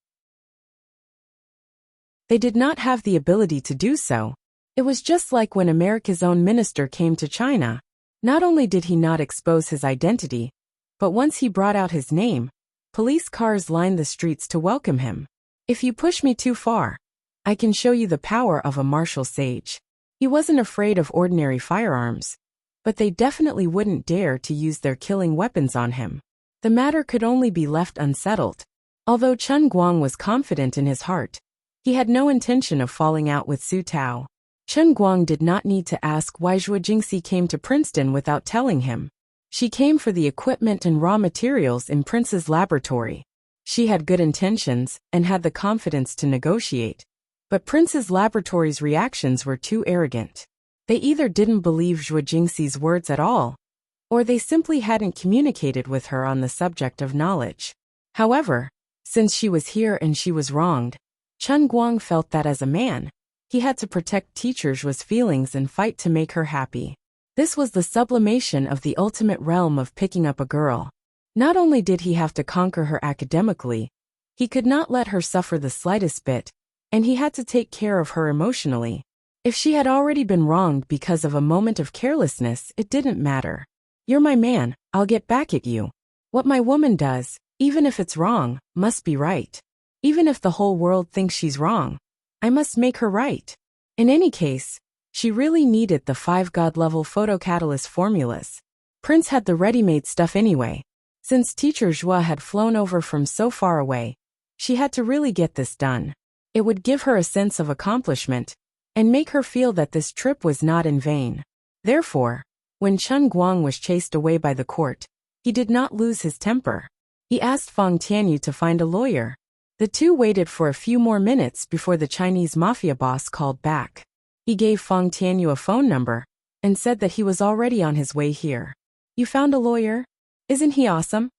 They did not have the ability to do so. It was just like when America's own minister came to China. Not only did he not expose his identity, but once he brought out his name, police cars lined the streets to welcome him. If you push me too far, I can show you the power of a martial sage. He wasn't afraid of ordinary firearms, but they definitely wouldn't dare to use their killing weapons on him. The matter could only be left unsettled. Although Chen Guang was confident in his heart, he had no intention of falling out with Su Tao. Chen Guang did not need to ask why Zhuo Jingxi came to Princeton without telling him. She came for the equipment and raw materials in Prince's laboratory. She had good intentions and had the confidence to negotiate, but Prince's laboratory's reactions were too arrogant. They either didn't believe Zhuo Jingxi's words at all, or they simply hadn't communicated with her on the subject of knowledge. However, since she was here and she was wronged, Chen Guang felt that as a man, he had to protect teacher Zhuo's feelings and fight to make her happy. This was the sublimation of the ultimate realm of picking up a girl. Not only did he have to conquer her academically, he could not let her suffer the slightest bit, and he had to take care of her emotionally. If she had already been wronged because of a moment of carelessness, it didn't matter. You're my man, I'll get back at you. What my woman does, even if it's wrong, must be right. Even if the whole world thinks she's wrong, I must make her right. In any case, She really needed the 5 God-level photocatalyst formulas. Prince had the ready-made stuff anyway. Since teacher Zhua had flown over from so far away, she had to really get this done. It would give her a sense of accomplishment and make her feel that this trip was not in vain. Therefore, when Chen Guang was chased away by the court, he did not lose his temper. He asked Fang Tianyu to find a lawyer. The two waited for a few more minutes before the Chinese mafia boss called back. He gave Fang Tianyu a phone number and said that he was already on his way here. You found a lawyer? Isn't he awesome?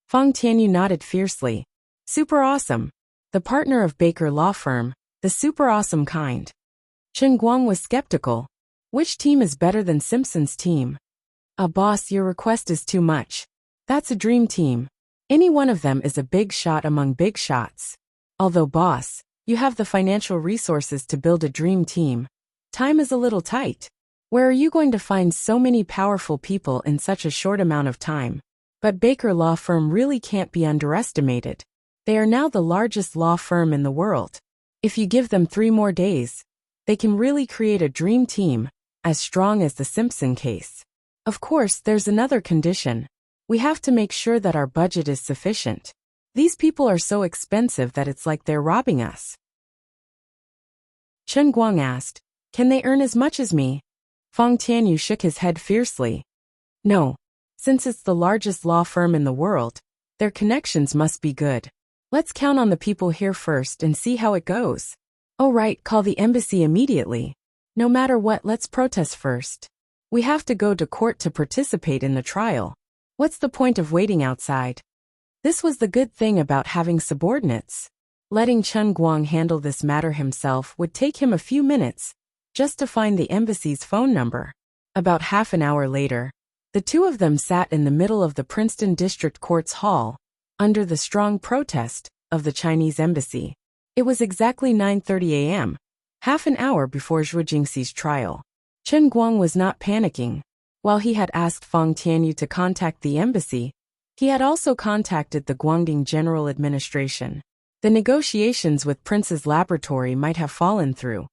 Fang Tianyu nodded fiercely. Super awesome. The partner of Baker Law Firm, the super awesome kind. Chen Guang was skeptical. Which team is better than Simpson's team? Boss, your request is too much. That's a dream team. Any one of them is a big shot among big shots. Although boss, you have the financial resources to build a dream team. Time is a little tight. Where are you going to find so many powerful people in such a short amount of time? But Baker Law Firm really can't be underestimated. They are now the largest law firm in the world. If you give them 3 more days, they can really create a dream team, as strong as the Simpson case. Of course, there's another condition. We have to make sure that our budget is sufficient. These people are so expensive that it's like they're robbing us. Chen Guang asked, can they earn as much as me? Fang Tianyu shook his head fiercely. No. Since it's the largest law firm in the world, their connections must be good. Let's count on the people here first and see how it goes. Oh right, call the embassy immediately. No matter what, let's protest first. We have to go to court to participate in the trial. What's the point of waiting outside? This was the good thing about having subordinates. Letting Chen Guang handle this matter himself would take him a few minutes, just to find the embassy's phone number. About half an hour later, the two of them sat in the middle of the Princeton District Court's hall, under the strong protest of the Chinese embassy. It was exactly 9:30 a.m., half an hour before Zhuo Jingxi's trial. Chen Guang was not panicking. While he had asked Fang Tianyu to contact the embassy, he had also contacted the Guangdong General Administration. The negotiations with Prince's laboratory might have fallen through,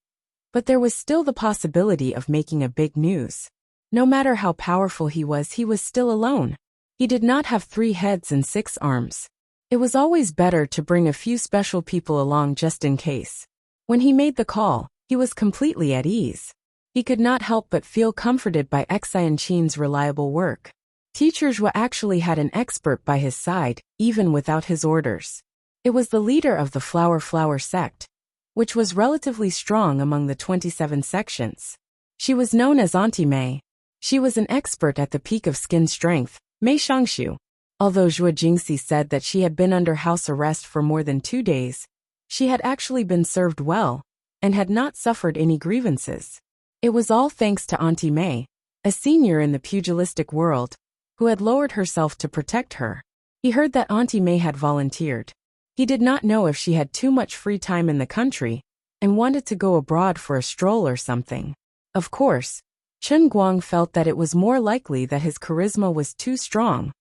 but there was still the possibility of making a big news. No matter how powerful he was still alone. He did not have 3 heads and 6 arms. It was always better to bring a few special people along just in case. When he made the call, he was completely at ease. He could not help but feel comforted by Xian Qin's reliable work. Teacher Zhua actually had an expert by his side, even without his orders. It was the leader of the Flower sect, which was relatively strong among the 27 sections. She was known as Auntie Mei. She was an expert at the peak of skin strength, Mei Shangshu. Although Zhuo Jingxi said that she had been under house arrest for more than 2 days, she had actually been served well, and had not suffered any grievances. It was all thanks to Auntie Mei, a senior in the pugilistic world, who had lowered herself to protect her. He heard that Auntie Mei had volunteered. He did not know if she had too much free time in the country, and wanted to go abroad for a stroll or something. Of course, Chen Guang felt that it was more likely that his charisma was too strong,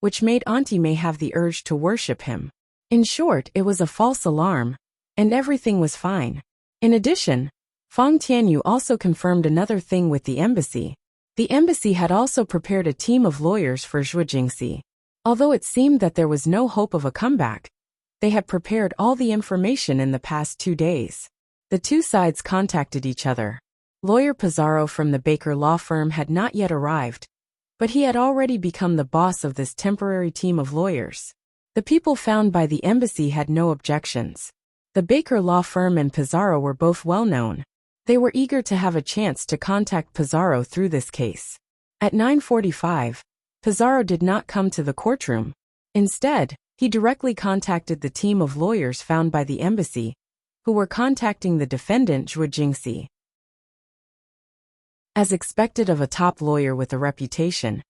which made Auntie Mei have the urge to worship him. In short, it was a false alarm, and everything was fine. In addition, Fang Tianyu also confirmed another thing with the embassy. The embassy had also prepared a team of lawyers for Zhuo Jingxi. Although it seemed that there was no hope of a comeback, they had prepared all the information in the past 2 days. The two sides contacted each other. Lawyer Pizarro from the Baker Law Firm had not yet arrived, but he had already become the boss of this temporary team of lawyers. The people found by the embassy had no objections. The Baker Law Firm and Pizarro were both well known. They were eager to have a chance to contact Pizarro through this case. At 9:45, Pizarro did not come to the courtroom. Instead, he directly contacted the team of lawyers found by the embassy, who were contacting the defendant Zhuo Jingxi. As expected of a top lawyer with a reputation,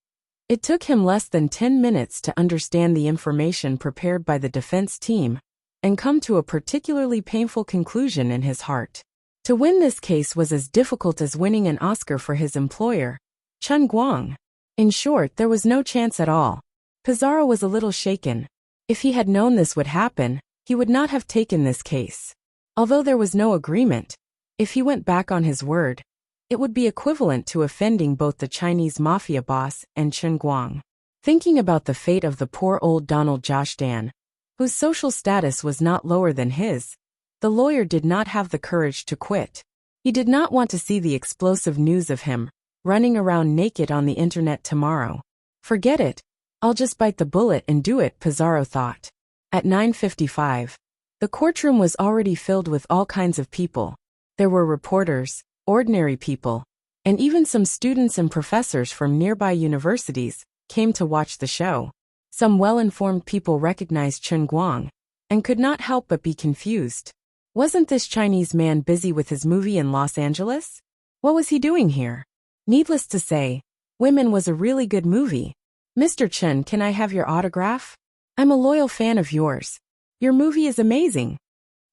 it took him less than 10 minutes to understand the information prepared by the defense team and come to a particularly painful conclusion in his heart. To win this case was as difficult as winning an Oscar for his employer, Chen Guang. In short, there was no chance at all. Pizarro was a little shaken. If he had known this would happen, he would not have taken this case. Although there was no agreement, if he went back on his word, It would be equivalent to offending both the Chinese mafia boss and Chen Guang. Thinking about the fate of the poor old Donald Josh Dan, whose social status was not lower than his, the lawyer did not have the courage to quit. He did not want to see the explosive news of him running around naked on the internet tomorrow. Forget it. I'll just bite the bullet and do it, Pizarro thought. At 9:55, the courtroom was already filled with all kinds of people. There were reporters, ordinary people, and even some students and professors from nearby universities came to watch the show. Some well-informed people recognized Chen Guang and could not help but be confused. Wasn't this Chinese man busy with his movie in Los Angeles? What was he doing here? Needless to say, Women was a really good movie. Mr. Chen, can I have your autograph? I'm a loyal fan of yours. Your movie is amazing,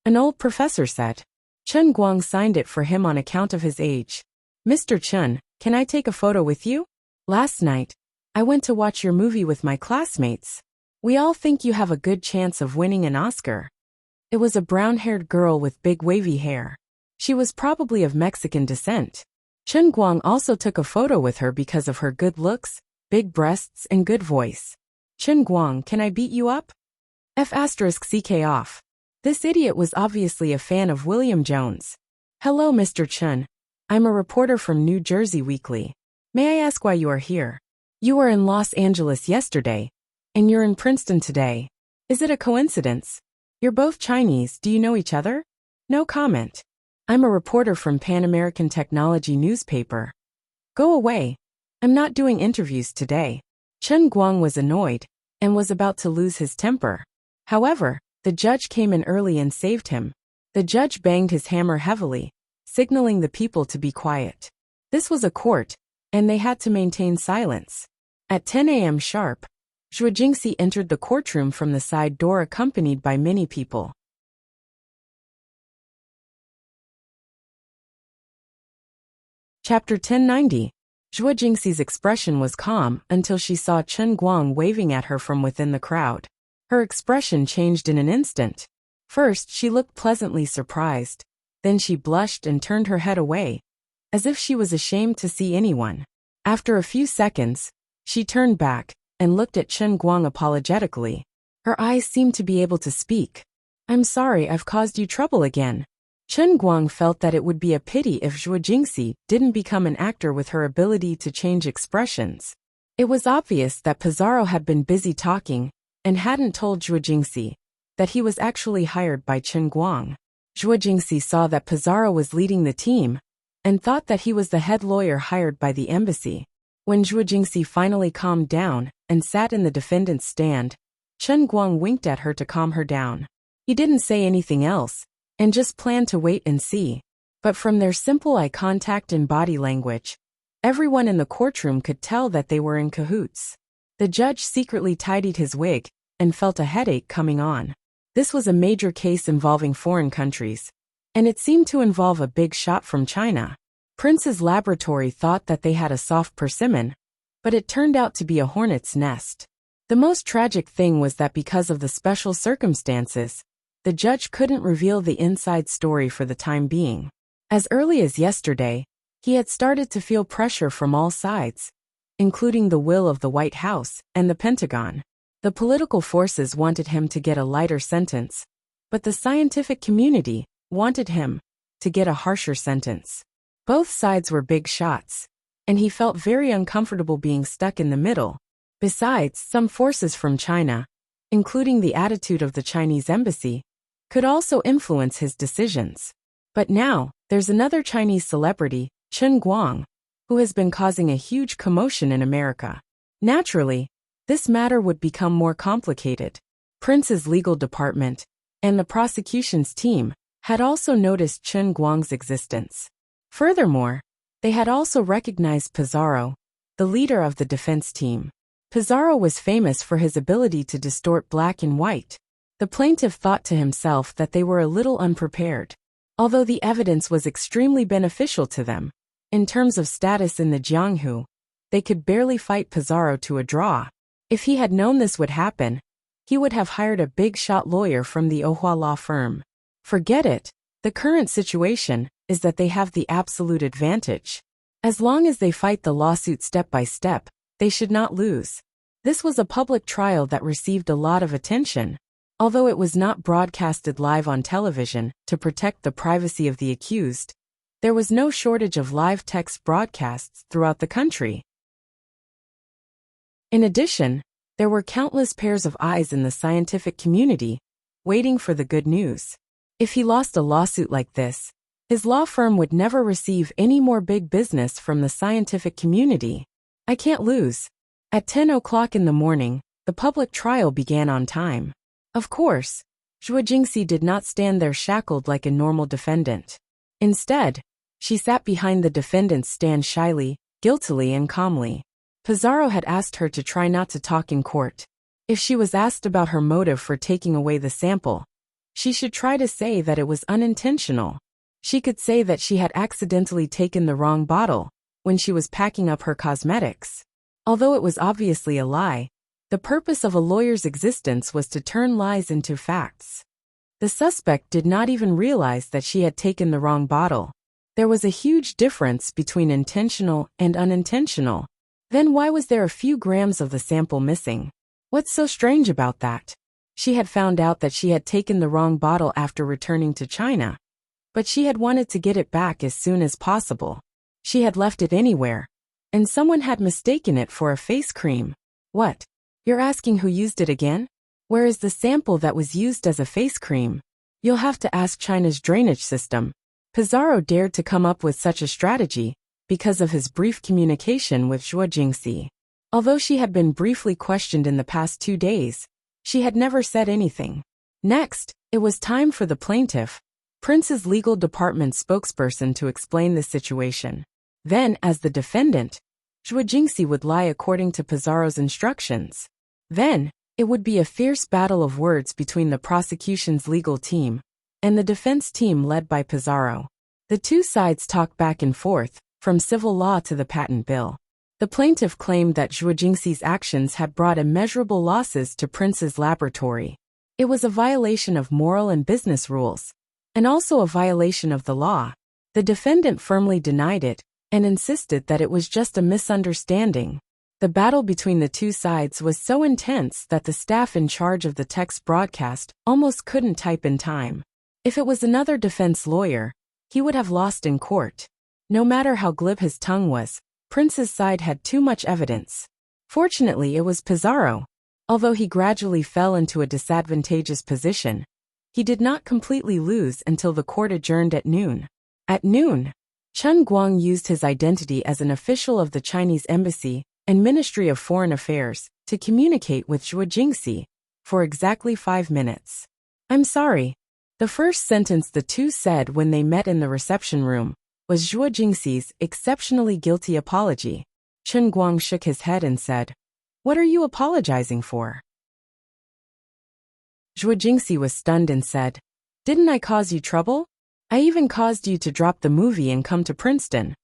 an old professor said. Chen Guang signed it for him on account of his age. Mr. Chen, can I take a photo with you? Last night, I went to watch your movie with my classmates. We all think you have a good chance of winning an Oscar. It was a brown-haired girl with big wavy hair. She was probably of Mexican descent. Chen Guang also took a photo with her because of her good looks, big breasts and good voice. Chen Guang, can I beat you up? F***ck off. This idiot was obviously a fan of William Jones. Hello, Mr. Chen. I'm a reporter from New Jersey Weekly. May I ask why you are here? You were in Los Angeles yesterday, and you're in Princeton today. Is it a coincidence? You're both Chinese, do you know each other? No comment. I'm a reporter from Pan American Technology newspaper. Go away. I'm not doing interviews today. Chen Guang was annoyed and was about to lose his temper. However, the judge came in early and saved him. The judge banged his hammer heavily, signaling the people to be quiet. This was a court, and they had to maintain silence. At 10 a.m. sharp, Zhuo Jingxi entered the courtroom from the side door accompanied by many people. Chapter 1090. Zhuo Jingxi's expression was calm until she saw Chen Guang waving at her from within the crowd. Her expression changed in an instant. First, she looked pleasantly surprised. Then she blushed and turned her head away, as if she was ashamed to see anyone. After a few seconds, she turned back and looked at Chen Guang apologetically. Her eyes seemed to be able to speak. I'm sorry I've caused you trouble again. Chen Guang felt that it would be a pity if Zhuo Jingxi didn't become an actor with her ability to change expressions. It was obvious that Pizarro had been busy talking and hadn't told Zhuo Jingxi that he was actually hired by Chen Guang. Zhuo Jingxi saw that Pizarro was leading the team and thought that he was the head lawyer hired by the embassy. When Zhuo Jingxi finally calmed down and sat in the defendant's stand, Chen Guang winked at her to calm her down. He didn't say anything else and just planned to wait and see. But from their simple eye contact and body language, everyone in the courtroom could tell that they were in cahoots. The judge secretly tidied his wig and felt a headache coming on. This was a major case involving foreign countries, and it seemed to involve a big shot from China. Prince's laboratory thought that they had a soft persimmon, but it turned out to be a hornet's nest. The most tragic thing was that because of the special circumstances, the judge couldn't reveal the inside story for the time being. As early as yesterday, he had started to feel pressure from all sides, including the will of the White House and the Pentagon. The political forces wanted him to get a lighter sentence, but the scientific community wanted him to get a harsher sentence. Both sides were big shots, and he felt very uncomfortable being stuck in the middle. Besides, some forces from China, including the attitude of the Chinese embassy, could also influence his decisions. But now, there's another Chinese celebrity, Chen Guang, who has been causing a huge commotion in America. Naturally, this matter would become more complicated. Prince's legal department and the prosecution's team had also noticed Chen Guang's existence. Furthermore, they had also recognized Pizarro, the leader of the defense team. Pizarro was famous for his ability to distort black and white. The plaintiff thought to himself that they were a little unprepared. Although the evidence was extremely beneficial to them, in terms of status in the Jianghu, they could barely fight Pizarro to a draw. If he had known this would happen, he would have hired a big-shot lawyer from the Ohua law firm. Forget it. The current situation is that they have the absolute advantage. As long as they fight the lawsuit step by step, they should not lose. This was a public trial that received a lot of attention. Although it was not broadcasted live on television to protect the privacy of the accused, there was no shortage of live text broadcasts throughout the country. In addition, there were countless pairs of eyes in the scientific community, waiting for the good news. If he lost a lawsuit like this, his law firm would never receive any more big business from the scientific community. I can't lose. At 10 o'clock in the morning, the public trial began on time. Of course, Zhuo Jingxi did not stand there shackled like a normal defendant. Instead, she sat behind the defendant's stand shyly, guiltily and calmly. Pizarro had asked her to try not to talk in court. If she was asked about her motive for taking away the sample, she should try to say that it was unintentional. She could say that she had accidentally taken the wrong bottle when she was packing up her cosmetics. Although it was obviously a lie, the purpose of a lawyer's existence was to turn lies into facts. The suspect did not even realize that she had taken the wrong bottle. There was a huge difference between intentional and unintentional. Then why was there a few grams of the sample missing? What's so strange about that? She had found out that she had taken the wrong bottle after returning to China. But she had wanted to get it back as soon as possible. She had left it anywhere, and someone had mistaken it for a face cream. What? You're asking who used it again? Where is the sample that was used as a face cream? You'll have to ask China's drainage system. Pizarro dared to come up with such a strategy because of his brief communication with Zhuo Jingxi. Although she had been briefly questioned in the past 2 days, she had never said anything. Next, it was time for the plaintiff, Prince's legal department spokesperson, to explain the situation. Then, as the defendant, Zhuo Jingxi would lie according to Pizarro's instructions. Then, it would be a fierce battle of words between the prosecution's legal team and the defense team led by Pizarro. The two sides talked back and forth, from civil law to the patent bill. The plaintiff claimed that Zhuo Jingxi's actions had brought immeasurable losses to Prince's laboratory. It was a violation of moral and business rules, and also a violation of the law. The defendant firmly denied it and insisted that it was just a misunderstanding. The battle between the two sides was so intense that the staff in charge of the text broadcast almost couldn't type in time. If it was another defense lawyer, he would have lost in court. No matter how glib his tongue was, Prince's side had too much evidence. Fortunately, it was Pizarro. Although he gradually fell into a disadvantageous position, he did not completely lose until the court adjourned at noon. At noon, Chen Guang used his identity as an official of the Chinese embassy and Ministry of Foreign Affairs to communicate with Zhuo Jingxi for exactly 5 minutes. "I'm sorry." The first sentence the two said when they met in the reception room was Zhuo Jingxi's exceptionally guilty apology. Chen Guang shook his head and said, "What are you apologizing for?" Zhuo Jingxi was stunned and said, "Didn't I cause you trouble? I even caused you to drop the movie and come to Princeton."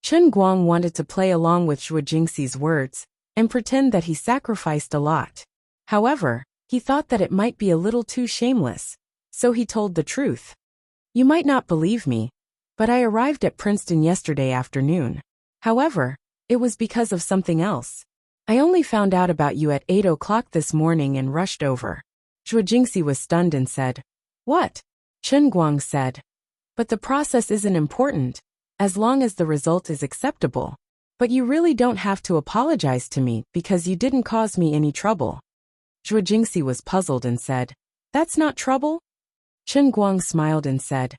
Chen Guang wanted to play along with Zhuo Jingxi's words and pretend that he sacrificed a lot. However, he thought that it might be a little too shameless, so he told the truth. "You might not believe me, but I arrived at Princeton yesterday afternoon. However, it was because of something else. I only found out about you at 8 o'clock this morning and rushed over." Zhuo Jingxi was stunned and said, "What?" Chen Guang said, "But the process isn't important, as long as the result is acceptable. But you really don't have to apologize to me because you didn't cause me any trouble." Zhuo Jingxi was puzzled and said, "That's not trouble?" Chen Guang smiled and said,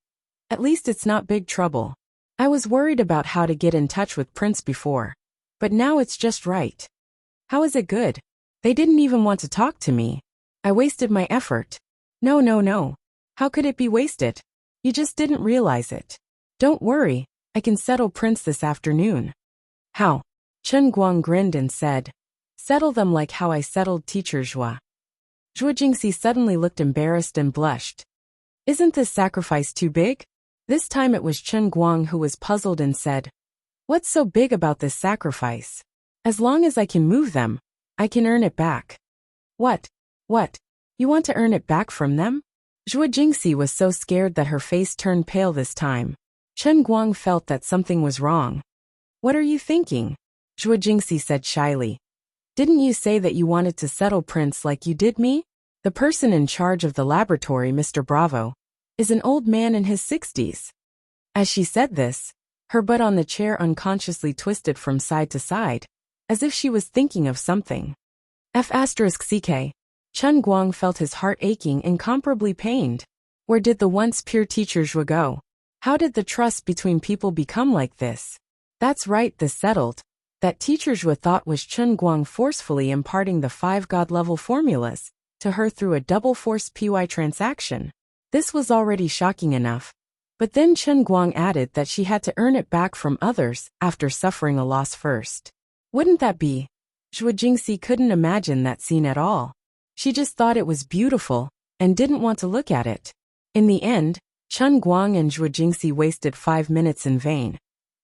"At least it's not big trouble. I was worried about how to get in touch with Prince before, but now it's just right." "How is it good? They didn't even want to talk to me. I wasted my effort." No. How could it be wasted? You just didn't realize it. Don't worry, I can settle Prince this afternoon." "How?" Chen Guang grinned and said, "Settle them like how I settled teacher Zhuo." Zhuo Jingxi suddenly looked embarrassed and blushed. "Isn't this sacrifice too big?" This time it was Chen Guang who was puzzled and said, "What's so big about this sacrifice? As long as I can move them, I can earn it back." What? You want to earn it back from them?" Zhuo Jingxi was so scared that her face turned pale this time. Chen Guang felt that something was wrong. What are you thinking? Zhuo Jingxi said shyly. Didn't you say that you wanted to settle Prince like you did me? The person in charge of the laboratory, Mr. Bravo, is an old man in his 60s. As she said this, her butt on the chair unconsciously twisted from side to side, as if she was thinking of something. F***ck. Chen Guang felt his heart aching, incomparably pained. Where did the once pure teacher Zhuo go? How did the trust between people become like this? That's right, this settled. That teacher Zhuo thought was Chen Guang forcefully imparting the 5 God-level formulas to her through a double-forced PY transaction. This was already shocking enough. But then Chen Guang added that she had to earn it back from others after suffering a loss first. Wouldn't that be? Zhuo Jingxi couldn't imagine that scene at all. She just thought it was beautiful and didn't want to look at it. In the end, Chen Guang and Zhuo Jingxi wasted 5 minutes in vain.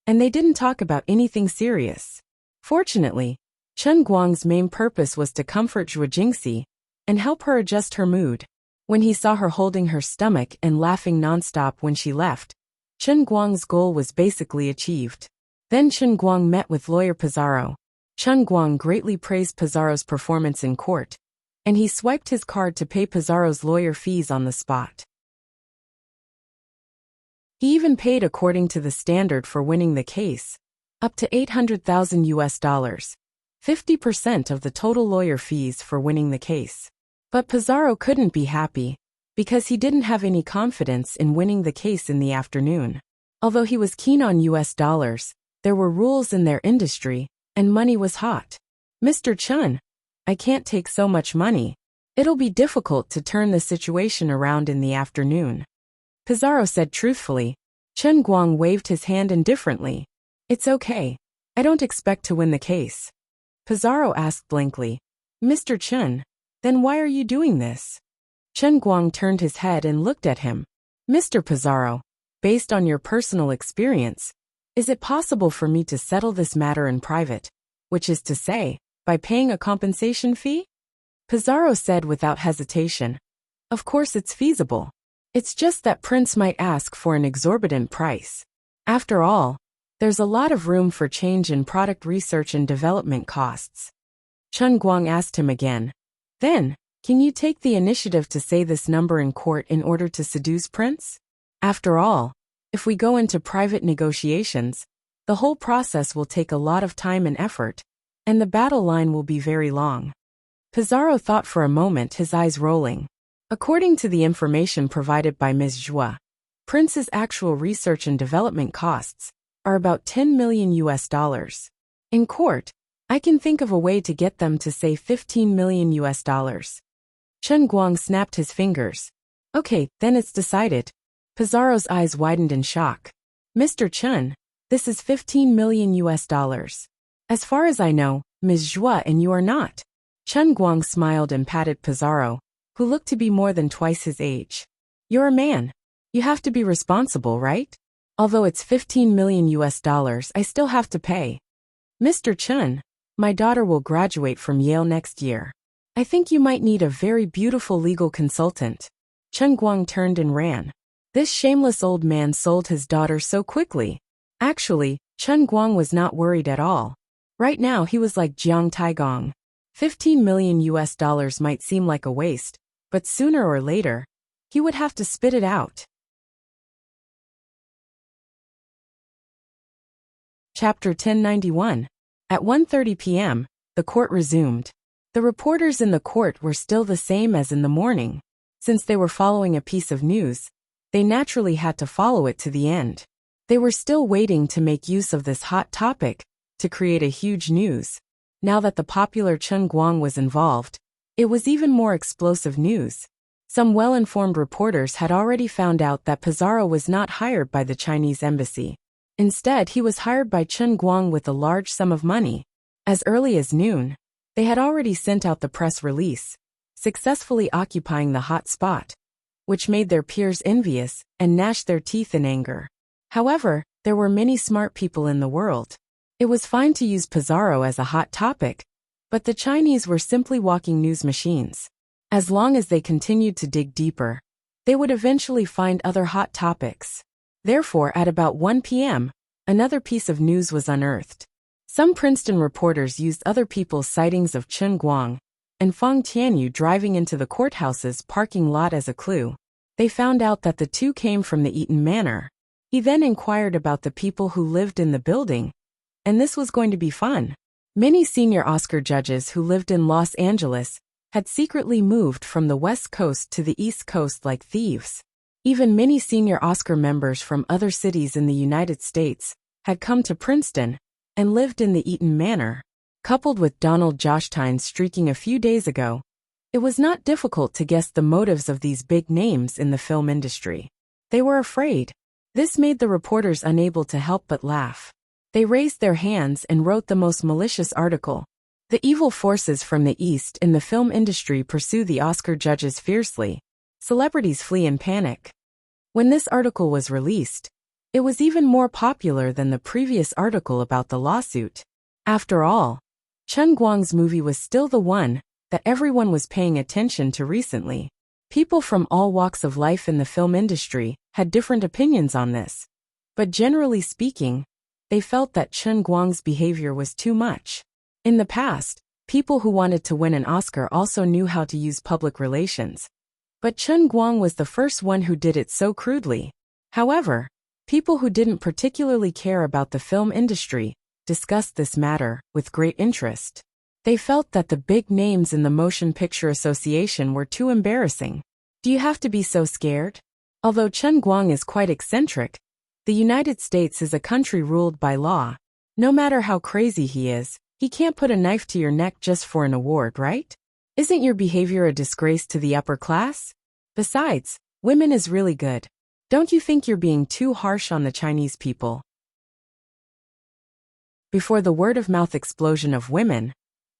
And they didn't talk about anything serious. Fortunately, Chen Guang's main purpose was to comfort Zhuo Jingxi and help her adjust her mood. When he saw her holding her stomach and laughing nonstop when she left, Chen Guang's goal was basically achieved. Then Chen Guang met with lawyer Pizarro. Chen Guang greatly praised Pizarro's performance in court, and he swiped his card to pay Pizarro's lawyer fees on the spot. He even paid according to the standard for winning the case, up to $800,000, 50% of the total lawyer fees for winning the case. But Pizarro couldn't be happy, because he didn't have any confidence in winning the case in the afternoon. Although he was keen on US dollars, there were rules in their industry, and money was hot. Mr. Chen, I can't take so much money. It'll be difficult to turn the situation around in the afternoon. Pizarro said truthfully. Chen Guang waved his hand indifferently. It's okay. I don't expect to win the case. Pizarro asked blankly. Mr. Chen, then why are you doing this? Chen Guang turned his head and looked at him. Mr. Pizarro, based on your personal experience, is it possible for me to settle this matter in private, which is to say, by paying a compensation fee? Pizarro said without hesitation. Of course it's feasible. It's just that Prince might ask for an exorbitant price. After all, there's a lot of room for change in product research and development costs. Chen Guang asked him again. Then, can you take the initiative to say this number in court in order to seduce Prince? After all, if we go into private negotiations, the whole process will take a lot of time and effort, and the battle line will be very long. Pizarro thought for a moment, his eyes rolling. According to the information provided by Ms. Zhuo, Prince's actual research and development costs are about $10 million. In court, I can think of a way to get them to say $15 million. Chen Guang snapped his fingers. Okay, then it's decided. Pizarro's eyes widened in shock. Mr. Chen, this is $15 million. As far as I know, Ms. Zhuo and you are not. Chen Guang smiled and patted Pizarro, who looked to be more than twice his age. You're a man. You have to be responsible, right? Although it's $15 million, I still have to pay. Mr. Chen, my daughter will graduate from Yale next year. I think you might need a very beautiful legal consultant. Chen Guang turned and ran. This shameless old man sold his daughter so quickly. Actually, Chen Guang was not worried at all. Right now he was like Jiang Taigong. $15 million might seem like a waste, but sooner or later, he would have to spit it out. Chapter 1091. At 1:30 p.m., the court resumed. The reporters in the court were still the same as in the morning. Since they were following a piece of news, they naturally had to follow it to the end. They were still waiting to make use of this hot topic to create a huge news. Now that the popular Chen Guang was involved, it was even more explosive news. Some well-informed reporters had already found out that Pizarro was not hired by the Chinese embassy. Instead, he was hired by Chen Guang with a large sum of money. As early as noon, they had already sent out the press release, successfully occupying the hot spot, which made their peers envious and gnashed their teeth in anger. However, there were many smart people in the world. It was fine to use Pizarro as a hot topic, but the Chinese were simply walking news machines. As long as they continued to dig deeper, they would eventually find other hot topics. Therefore, at about 1 p.m., another piece of news was unearthed. Some Princeton reporters used other people's sightings of Chen Guang and Fang Tianyu driving into the courthouse's parking lot as a clue. They found out that the two came from the Eaton Manor. He then inquired about the people who lived in the building, and this was going to be fun. Many senior Oscar judges who lived in Los Angeles had secretly moved from the West Coast to the East Coast like thieves. Even many senior Oscar members from other cities in the United States had come to Princeton and lived in the Eaton Manor. Coupled with Donald Jostein streaking a few days ago, it was not difficult to guess the motives of these big names in the film industry. They were afraid. This made the reporters unable to help but laugh. They raised their hands and wrote the most malicious article. The evil forces from the East in the film industry pursue the Oscar judges fiercely. Celebrities flee in panic. When this article was released, it was even more popular than the previous article about the lawsuit. After all, Chen Guang's movie was still the one that everyone was paying attention to recently. People from all walks of life in the film industry had different opinions on this. But generally speaking, they felt that Chen Guang's behavior was too much. In the past, people who wanted to win an Oscar also knew how to use public relations. But Chen Guang was the first one who did it so crudely. However, people who didn't particularly care about the film industry discussed this matter with great interest. They felt that the big names in the Motion Picture Association were too embarrassing. Do you have to be so scared? Although Chen Guang is quite eccentric, the United States is a country ruled by law. No matter how crazy he is, he can't put a knife to your neck just for an award, right? Isn't your behavior a disgrace to the upper class? Besides, women is really good. Don't you think you're being too harsh on the Chinese people? Before the word-of-mouth explosion of women,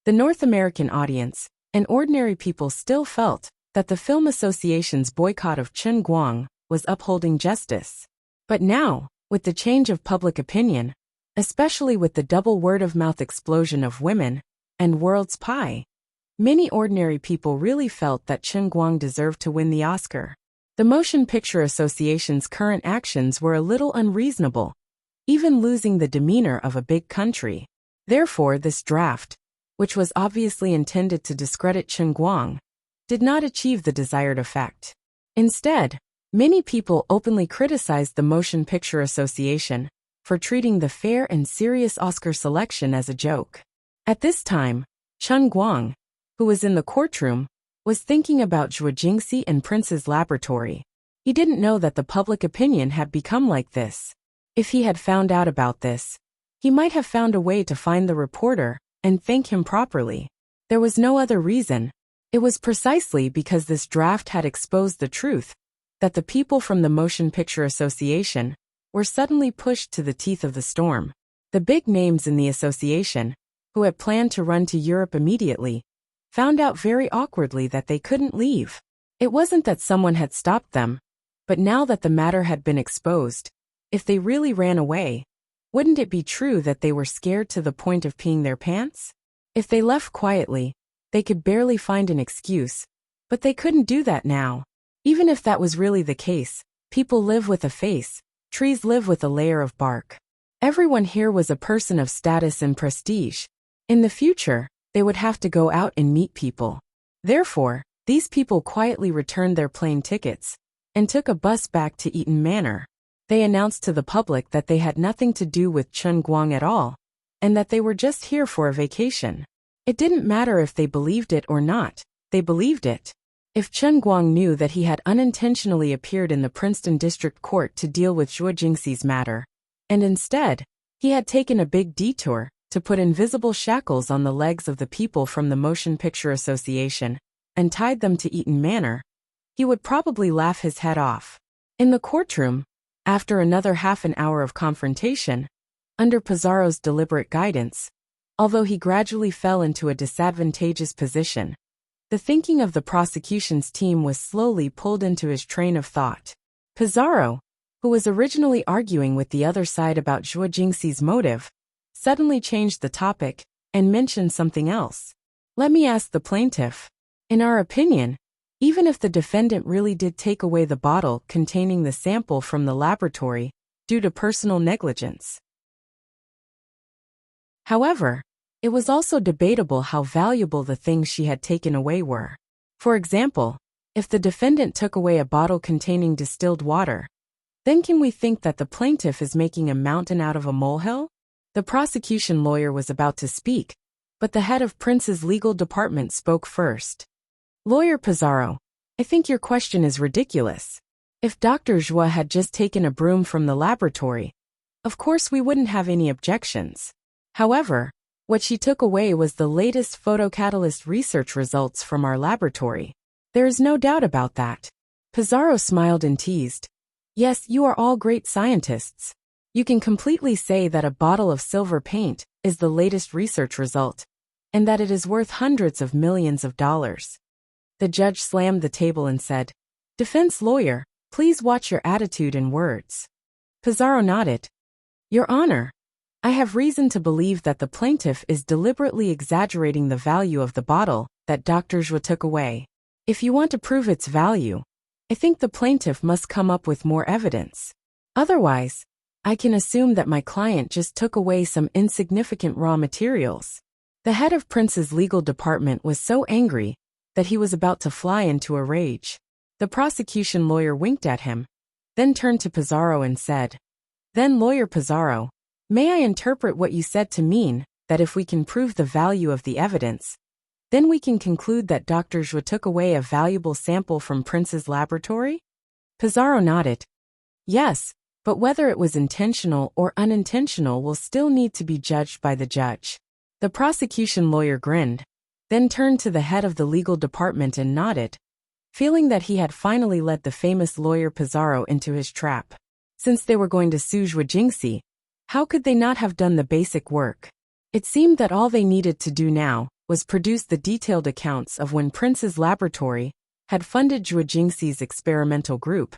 the North American audience and ordinary people still felt that the Film Association's boycott of Chen Guang was upholding justice. But now, with the change of public opinion, especially with the double word-of-mouth explosion of women and World's Pie, many ordinary people really felt that Chen Guang deserved to win the Oscar. The Motion Picture Association's current actions were a little unreasonable, even losing the demeanor of a big country. Therefore, this draft, which was obviously intended to discredit Chen Guang, did not achieve the desired effect. Instead, many people openly criticized the Motion Picture Association for treating the fair and serious Oscar selection as a joke. At this time, Chen Guang, who was in the courtroom, was thinking about Zhuo Jingxi and Prince's laboratory. He didn't know that the public opinion had become like this. If he had found out about this, he might have found a way to find the reporter and thank him properly. There was no other reason. It was precisely because this draft had exposed the truth that the people from the Motion Picture Association were suddenly pushed to the teeth of the storm. The big names in the association, who had planned to run to Europe immediately, found out very awkwardly that they couldn't leave. It wasn't that someone had stopped them, but now that the matter had been exposed, if they really ran away, wouldn't it be true that they were scared to the point of peeing their pants? If they left quietly, they could barely find an excuse, but they couldn't do that now. Even if that was really the case, people live with a face, trees live with a layer of bark. Everyone here was a person of status and prestige. In the future, they would have to go out and meet people. Therefore, these people quietly returned their plane tickets and took a bus back to Eaton Manor. They announced to the public that they had nothing to do with Chen Guang at all, and that they were just here for a vacation. It didn't matter if they believed it or not, they believed it. If Chen Guang knew that he had unintentionally appeared in the Princeton District Court to deal with Zhuo Jingxi's matter, and instead, he had taken a big detour to put invisible shackles on the legs of the people from the Motion Picture Association and tied them to Eaton Manor, he would probably laugh his head off. In the courtroom, after another half an hour of confrontation, under Pizarro's deliberate guidance, although he gradually fell into a disadvantageous position, the thinking of the prosecution's team was slowly pulled into his train of thought. Pizarro, who was originally arguing with the other side about Zhuo Jingxi's motive, suddenly changed the topic and mentioned something else. Let me ask the plaintiff. In our opinion, even if the defendant really did take away the bottle containing the sample from the laboratory due to personal negligence. However, it was also debatable how valuable the things she had taken away were. For example, if the defendant took away a bottle containing distilled water, then can we think that the plaintiff is making a mountain out of a molehill? The prosecution lawyer was about to speak, but the head of Prince's legal department spoke first. Lawyer Pizarro, I think your question is ridiculous. If Dr. Zhua had just taken a broom from the laboratory, of course we wouldn't have any objections. However, what she took away was the latest photocatalyst research results from our laboratory. There is no doubt about that. Pizarro smiled and teased. Yes, you are all great scientists. You can completely say that a bottle of silver paint is the latest research result, and that it is worth hundreds of millions of dollars. The judge slammed the table and said, Defense lawyer, please watch your attitude and words. Pizarro nodded. Your Honor, I have reason to believe that the plaintiff is deliberately exaggerating the value of the bottle that Dr. Zhua took away. If you want to prove its value, I think the plaintiff must come up with more evidence. Otherwise, I can assume that my client just took away some insignificant raw materials. The head of Prince's legal department was so angry that he was about to fly into a rage. The prosecution lawyer winked at him, then turned to Pizarro and said, Then Lawyer Pizarro, may I interpret what you said to mean that if we can prove the value of the evidence, then we can conclude that Dr. Zhua took away a valuable sample from Prince's laboratory? Pizarro nodded. Yes, but whether it was intentional or unintentional will still need to be judged by the judge. The prosecution lawyer grinned, then turned to the head of the legal department and nodded, feeling that he had finally led the famous lawyer Pizarro into his trap. Since they were going to sue Zhua Jingxi, how could they not have done the basic work? It seemed that all they needed to do now was produce the detailed accounts of when Prince's laboratory had funded Zhua Jingxi's experimental group,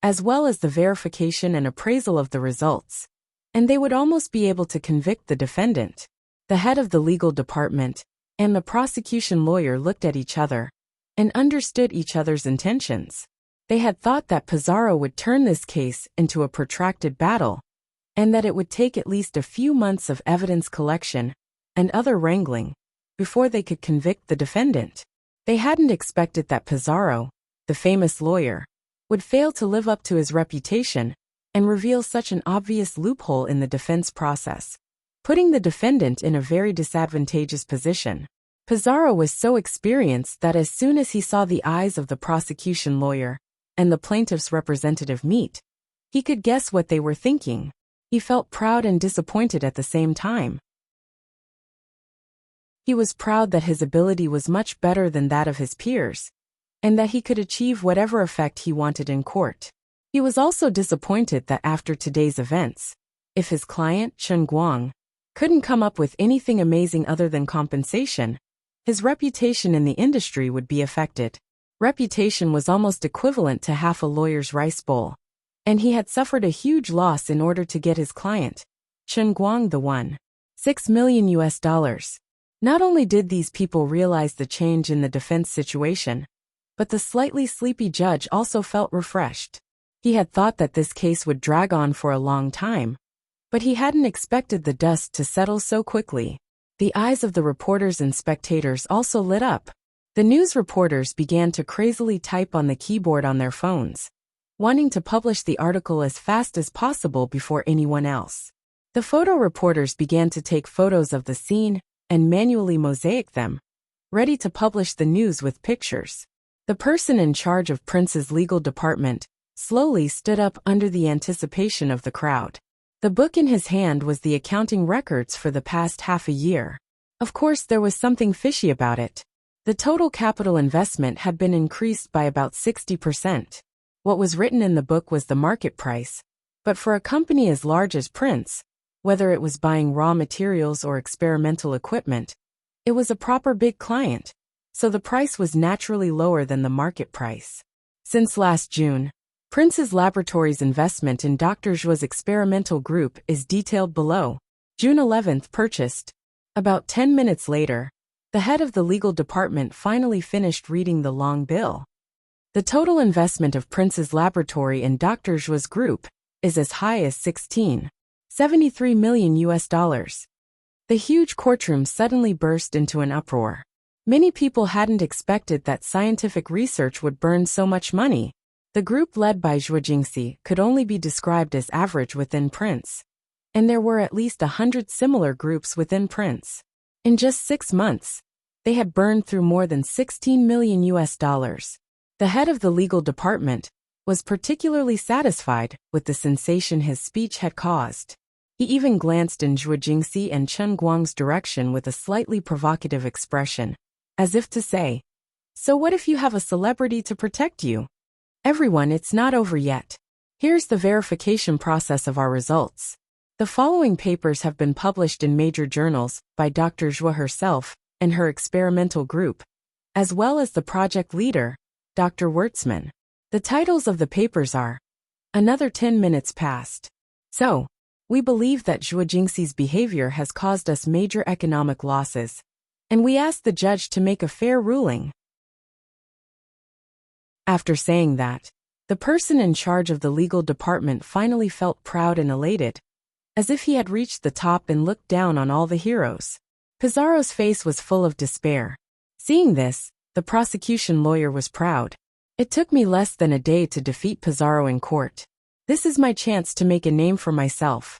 as well as the verification and appraisal of the results, and they would almost be able to convict the defendant. The head of the legal department and the prosecution lawyer looked at each other and understood each other's intentions. They had thought that Pizarro would turn this case into a protracted battle, and that it would take at least a few months of evidence collection and other wrangling before they could convict the defendant. They hadn't expected that Pizarro, the famous lawyer, would fail to live up to his reputation and reveal such an obvious loophole in the defense process, putting the defendant in a very disadvantageous position. Pizarro was so experienced that as soon as he saw the eyes of the prosecution lawyer and the plaintiff's representative meet, he could guess what they were thinking. He felt proud and disappointed at the same time. He was proud that his ability was much better than that of his peers, and that he could achieve whatever effect he wanted in court. He was also disappointed that after today's events, if his client, Chen Guang, couldn't come up with anything amazing other than compensation, his reputation in the industry would be affected. Reputation was almost equivalent to half a lawyer's rice bowl, and he had suffered a huge loss in order to get his client, Chen Guang, the $1.6 million. Not only did these people realize the change in the defense situation, but the slightly sleepy judge also felt refreshed. He had thought that this case would drag on for a long time, but he hadn't expected the dust to settle so quickly. The eyes of the reporters and spectators also lit up. The news reporters began to crazily type on the keyboard on their phones, wanting to publish the article as fast as possible before anyone else. The photo reporters began to take photos of the scene and manually mosaic them, ready to publish the news with pictures. The person in charge of Prince's legal department slowly stood up under the anticipation of the crowd. The book in his hand was the accounting records for the past half a year. Of course, there was something fishy about it. The total capital investment had been increased by about 60%. What was written in the book was the market price, but for a company as large as Prince, whether it was buying raw materials or experimental equipment, it was a proper big client, so the price was naturally lower than the market price. Since last June, Prince's laboratory's investment in Dr. Zhua's experimental group is detailed below. June 11th purchased. About 10 minutes later, the head of the legal department finally finished reading the long bill. The total investment of Prince's laboratory and Dr. Zhua's group is as high as $16.73 million US dollars. The huge courtroom suddenly burst into an uproar. Many people hadn't expected that scientific research would burn so much money. The group led by Zhuo Jingxi could only be described as average within Prince. And there were at least 100 similar groups within Prince. In just 6 months, they had burned through more than $16 million US dollars. The head of the legal department was particularly satisfied with the sensation his speech had caused. He even glanced in Zhuo Jingxi and Chen Guang's direction with a slightly provocative expression, as if to say, "So what if you have a celebrity to protect you? Everyone, it's not over yet. Here's the verification process of our results." The following papers have been published in major journals by Dr. Zhuo herself and her experimental group, as well as the project leader, Dr. Wertzman. The titles of the papers are, "Another 10 minutes passed. So, we believe that Zhuo Jingxi's behavior has caused us major economic losses, and we ask the judge to make a fair ruling." After saying that, the person in charge of the legal department finally felt proud and elated, as if he had reached the top and looked down on all the heroes. Pizarro's face was full of despair. Seeing this, the prosecution lawyer was proud. "It took me less than a day to defeat Pizarro in court. This is my chance to make a name for myself."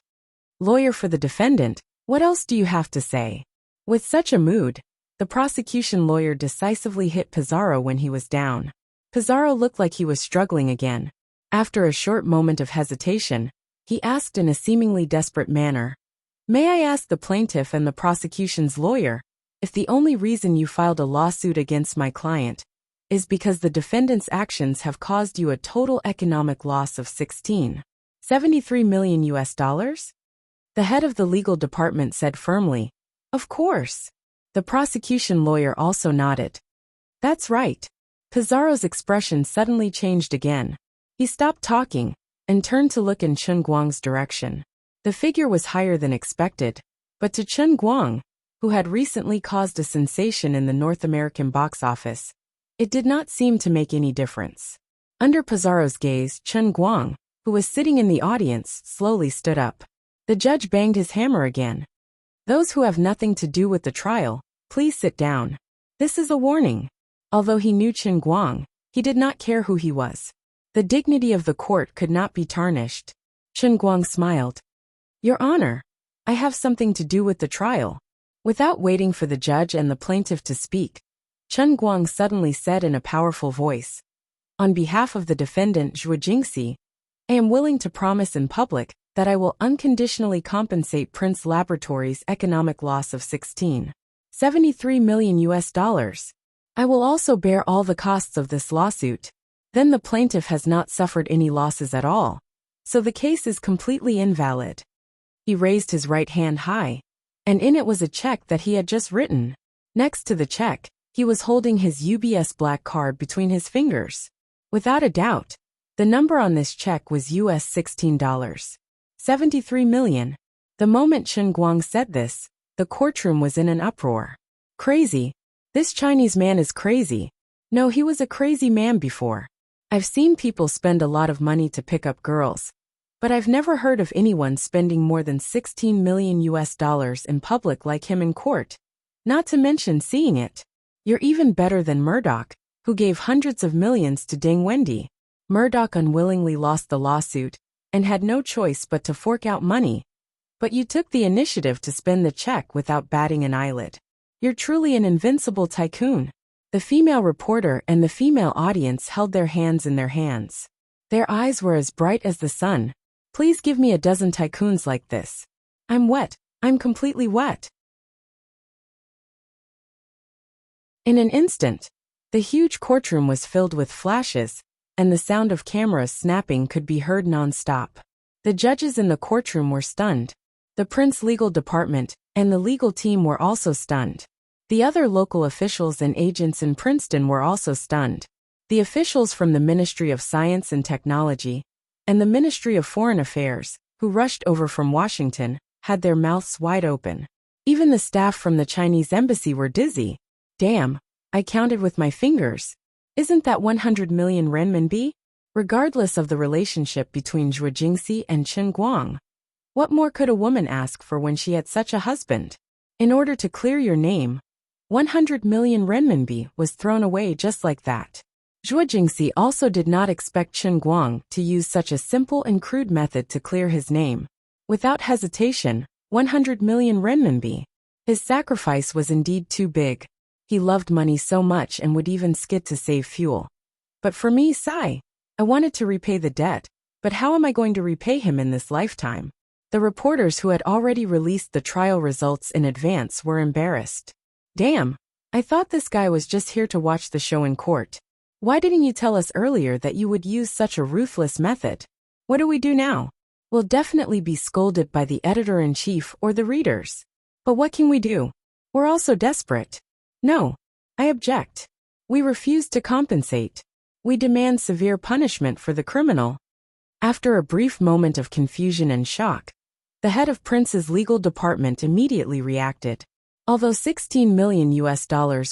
Lawyer for the defendant, what else do you have to say? With such a mood, the prosecution lawyer decisively hit Pizarro when he was down. Pizarro looked like he was struggling again. After a short moment of hesitation, he asked in a seemingly desperate manner, "May I ask the plaintiff and the prosecution's lawyer if the only reason you filed a lawsuit against my client is because the defendant's actions have caused you a total economic loss of $16.73 million US dollars?" The head of the legal department said firmly, "Of course." The prosecution lawyer also nodded. "That's right." Pizarro's expression suddenly changed again. He stopped talking and turned to look in Chen Guang's direction. The figure was higher than expected, but to Chen Guang, who had recently caused a sensation in the North American box office, it did not seem to make any difference. Under Pizarro's gaze, Chen Guang, who was sitting in the audience, slowly stood up. The judge banged his hammer again. "Those who have nothing to do with the trial, please sit down. This is a warning." Although he knew Chen Guang, he did not care who he was. The dignity of the court could not be tarnished. Chen Guang smiled. "Your Honor, I have something to do with the trial." Without waiting for the judge and the plaintiff to speak, Chen Guang suddenly said in a powerful voice, "On behalf of the defendant Zhuo Jingxi, I am willing to promise in public that I will unconditionally compensate Prince Laboratories' economic loss of $16.73 million US dollars. I will also bear all the costs of this lawsuit. Then the plaintiff has not suffered any losses at all, so the case is completely invalid." He raised his right hand high, and in it was a check that he had just written. Next to the check, he was holding his UBS black card between his fingers. Without a doubt, the number on this check was US $16.73 million. The moment Chen Guang said this, the courtroom was in an uproar. "Crazy. This Chinese man is crazy. No, he was a crazy man before. I've seen people spend a lot of money to pick up girls, but I've never heard of anyone spending more than $16 million US dollars in public like him in court. Not to mention seeing it. You're even better than Murdoch, who gave hundreds of millions to Ding Wendy." Murdoch unwillingly lost the lawsuit and had no choice but to fork out money. But you took the initiative to spend the check without batting an eyelid. You're truly an invincible tycoon. The female reporter and the female audience held their hands in their hands. Their eyes were as bright as the sun. "Please give me a dozen tycoons like this. I'm wet. I'm completely wet." In an instant, the huge courtroom was filled with flashes, and the sound of cameras snapping could be heard non-stop. The judges in the courtroom were stunned. The Prince legal department and the legal team were also stunned. The other local officials and agents in Princeton were also stunned. The officials from the Ministry of Science and Technology and the Ministry of Foreign Affairs, who rushed over from Washington, had their mouths wide open. Even the staff from the Chinese embassy were dizzy. "Damn, I counted with my fingers. Isn't that 100 million renminbi? Regardless of the relationship between Zhuo Jingxi and Chen Guang, what more could a woman ask for when she had such a husband? In order to clear your name, 100 million renminbi was thrown away just like that. Zhuo Jingxi also did not expect Chen Guang to use such a simple and crude method to clear his name. Without hesitation, 100 million renminbi. His sacrifice was indeed too big. He loved money so much and would even skid to save fuel. But for me, I wanted to repay the debt, but how am I going to repay him in this lifetime? The reporters who had already released the trial results in advance were embarrassed. Damn, I thought this guy was just here to watch the show in court. Why didn't you tell us earlier that you would use such a ruthless method? What do we do now? We'll definitely be scolded by the editor-in-chief or the readers. But what can we do? We're also desperate. No, I object. We refuse to compensate. We demand severe punishment for the criminal. After a brief moment of confusion and shock, the head of Prince's legal department immediately reacted. Although $16 million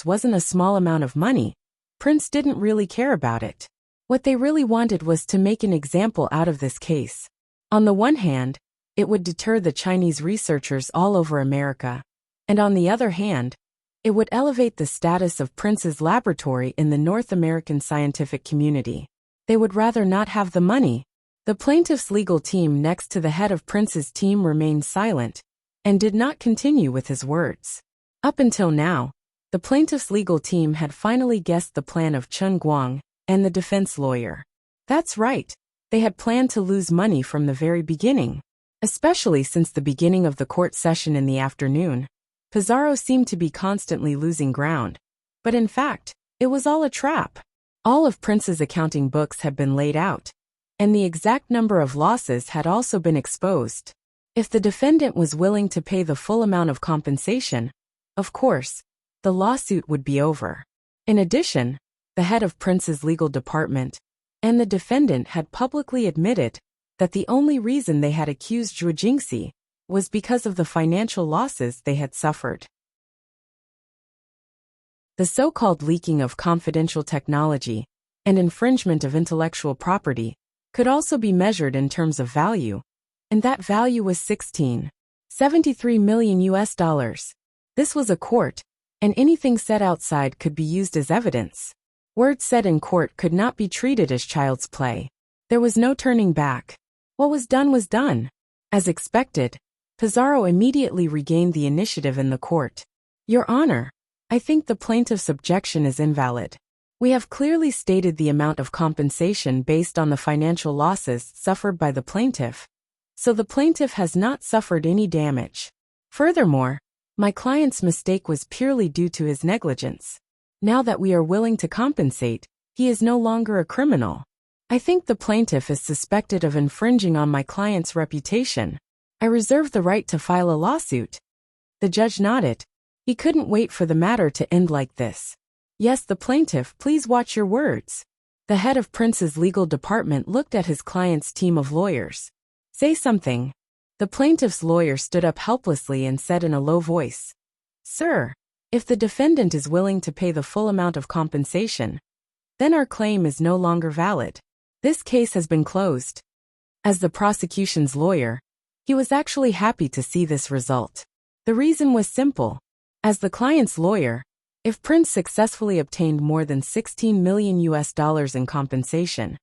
wasn't a small amount of money, Prince didn't really care about it. What they really wanted was to make an example out of this case. On the one hand, it would deter the Chinese researchers all over America, and on the other hand, it would elevate the status of Prince's laboratory in the North American scientific community. They would rather not have the money. The plaintiff's legal team next to the head of Prince's team remained silent and did not continue with his words. Up until now, the plaintiff's legal team had finally guessed the plan of Chen Guang and the defense lawyer. That's right, they had planned to lose money from the very beginning, especially since the beginning of the court session in the afternoon. Pizarro seemed to be constantly losing ground, but in fact, it was all a trap. All of Prince's accounting books had been laid out, and the exact number of losses had also been exposed. If the defendant was willing to pay the full amount of compensation, of course, the lawsuit would be over. In addition, the head of Prince's legal department and the defendant had publicly admitted that the only reason they had accused Zhuo Jingxi was because of the financial losses they had suffered. The so-called leaking of confidential technology and infringement of intellectual property could also be measured in terms of value, and that value was $16.73 million. This was a court, and anything said outside could be used as evidence. Words said in court could not be treated as child's play. There was no turning back. What was done. As expected, Pizarro immediately regained the initiative in the court. Your Honor, I think the plaintiff's objection is invalid. We have clearly stated the amount of compensation based on the financial losses suffered by the plaintiff, so the plaintiff has not suffered any damage. Furthermore, my client's mistake was purely due to his negligence. Now that we are willing to compensate, he is no longer a criminal. I think the plaintiff is suspected of infringing on my client's reputation. I reserve the right to file a lawsuit. The judge nodded. He couldn't wait for the matter to end like this. Yes, the plaintiff, please watch your words. The head of Prince's legal department looked at his client's team of lawyers. Say something. The plaintiff's lawyer stood up helplessly and said in a low voice, Sir, if the defendant is willing to pay the full amount of compensation, then our claim is no longer valid. This case has been closed. As the prosecution's lawyer, he was actually happy to see this result. The reason was simple. As the client's lawyer, if Prince successfully obtained more than $16 million in compensation,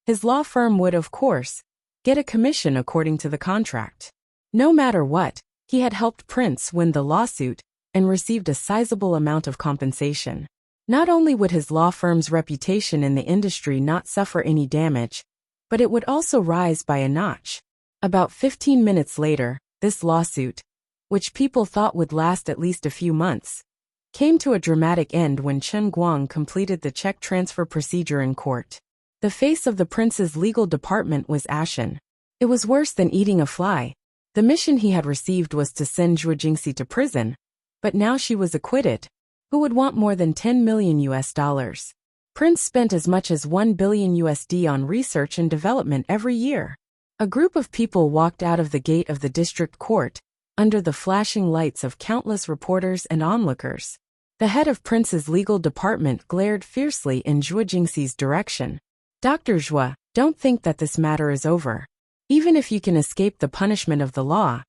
his law firm would, of course, get a commission according to the contract. No matter what, he had helped Prince win the lawsuit and received a sizable amount of compensation. Not only would his law firm's reputation in the industry not suffer any damage, but it would also rise by a notch. About 15 minutes later, this lawsuit, which people thought would last at least a few months, came to a dramatic end when Chen Guang completed the check transfer procedure in court. The face of the Prince's legal department was ashen. It was worse than eating a fly. The mission he had received was to send Zhuo Jingxi to prison, but now she was acquitted. Who would want more than $10 million? Prince spent as much as $1 billion on research and development every year. A group of people walked out of the gate of the district court, under the flashing lights of countless reporters and onlookers. The head of Prince's legal department glared fiercely in Zhuo Jingxi's direction. Dr. Zhuo, don't think that this matter is over. Even if you can escape the punishment of the law,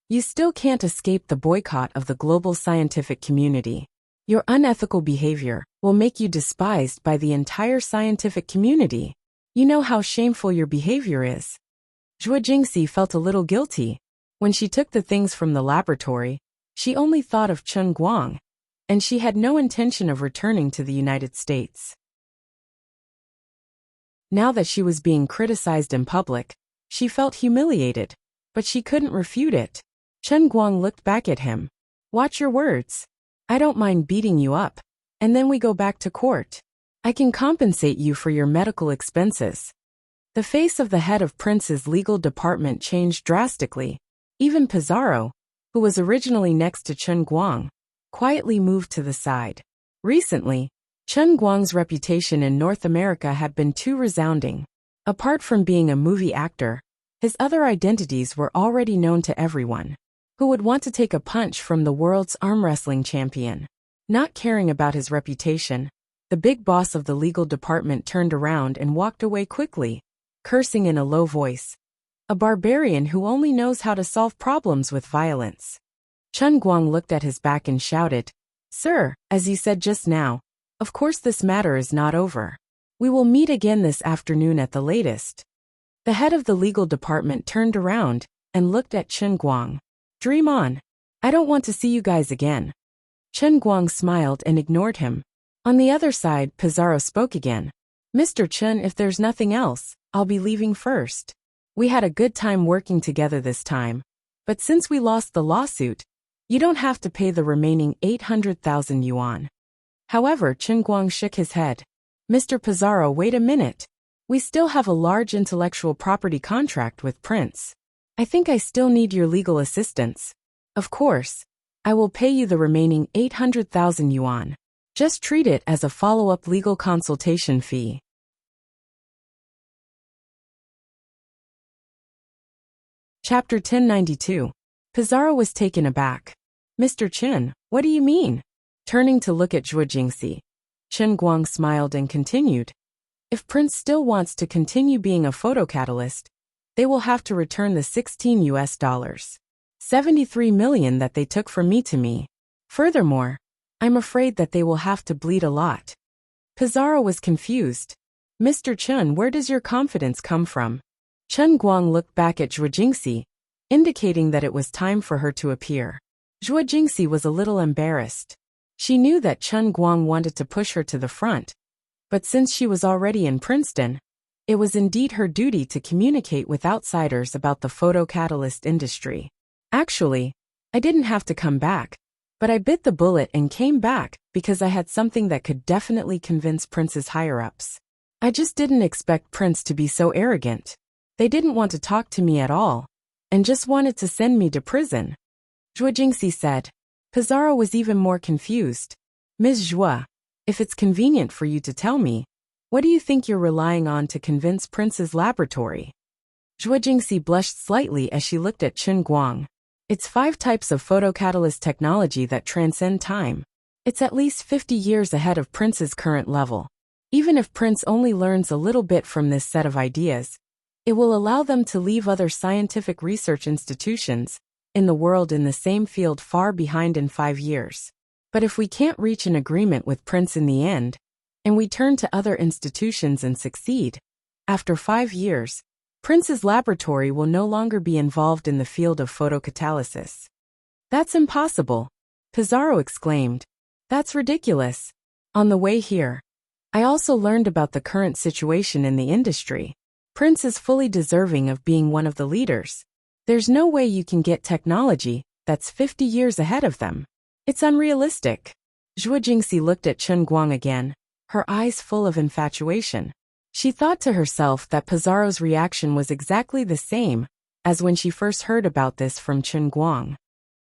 you still can't escape the boycott of the global scientific community. Your unethical behavior will make you despised by the entire scientific community. You know how shameful your behavior is. Zhuo Jingxi felt a little guilty. When she took the things from the laboratory, she only thought of Chen Guang, and she had no intention of returning to the United States. Now that she was being criticized in public, she felt humiliated, but she couldn't refute it. Chen Guang looked back at him. Watch your words. I don't mind beating you up, and then we go back to court. I can compensate you for your medical expenses. The face of the head of Prince's legal department changed drastically. Even Pizarro, who was originally next to Chen Guang, quietly moved to the side. Recently, Chen Guang's reputation in North America had been too resounding. Apart from being a movie actor, his other identities were already known to everyone. Who would want to take a punch from the world's arm wrestling champion? Not caring about his reputation, the big boss of the legal department turned around and walked away quickly, cursing in a low voice. A barbarian who only knows how to solve problems with violence. Chen Guang looked at his back and shouted, Sir, as you said just now, of course this matter is not over. We will meet again this afternoon at the latest. The head of the legal department turned around and looked at Chen Guang. Dream on. I don't want to see you guys again. Chen Guang smiled and ignored him. On the other side, Pizarro spoke again. Mr. Chen, if there's nothing else, I'll be leaving first. We had a good time working together this time, but since we lost the lawsuit, you don't have to pay the remaining 800,000 yuan. However, Chen Guang shook his head. Mr. Pizarro, wait a minute. We still have a large intellectual property contract with Prince. I think I still need your legal assistance. Of course, I will pay you the remaining 800,000 yuan. Just treat it as a follow-up legal consultation fee. Chapter 1092. Pizarro was taken aback. Mr. Chen, what do you mean? Turning to look at Zhuo Jingxi, Chen Guang smiled and continued. If Prince still wants to continue being a photocatalyst, they will have to return the $16 73 million that they took from me to me. Furthermore, I'm afraid that they will have to bleed a lot. Pizarro was confused. Mr. Chen, where does your confidence come from? Chen Guang looked back at Zhuo Jingxi, indicating that it was time for her to appear. Zhuo Jingxi was a little embarrassed. She knew that Chen Guang wanted to push her to the front, but since she was already in Princeton, it was indeed her duty to communicate with outsiders about the photocatalyst industry. Actually, I didn't have to come back, but I bit the bullet and came back because I had something that could definitely convince Prince's higher-ups. I just didn't expect Prince to be so arrogant. They didn't want to talk to me at all, and just wanted to send me to prison. Zhuo Jingxi said. Pizarro was even more confused. Ms. Zhuo, if it's convenient for you to tell me, what do you think you're relying on to convince Prince's laboratory? Zhuo Jingxi blushed slightly as she looked at Chen Guang. It's 5 types of photocatalyst technology that transcend time. It's at least 50 years ahead of Prince's current level. Even if Prince only learns a little bit from this set of ideas, it will allow them to leave other scientific research institutions in the world in the same field far behind in 5 years. But if we can't reach an agreement with Prince in the end, and we turn to other institutions and succeed, after 5 years, Prince's laboratory will no longer be involved in the field of photocatalysis. That's impossible, Pizarro exclaimed. That's ridiculous. On the way here, I also learned about the current situation in the industry. Prince is fully deserving of being one of the leaders. There's no way you can get technology that's 50 years ahead of them. It's unrealistic. Zhuo Jingxi looked at Chen Guang again, her eyes full of infatuation. She thought to herself that Pizarro's reaction was exactly the same as when she first heard about this from Chen Guang.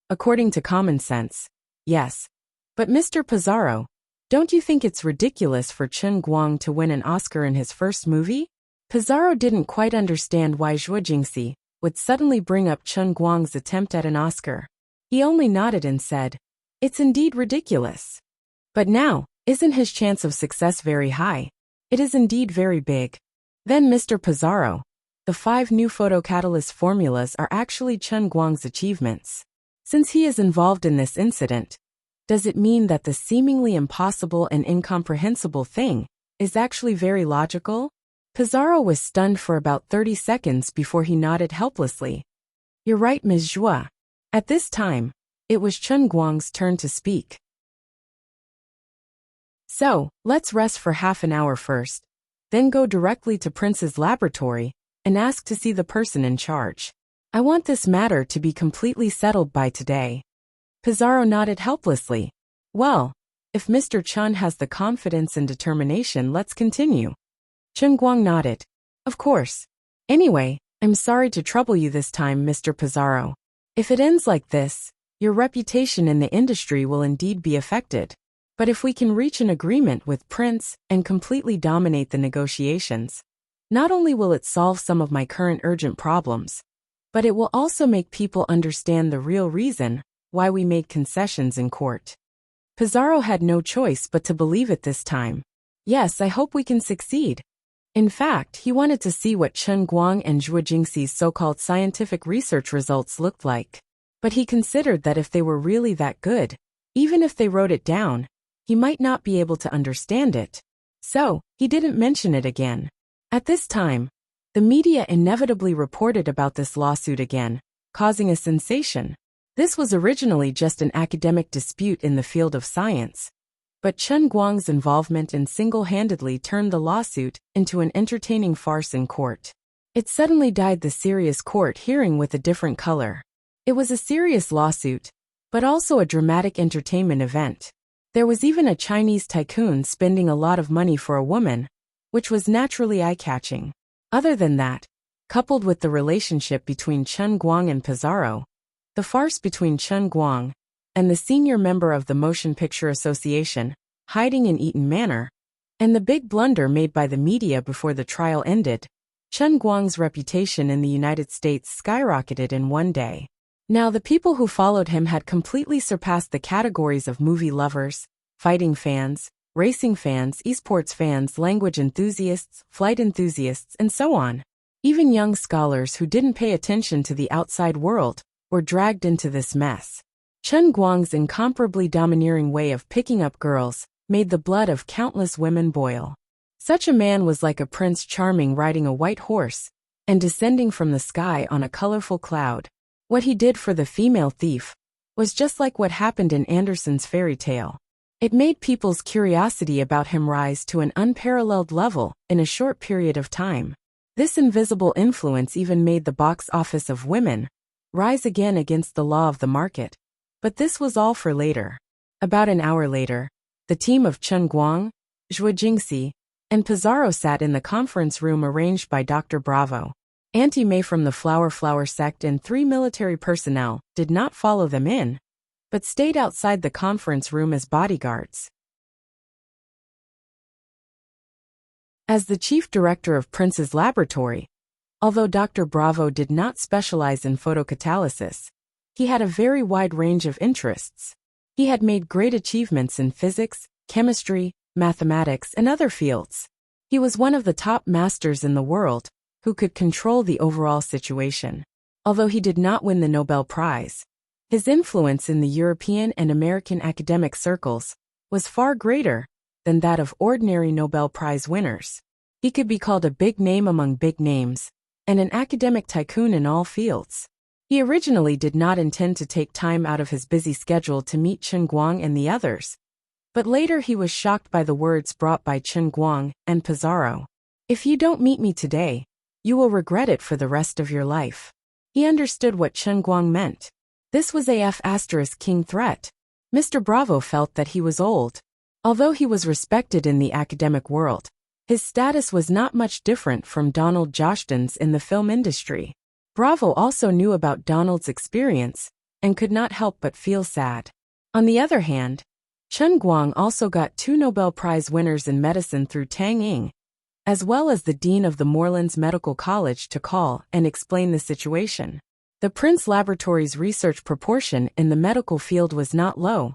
According to common sense, yes. But Mr. Pizarro, don't you think it's ridiculous for Chen Guang to win an Oscar in his first movie? Pizarro didn't quite understand why Zhuo Jingxi would suddenly bring up Chen Guang's attempt at an Oscar. He only nodded and said, It's indeed ridiculous. But now, isn't his chance of success very high? It is indeed very big. Then Mr. Pizarro, the 5 new photocatalyst formulas are actually Chen Guang's achievements. Since he is involved in this incident, does it mean that the seemingly impossible and incomprehensible thing is actually very logical? Pizarro was stunned for about 30 seconds before he nodded helplessly. You're right, Ms. Zhua. At this time, it was Chen Guang's turn to speak. So, let's rest for half an hour first, then go directly to Prince's laboratory and ask to see the person in charge. I want this matter to be completely settled by today. Pizarro nodded helplessly. Well, if Mr. Chen has the confidence and determination, let's continue. Chen Guang nodded. Of course. Anyway, I'm sorry to trouble you this time, Mr. Pizarro. If it ends like this, your reputation in the industry will indeed be affected. But if we can reach an agreement with Prince and completely dominate the negotiations, not only will it solve some of my current urgent problems, but it will also make people understand the real reason why we made concessions in court. Pizarro had no choice but to believe it this time. Yes, I hope we can succeed. In fact, he wanted to see what Chen Guang and Zhuo Jingxi's so-called scientific research results looked like. But he considered that if they were really that good, even if they wrote it down, he might not be able to understand it. So, he didn't mention it again. At this time, the media inevitably reported about this lawsuit again, causing a sensation. This was originally just an academic dispute in the field of science, but Chen Guang's involvement single-handedly turned the lawsuit into an entertaining farce in court. It suddenly dyed the serious court hearing with a different color. It was a serious lawsuit, but also a dramatic entertainment event. There was even a Chinese tycoon spending a lot of money for a woman, which was naturally eye-catching. Other than that, coupled with the relationship between Chen Guang and Pizarro, the farce between Chen Guang and the senior member of the Motion Picture Association, hiding in Eaton Manor, and the big blunder made by the media before the trial ended, Chen Guang's reputation in the United States skyrocketed in one day. Now the people who followed him had completely surpassed the categories of movie lovers, fighting fans, racing fans, esports fans, language enthusiasts, flight enthusiasts, and so on. Even young scholars who didn't pay attention to the outside world were dragged into this mess. Chen Guang's incomparably domineering way of picking up girls made the blood of countless women boil. Such a man was like a Prince Charming riding a white horse and descending from the sky on a colorful cloud. What he did for the female thief was just like what happened in Andersen's fairy tale. It made people's curiosity about him rise to an unparalleled level in a short period of time. This invisible influence even made the box office of women rise again against the law of the market. But this was all for later. About an hour later, the team of Chen Guang, Zhuo Jingxi, and Pizarro sat in the conference room arranged by Dr. Bravo. Auntie May from the Flower sect and 3 military personnel did not follow them in, but stayed outside the conference room as bodyguards. As the chief director of Prince's laboratory, although Dr. Bravo did not specialize in photocatalysis, he had a very wide range of interests. He had made great achievements in physics, chemistry, mathematics, and other fields. He was one of the top masters in the world who could control the overall situation. Although he did not win the Nobel Prize, his influence in the European and American academic circles was far greater than that of ordinary Nobel Prize winners. He could be called a big name among big names, and an academic tycoon in all fields. He originally did not intend to take time out of his busy schedule to meet Chen Guang and the others, but later he was shocked by the words brought by Chen Guang and Pizarro. If you don't meet me today, you will regret it for the rest of your life. He understood what Chen Guang meant. This was a F***king threat. Mr. Bravo felt that he was old. Although he was respected in the academic world, his status was not much different from Donald Joshtyn's in the film industry. Bravo also knew about Donald's experience and could not help but feel sad. On the other hand, Chen Guang also got 2 Nobel Prize winners in medicine through Tang Ying, as well as the dean of the Moorlands Medical College to call and explain the situation. The Prince Laboratories research proportion in the medical field was not low,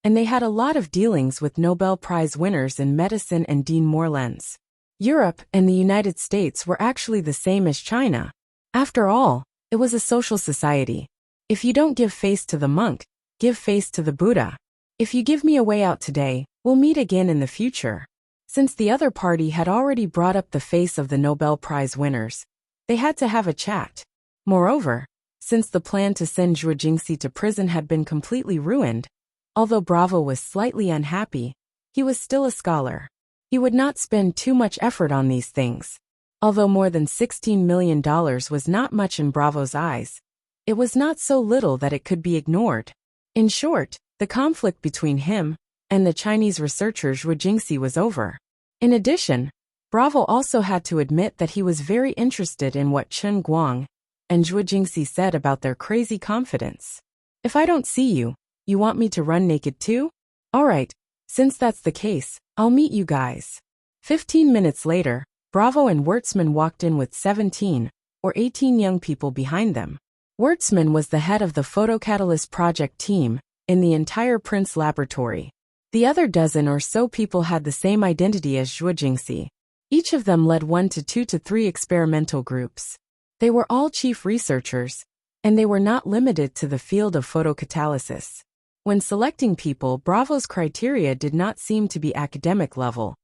and they had a lot of dealings with Nobel Prize winners in medicine and Dean Morlands. Europe and the United States were actually the same as China. After all, it was a social society. If you don't give face to the monk, give face to the Buddha. If you give me a way out today, we'll meet again in the future. Since the other party had already brought up the face of the Nobel Prize winners, they had to have a chat. Moreover, since the plan to send Zhuo Jingxi to prison had been completely ruined, although Bravo was slightly unhappy, he was still a scholar. He would not spend too much effort on these things. Although more than $16 million was not much in Bravo's eyes, it was not so little that it could be ignored. In short, the conflict between him and the Chinese researcher Zhuo Jingxi was over. In addition, Bravo also had to admit that he was very interested in what Chen Guang and Zhuo Jingxi said about their crazy confidence. If I don't see you, you want me to run naked too? Alright, since that's the case, I'll meet you guys. 15 minutes later, Bravo and Wertzman walked in with 17 or 18 young people behind them. Wertzman was the head of the photocatalyst project team in the entire Prince laboratory. The other dozen or so people had the same identity as Zhuo Jingxi. Each of them led 1 to 2 to 3 experimental groups. They were all chief researchers, and they were not limited to the field of photocatalysis. When selecting people, Bravo's criteria did not seem to be academic level,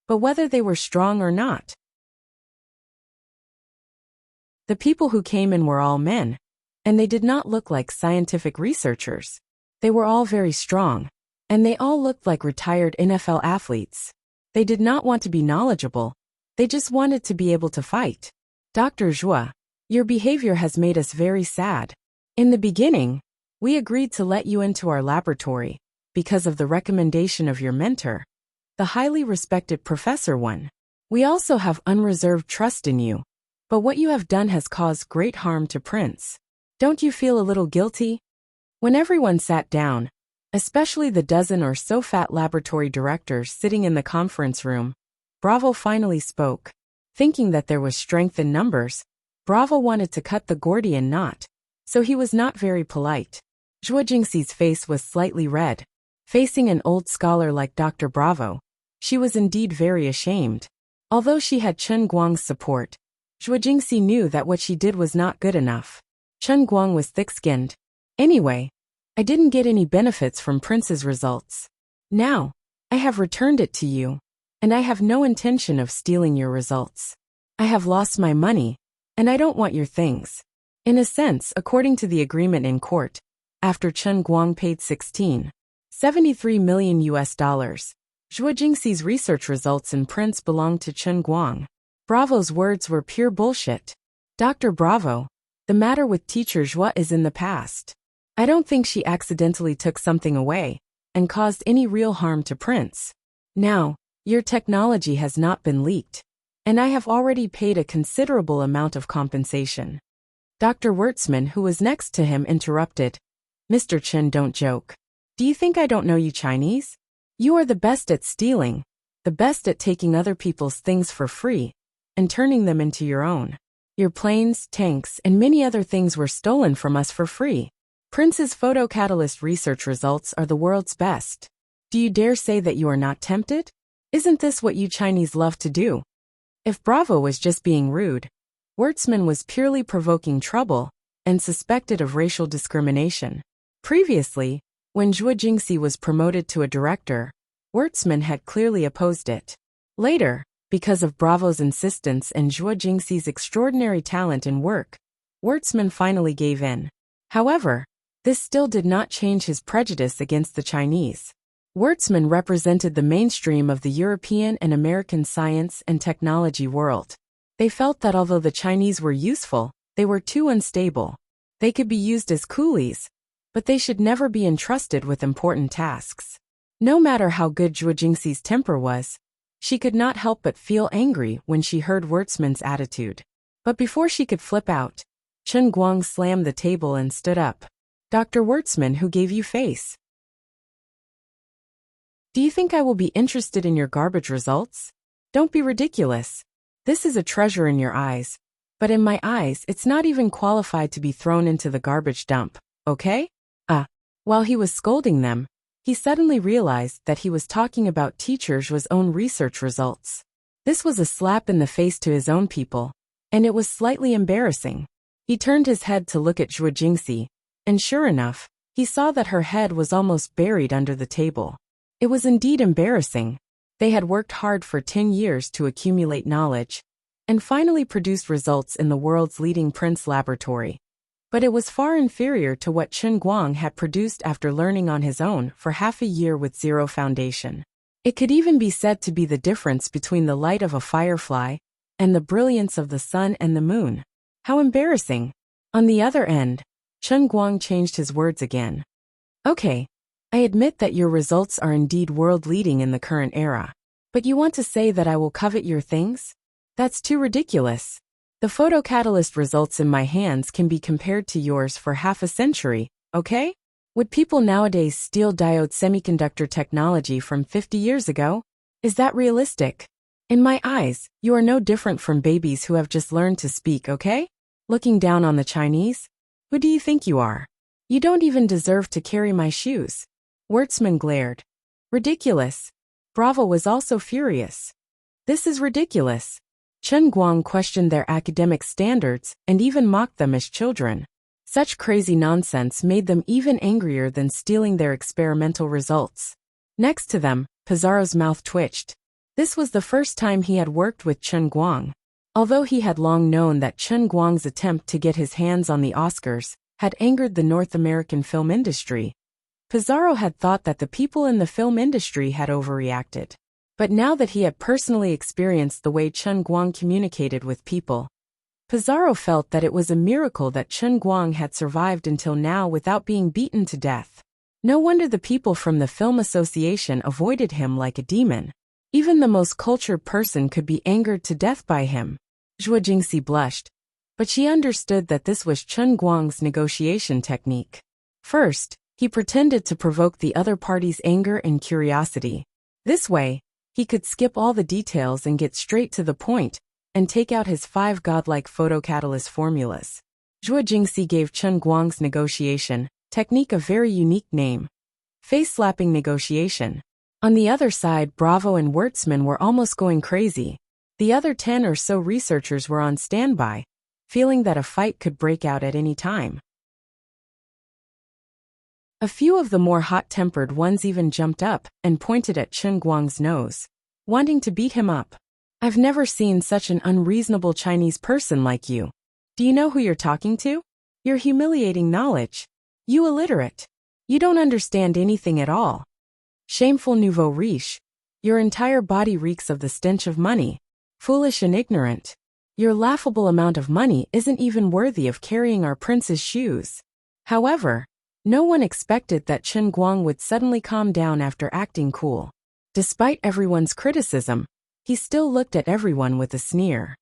but whether they were strong or not. The people who came in were all men, and they did not look like scientific researchers. They were all very strong, and they all looked like retired NFL athletes. They did not want to be knowledgeable, they just wanted to be able to fight. Dr. Zhuo, your behavior has made us very sad. In the beginning, we agreed to let you into our laboratory because of the recommendation of your mentor, the highly respected Professor 1. We also have unreserved trust in you, but what you have done has caused great harm to Prince. Don't you feel a little guilty? When everyone sat down, especially the dozen or so fat laboratory directors sitting in the conference room, Bravo finally spoke. Thinking that there was strength in numbers, Bravo wanted to cut the Gordian knot, so he was not very polite. Zhuo Jingxi's face was slightly red. Facing an old scholar like Dr. Bravo, she was indeed very ashamed. Although she had Chen Guang's support, Zhuo Jingxi knew that what she did was not good enough. Chen Guang was thick-skinned. Anyway, I didn't get any benefits from Prince's results. Now, I have returned it to you, and I have no intention of stealing your results. I have lost my money, and I don't want your things. In a sense, according to the agreement in court, after Chen Guang paid $16.73 million, Zhuo Jingxi's research results in Prince belonged to Chen Guang. Bravo's words were pure bullshit. Dr. Bravo, the matter with teacher Zhuo is in the past. I don't think she accidentally took something away and caused any real harm to Prince. Now, your technology has not been leaked, and I have already paid a considerable amount of compensation. Dr. Wertzman, who was next to him, interrupted. Mr. Chen, don't joke. Do you think I don't know you Chinese? You are the best at stealing, the best at taking other people's things for free and turning them into your own. Your planes, tanks, and many other things were stolen from us for free. Prince's photocatalyst research results are the world's best. Do you dare say that you are not tempted? Isn't this what you Chinese love to do? If Bravo was just being rude, Wertzman was purely provoking trouble and suspected of racial discrimination. Previously, when Zhuo Jingxi was promoted to a director, Wertzman had clearly opposed it. Later, because of Bravo's insistence and Zhuo Jingxi's extraordinary talent and work, Wertzman finally gave in. However, this still did not change his prejudice against the Chinese. Wertzman represented the mainstream of the European and American science and technology world. They felt that although the Chinese were useful, they were too unstable. They could be used as coolies, but they should never be entrusted with important tasks. No matter how good Zhuo Jingxi's temper was, she could not help but feel angry when she heard Wertzman's attitude. But before she could flip out, Chen Guang slammed the table and stood up. Dr. Wertzman, who gave you face? Do you think I will be interested in your garbage results? Don't be ridiculous. This is a treasure in your eyes, but in my eyes it's not even qualified to be thrown into the garbage dump, okay? While he was scolding them, He suddenly realized that he was talking about Teacher Zhu's own research results. This was a slap in the face to his own people, and it was slightly embarrassing. He turned his head to look at Zhu Jingxi, and sure enough, he saw that her head was almost buried under the table. It was indeed embarrassing. They had worked hard for 10 years to accumulate knowledge, and finally produced results in the world's leading Prince laboratory. But it was far inferior to what Chen Guang had produced after learning on his own for half a year with zero foundation. It could even be said to be the difference between the light of a firefly and the brilliance of the sun and the moon. How embarrassing! On the other end, Chen Guang changed his words again. Okay, I admit that your results are indeed world-leading in the current era. But you want to say that I will covet your things? That's too ridiculous. The photocatalyst results in my hands can be compared to yours for half a century, okay? Would people nowadays steal diode semiconductor technology from 50 years ago? Is that realistic? In my eyes, you are no different from babies who have just learned to speak, okay? Looking down on the Chinese? Who do you think you are? You don't even deserve to carry my shoes. Wertzman glared. Ridiculous. Bravo was also furious. This is ridiculous. Chen Guang questioned their academic standards and even mocked them as children. Such crazy nonsense made them even angrier than stealing their experimental results. Next to them, Pizarro's mouth twitched. This was the first time he had worked with Chen Guang. Although he had long known that Chen Guang's attempt to get his hands on the Oscars had angered the North American film industry, Pizarro had thought that the people in the film industry had overreacted. But now that he had personally experienced the way Chen Guang communicated with people, Pizarro felt that it was a miracle that Chen Guang had survived until now without being beaten to death. No wonder the people from the Film Association avoided him like a demon. Even the most cultured person could be angered to death by him. Zhu Jingxi blushed, but she understood that this was Chen Guang's negotiation technique. First, he pretended to provoke the other party's anger and curiosity. This way, he could skip all the details and get straight to the point, and take out his 5 godlike photocatalyst formulas. Zhu Jingxi gave Chen Guang's negotiation technique a very unique name: face-slapping negotiation. On the other side, Bravo and Wertzman were almost going crazy. The other 10 or so researchers were on standby, feeling that a fight could break out at any time. A few of the more hot-tempered ones even jumped up and pointed at Chen Guang's nose, wanting to beat him up. I've never seen such an unreasonable Chinese person like you. Do you know who you're talking to? You're humiliating knowledge. You illiterate. You don't understand anything at all. Shameful nouveau riche. Your entire body reeks of the stench of money. Foolish and ignorant. Your laughable amount of money isn't even worthy of carrying our prince's shoes. However, no one expected that Chen Guang would suddenly calm down after acting cool. Despite everyone's criticism, he still looked at everyone with a sneer.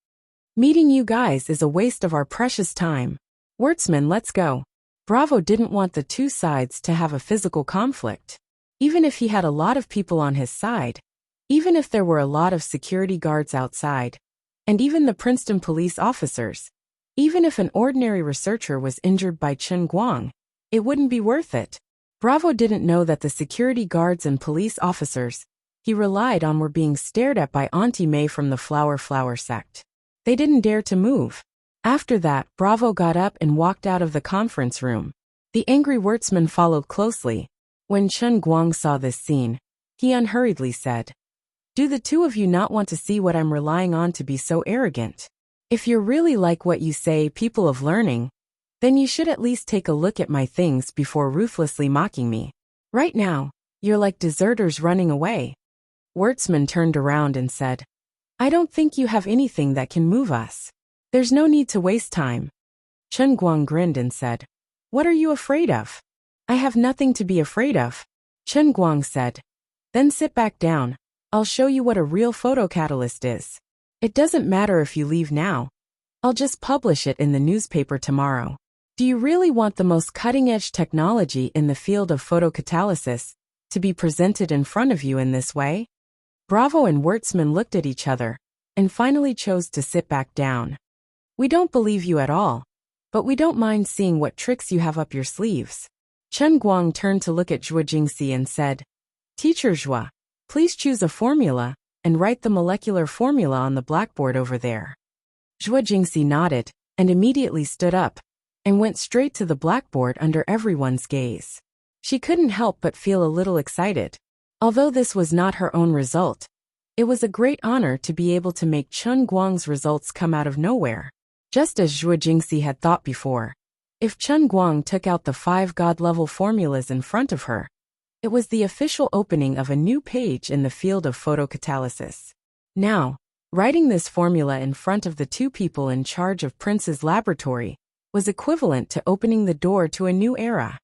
Meeting you guys is a waste of our precious time. Wertzman, let's go. Bravo didn't want the two sides to have a physical conflict. Even if he had a lot of people on his side, even if there were a lot of security guards outside, and even the Princeton police officers, even if an ordinary researcher was injured by Chen Guang, it wouldn't be worth it. Bravo didn't know that the security guards and police officers he relied on were being stared at by Auntie May from the Flower sect. They didn't dare to move. After that, Bravo got up and walked out of the conference room. The angry Wertzman followed closely. When Chen Guang saw this scene, he unhurriedly said, "Do the two of you not want to see what I'm relying on to be so arrogant? If you're really like what you say, people of learning, then you should at least take a look at my things before ruthlessly mocking me. Right now, you're like deserters running away." Wertzman turned around and said, "I don't think you have anything that can move us. There's no need to waste time." Chen Guang grinned and said, "What are you afraid of?" "I have nothing to be afraid of," Chen Guang said. "Then sit back down. I'll show you what a real photocatalyst is. It doesn't matter if you leave now. I'll just publish it in the newspaper tomorrow. Do you really want the most cutting-edge technology in the field of photocatalysis to be presented in front of you in this way?" Bravo and Wertzman looked at each other and finally chose to sit back down. "We don't believe you at all, but we don't mind seeing what tricks you have up your sleeves." Chen Guang turned to look at Zhuo Jingxi and said, Teacher Zhuo, please choose a formula and write the molecular formula on the blackboard over there. Zhuo Jingxi nodded and immediately stood up and went straight to the blackboard under everyone's gaze. She couldn't help but feel a little excited. Although this was not her own result, it was a great honor to be able to make Chen Guang's results come out of nowhere. Just as Zhuo Jingxi had thought before, if Chen Guang took out the 5 God-level formulas in front of her, it was the official opening of a new page in the field of photocatalysis. Now, writing this formula in front of the 2 people in charge of Prince's laboratory was equivalent to opening the door to a new era.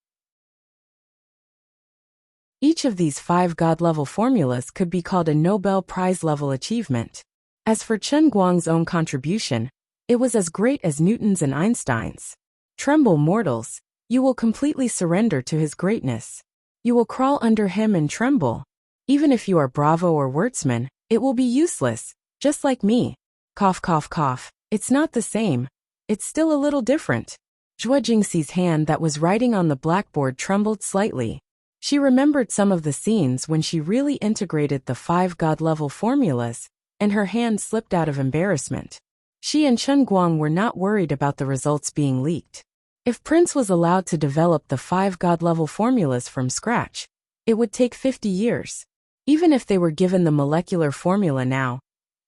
Each of these 5 God-level formulas could be called a Nobel Prize-level achievement. As for Chen Guang's own contribution, it was as great as Newton's and Einstein's. Tremble, mortals, you will completely surrender to his greatness. You will crawl under him and tremble. Even if you are Bravo or Wurtzman, it will be useless, just like me. Cough, cough, cough. It's not the same. It's still a little different. Zhuo Jingxi's hand that was writing on the blackboard trembled slightly. She remembered some of the scenes when she really integrated the 5 God-level formulas, and her hand slipped out of embarrassment. She and Chen Guang were not worried about the results being leaked. If Prince was allowed to develop the 5 God-level formulas from scratch, it would take 50 years. Even if they were given the molecular formula now,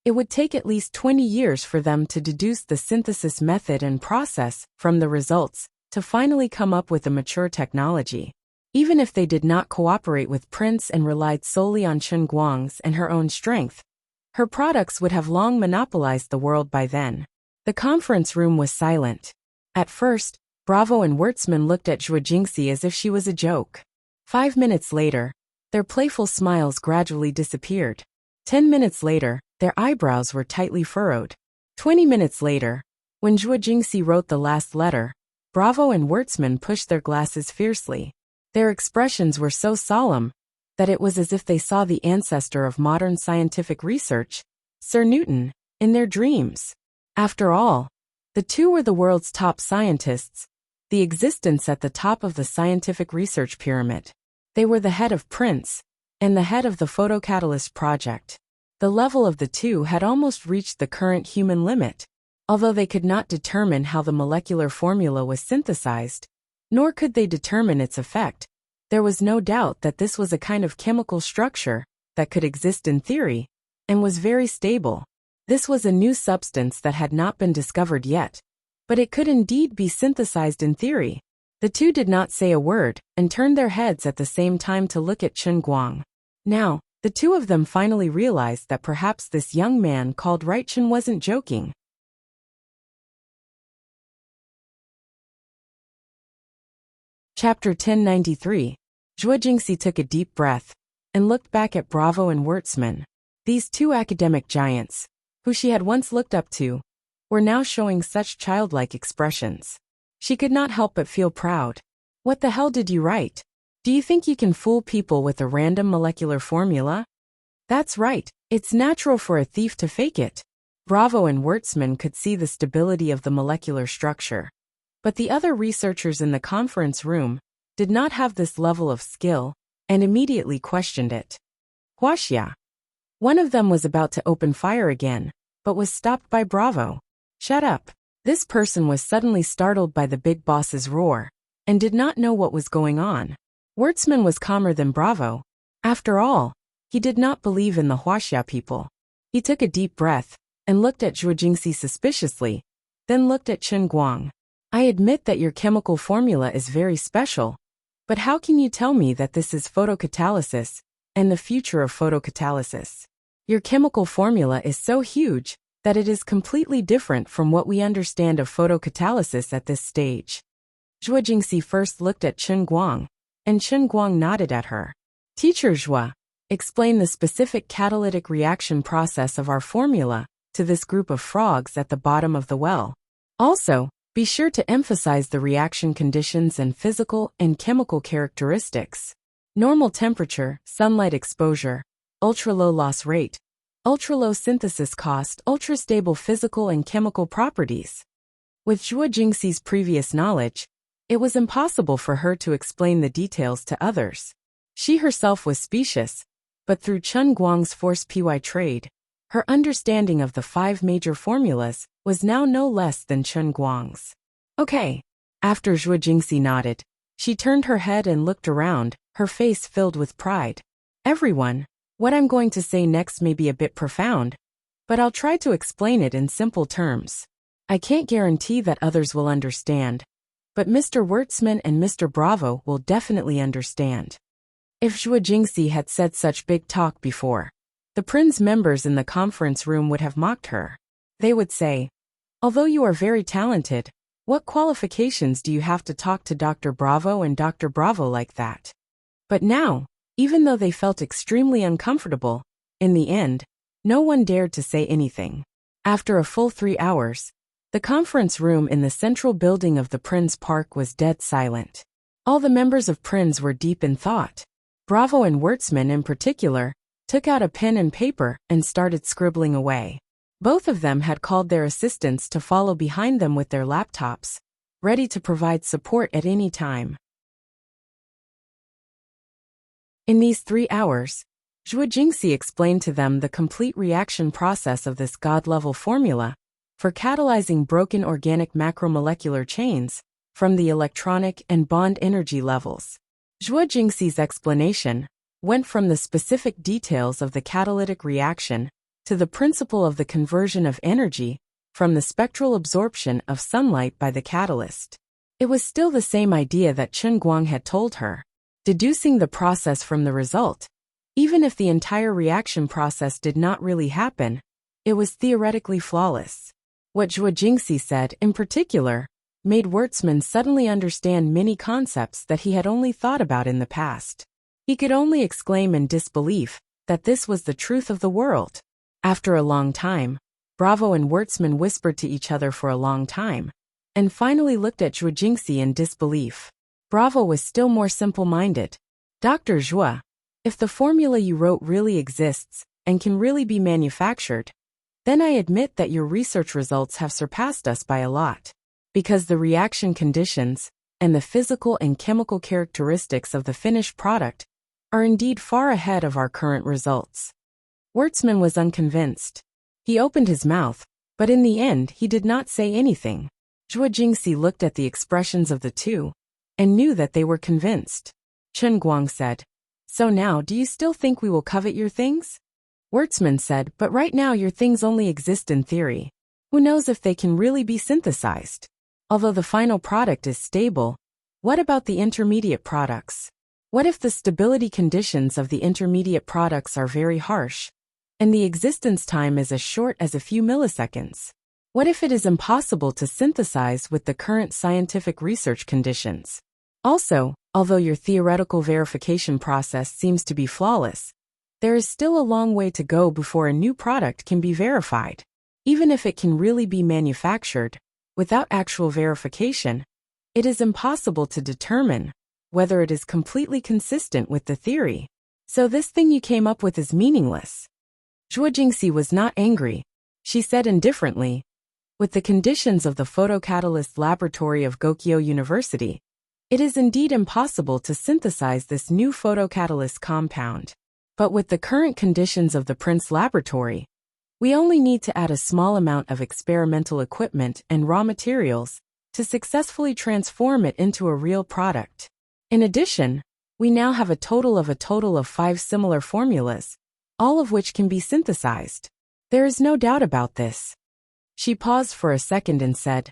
it would take at least 20 years for them to deduce the synthesis method and process from the results to finally come up with a mature technology. Even if they did not cooperate with Prince and relied solely on Chen Guang's and her own strength, her products would have long monopolized the world by then. The conference room was silent. At first, Bravo and Wurtzman looked at Zhuo Jingxi as if she was a joke. 5 minutes later, their playful smiles gradually disappeared. 10 minutes later, their eyebrows were tightly furrowed. 20 minutes later, when Zhuo Jingxi wrote the last letter, Bravo and Wurtzman pushed their glasses fiercely. Their expressions were so solemn that it was as if they saw the ancestor of modern scientific research, Sir Newton, in their dreams. After all, the 2 were the world's top scientists, the existence at the top of the scientific research pyramid. They were the head of Prince and the head of the photocatalyst project. The level of the 2 had almost reached the current human limit, although they could not determine how the molecular formula was synthesized, nor could they determine its effect. There was no doubt that this was a kind of chemical structure that could exist in theory and was very stable. This was a new substance that had not been discovered yet, but it could indeed be synthesized in theory. The 2 did not say a word and turned their heads at the same time to look at Chen Guang. Now, the 2 of them finally realized that perhaps this young man called Right Chen wasn't joking. Chapter 1093. Zhuo Jingxi took a deep breath and looked back at Bravo and Wurtzman. These 2 academic giants, who she had once looked up to, were now showing such childlike expressions. She could not help but feel proud. What the hell did you write? Do you think you can fool people with a random molecular formula? That's right, it's natural for a thief to fake it. Bravo and Wurtzman could see the stability of the molecular structure. But the other researchers in the conference room did not have this level of skill and immediately questioned it. Huaxia. One of them was about to open fire again, but was stopped by Bravo. Shut up. This person was suddenly startled by the big boss's roar and did not know what was going on. Wurtzman was calmer than Bravo. After all, he did not believe in the Huaxia people. He took a deep breath and looked at Zhuo Jingxi suspiciously, then looked at Chen Guang. I admit that your chemical formula is very special, but how can you tell me that this is photocatalysis and the future of photocatalysis? Your chemical formula is so huge that it is completely different from what we understand of photocatalysis at this stage. Zhuo Jingxi first looked at Chen Guang, and Chen Guang nodded at her. Teacher Zhuo, explain the specific catalytic reaction process of our formula to this group of frogs at the bottom of the well. Also, be sure to emphasize the reaction conditions and physical and chemical characteristics. Normal temperature, sunlight exposure, ultra-low loss rate, ultra-low synthesis cost, ultra-stable physical and chemical properties. With Zhuo Jingxi's previous knowledge, It was impossible for her to explain the details to others. She herself was specious, but through Chen Guang's force py trade, her understanding of the 5 major formulas was now no less than Chen Guang's. Okay. After Zhuo Jingxi nodded, she turned her head and looked around, her face filled with pride. Everyone, what I'm going to say next may be a bit profound, but I'll try to explain it in simple terms. I can't guarantee that others will understand, but Mr. Wertzman and Mr. Bravo will definitely understand. If Zhuo Jingxi had said such big talk before, the Prince members in the conference room would have mocked her. They would say, although you are very talented, what qualifications do you have to talk to Dr. Bravo and Dr. Bravo like that? But now, even though they felt extremely uncomfortable, in the end, no one dared to say anything. After a full 3 hours, the conference room in the central building of the Prince Park was dead silent. All the members of Prince were deep in thought. Bravo and Wertzman in particular took out a pen and paper and started scribbling away. Both of them had called their assistants to follow behind them with their laptops, ready to provide support at any time. In these 3 hours, Zhuo Jingxi explained to them the complete reaction process of this God-level formula for catalyzing broken organic macromolecular chains from the electronic and bond energy levels. Zhuo Jingxi's explanation went from the specific details of the catalytic reaction to the principle of the conversion of energy from the spectral absorption of sunlight by the catalyst. It was still the same idea that Chen Guang had told her, deducing the process from the result. Even if the entire reaction process did not really happen, it was theoretically flawless. What Zhuo Jingxi said, in particular, made Wertzman suddenly understand many concepts that he had only thought about in the past. He could only exclaim in disbelief that this was the truth of the world. After a long time, Bravo and Wertzman whispered to each other for a long time, and finally looked at Zhuo Jingxi in disbelief. Bravo was still more simple-minded. Dr. Zhuo, if the formula you wrote really exists and can really be manufactured, then I admit that your research results have surpassed us by a lot, because the reaction conditions and the physical and chemical characteristics of the finished product are indeed far ahead of our current results. Wertzman was unconvinced. He opened his mouth, but in the end he did not say anything. Zhuo Jingxi looked at the expressions of the two and knew that they were convinced. Chen Guang said, "So now, do you still think we will covet your things?" Wertzman said, "But right now your things only exist in theory. Who knows if they can really be synthesized? Although the final product is stable, what about the intermediate products? What if the stability conditions of the intermediate products are very harsh, and the existence time is as short as a few milliseconds? What if it is impossible to synthesize with the current scientific research conditions? Also, although your theoretical verification process seems to be flawless, there is still a long way to go before a new product can be verified. Even if it can really be manufactured, without actual verification, it is impossible to determine whether it is completely consistent with the theory. So this thing you came up with is meaningless." Zhuo Jingxi was not angry. She said indifferently, "With the conditions of the photocatalyst laboratory of Gokyo University, it is indeed impossible to synthesize this new photocatalyst compound. But with the current conditions of the Prince laboratory, we only need to add a small amount of experimental equipment and raw materials to successfully transform it into a real product. In addition, we now have a total of 5 similar formulas, all of which can be synthesized. There is no doubt about this." She paused for a second and said,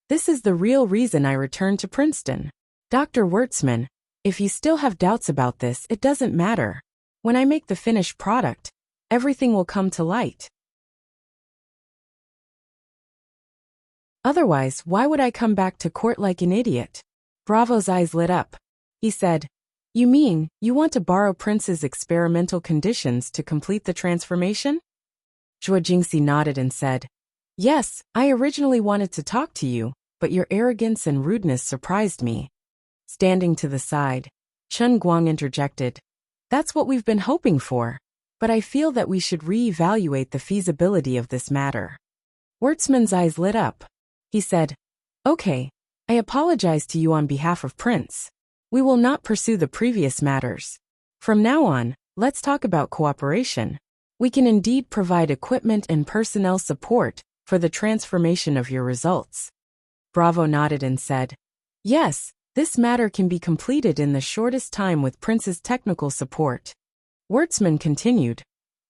"This is the real reason I returned to Princeton. Dr. Wertzman, if you still have doubts about this, it doesn't matter. When I make the finished product, everything will come to light. Otherwise, why would I come back to court like an idiot?" Bravo's eyes lit up. He said, "You mean, you want to borrow Prince's experimental conditions to complete the transformation?" Zhuo Jingxi nodded and said, "Yes, I originally wanted to talk to you, but your arrogance and rudeness surprised me." Standing to the side, Chen Guang interjected, "That's what we've been hoping for, but I feel that we should re-evaluate the feasibility of this matter." Wertzman's eyes lit up. He said, "Okay, I apologize to you on behalf of Prince. We will not pursue the previous matters. From now on, let's talk about cooperation. We can indeed provide equipment and personnel support for the transformation of your results. Bravo nodded and said, yes, this matter can be completed in the shortest time with Prince's technical support. Wertzman continued,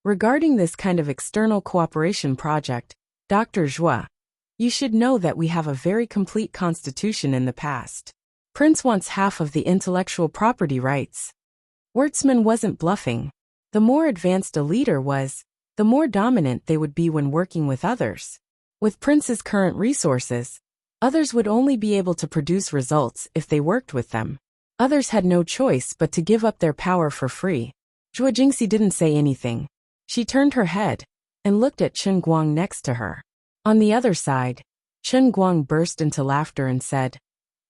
regarding this kind of external cooperation project, Dr. Joie, you should know that we have a very complete constitution in the past. Prince wants half of the intellectual property rights. Wertzman wasn't bluffing. The more advanced a leader was, the more dominant they would be when working with others. With Prince's current resources, others would only be able to produce results if they worked with them. Others had no choice but to give up their power for free. Zhuo Jingxi didn't say anything. She turned her head and looked at Chen Guang next to her. On the other side, Chen Guang burst into laughter and said,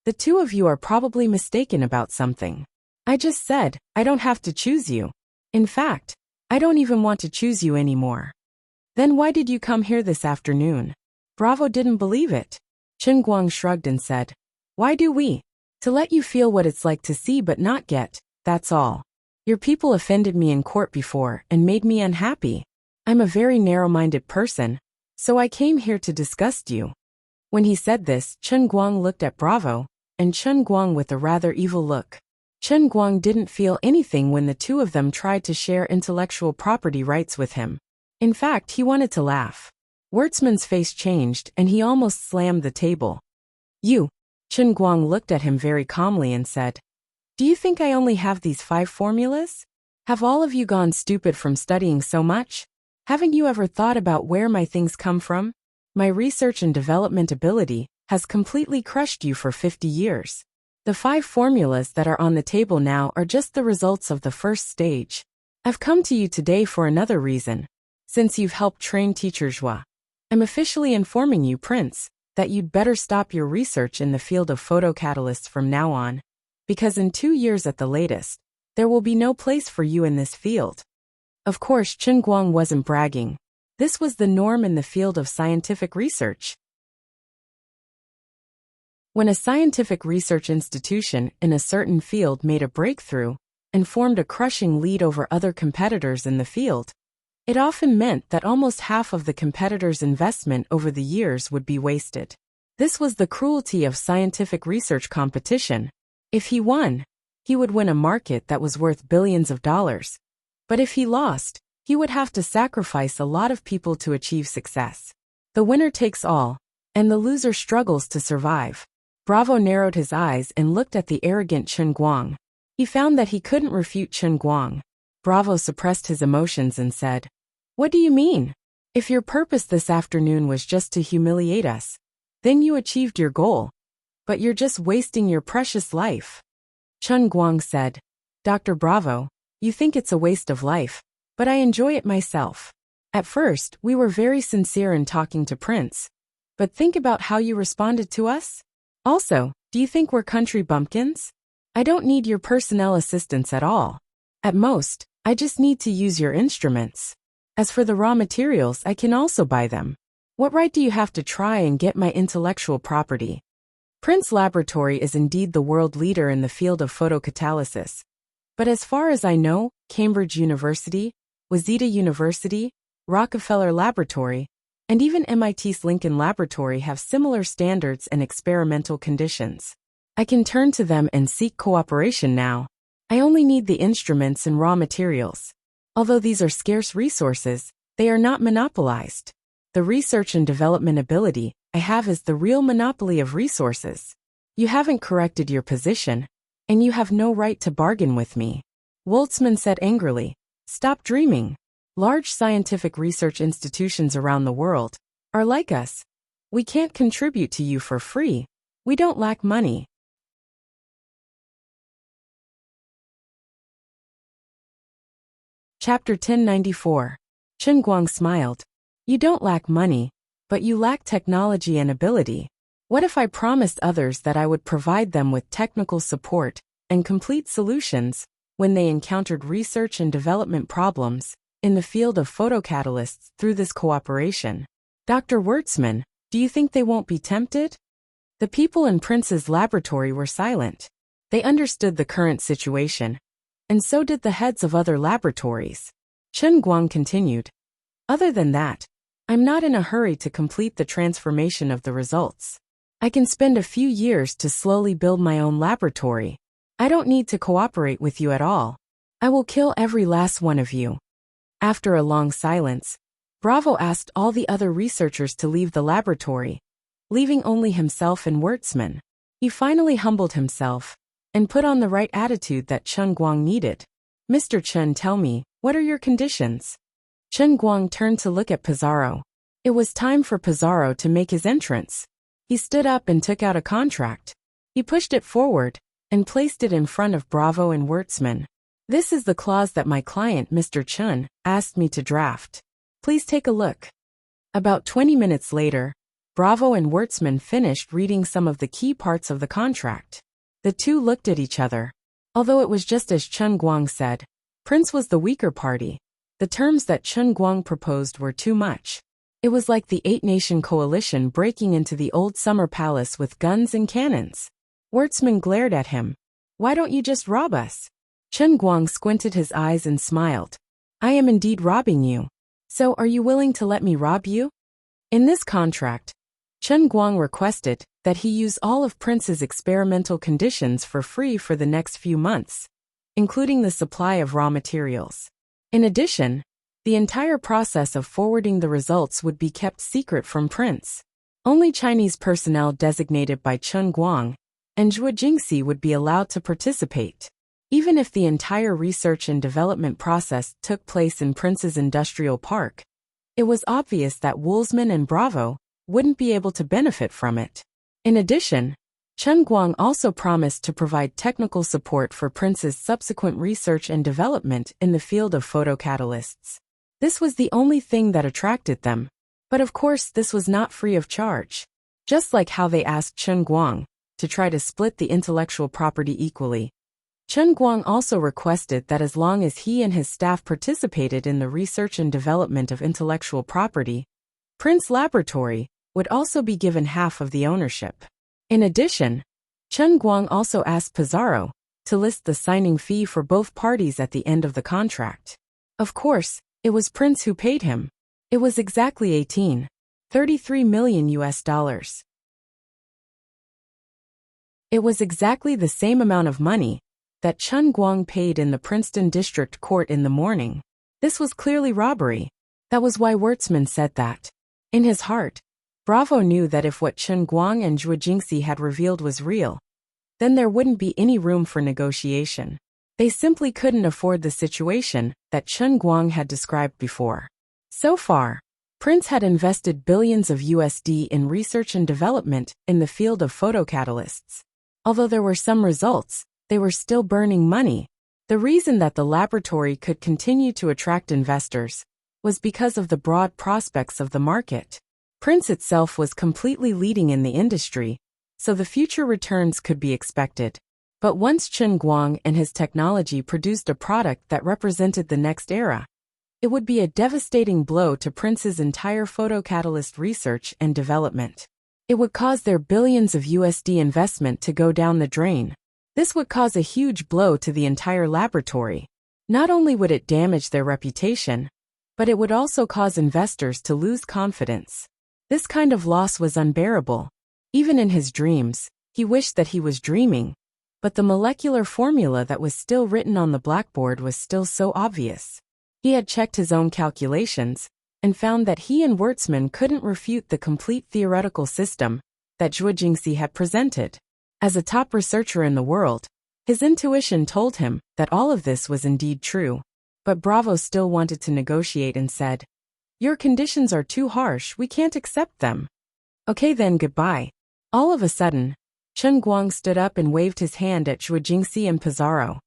the two of you are probably mistaken about something. I just said, I don't have to choose you. In fact, I don't even want to choose you anymore. Then why did you come here this afternoon? Bravo didn't believe it. Chen Guang shrugged and said, why do we? To let you feel what it's like to see but not get, that's all. Your people offended me in court before and made me unhappy. I'm a very narrow-minded person, so I came here to disgust you. When he said this, Chen Guang looked at Bravo, and Chen Guang with a rather evil look. Chen Guang didn't feel anything when the two of them tried to share intellectual property rights with him. In fact, he wanted to laugh. Wertzman's face changed and he almost slammed the table. You. Chen Guang looked at him very calmly and said, do you think I only have these 5 formulas? Have all of you gone stupid from studying so much? Haven't you ever thought about where my things come from? My research and development ability has completely crushed you for 50 years. The 5 formulas that are on the table now are just the results of the first stage. I've come to you today for another reason. Since you've helped train Teacher Joie, I'm officially informing you, Prince, that you'd better stop your research in the field of photocatalysts from now on, because in 2 years at the latest, there will be no place for you in this field. Of course, Chen Guang wasn't bragging. This was the norm in the field of scientific research. When a scientific research institution in a certain field made a breakthrough and formed a crushing lead over other competitors in the field, it often meant that almost half of the competitor's investment over the years would be wasted. This was the cruelty of scientific research competition. If he won, he would win a market that was worth billions of dollars. But if he lost, he would have to sacrifice a lot of people to achieve success. The winner takes all, and the loser struggles to survive. Bravo narrowed his eyes and looked at the arrogant Chen Guang. He found that he couldn't refute Chen Guang. Bravo suppressed his emotions and said, what do you mean? If your purpose this afternoon was just to humiliate us, then you achieved your goal. But you're just wasting your precious life. Chen Guang said, Dr. Bravo, you think it's a waste of life, but I enjoy it myself. At first, we were very sincere in talking to Prince. But think about how you responded to us. Also, do you think we're country bumpkins? I don't need your personnel assistance at all. At most, I just need to use your instruments. As for the raw materials, I can also buy them. What right do you have to try and get my intellectual property? Prince Laboratory is indeed the world leader in the field of photocatalysis. But as far as I know, Cambridge University, Waseda University, Rockefeller Laboratory, and even MIT's Lincoln Laboratory have similar standards and experimental conditions. I can turn to them and seek cooperation now. I only need the instruments and raw materials. Although these are scarce resources, they are not monopolized. The research and development ability I have is the real monopoly of resources. You haven't corrected your position, and you have no right to bargain with me. Woltzman said angrily, stop dreaming. Large scientific research institutions around the world are like us. We can't contribute to you for free. We don't lack money. Chapter 1094. Chen Guang smiled. You don't lack money, but you lack technology and ability. What if I promised others that I would provide them with technical support and complete solutions when they encountered research and development problems in the field of photocatalysts through this cooperation? Dr. Wertzman, do you think they won't be tempted? The people in Prince's laboratory were silent. They understood the current situation, and so did the heads of other laboratories. Chen Guang continued. Other than that, I'm not in a hurry to complete the transformation of the results. I can spend a few years to slowly build my own laboratory. I don't need to cooperate with you at all. I will kill every last one of you. After a long silence, Bravo asked all the other researchers to leave the laboratory, leaving only himself and Wertzman. He finally humbled himself and put on the right attitude that Chen Guang needed. Mr. Chen, tell me, what are your conditions? Chen Guang turned to look at Pizarro. It was time for Pizarro to make his entrance. He stood up and took out a contract. He pushed it forward and placed it in front of Bravo and Wertzman. This is the clause that my client, Mr. Chen, asked me to draft. Please take a look. About 20 minutes later, Bravo and Wertzman finished reading some of the key parts of the contract. The two looked at each other. Although it was just as Chen Guang said, Prince was the weaker party. The terms that Chen Guang proposed were too much. It was like the 8-nation coalition breaking into the old summer palace with guns and cannons. Wertzman glared at him. Why don't you just rob us? Chen Guang squinted his eyes and smiled. I am indeed robbing you. So are you willing to let me rob you? In this contract, Chen Guang requested that he use all of Prince's experimental conditions for free for the next few months, including the supply of raw materials. In addition, the entire process of forwarding the results would be kept secret from Prince. Only Chinese personnel designated by Chen Guang and Zhuo Jingxi would be allowed to participate. Even if the entire research and development process took place in Prince's industrial park, it was obvious that Wolfsman and Bravo wouldn't be able to benefit from it. In addition, Chen Guang also promised to provide technical support for Prince's subsequent research and development in the field of photocatalysts. This was the only thing that attracted them. But of course this was not free of charge. Just like how they asked Chen Guang to try to split the intellectual property equally, Chen Guang also requested that as long as he and his staff participated in the research and development of intellectual property, Prince Laboratory would also be given half of the ownership. In addition, Chen Guang also asked Pizarro to list the signing fee for both parties at the end of the contract. Of course, it was Prince who paid him. It was exactly $33 million US. It was exactly the same amount of money that Chen Guang paid in the Princeton District Court in the morning. This was clearly robbery. That was why Wertzman said that. In his heart, Bravo knew that if what Chen Guang and Zhuo Jingxi had revealed was real, then there wouldn't be any room for negotiation. They simply couldn't afford the situation that Chen Guang had described before. So far, Prince had invested billions of USD in research and development in the field of photocatalysts. Although there were some results, they were still burning money. The reason that the laboratory could continue to attract investors was because of the broad prospects of the market. Prince itself was completely leading in the industry, so the future returns could be expected. But once Chen Guang and his technology produced a product that represented the next era, it would be a devastating blow to Prince's entire photocatalyst research and development. It would cause their billions of USD investment to go down the drain. This would cause a huge blow to the entire laboratory. Not only would it damage their reputation, but it would also cause investors to lose confidence. This kind of loss was unbearable. Even in his dreams, he wished that he was dreaming, but the molecular formula that was still written on the blackboard was still so obvious. He had checked his own calculations and found that he and Wertzman couldn't refute the complete theoretical system that Zhuo Jingxi had presented. As a top researcher in the world, his intuition told him that all of this was indeed true. But Bravo still wanted to negotiate and said, "Your conditions are too harsh, we can't accept them." Okay then, goodbye. All of a sudden, Chen Guang stood up and waved his hand at Zhuo Jingxi and Pizarro.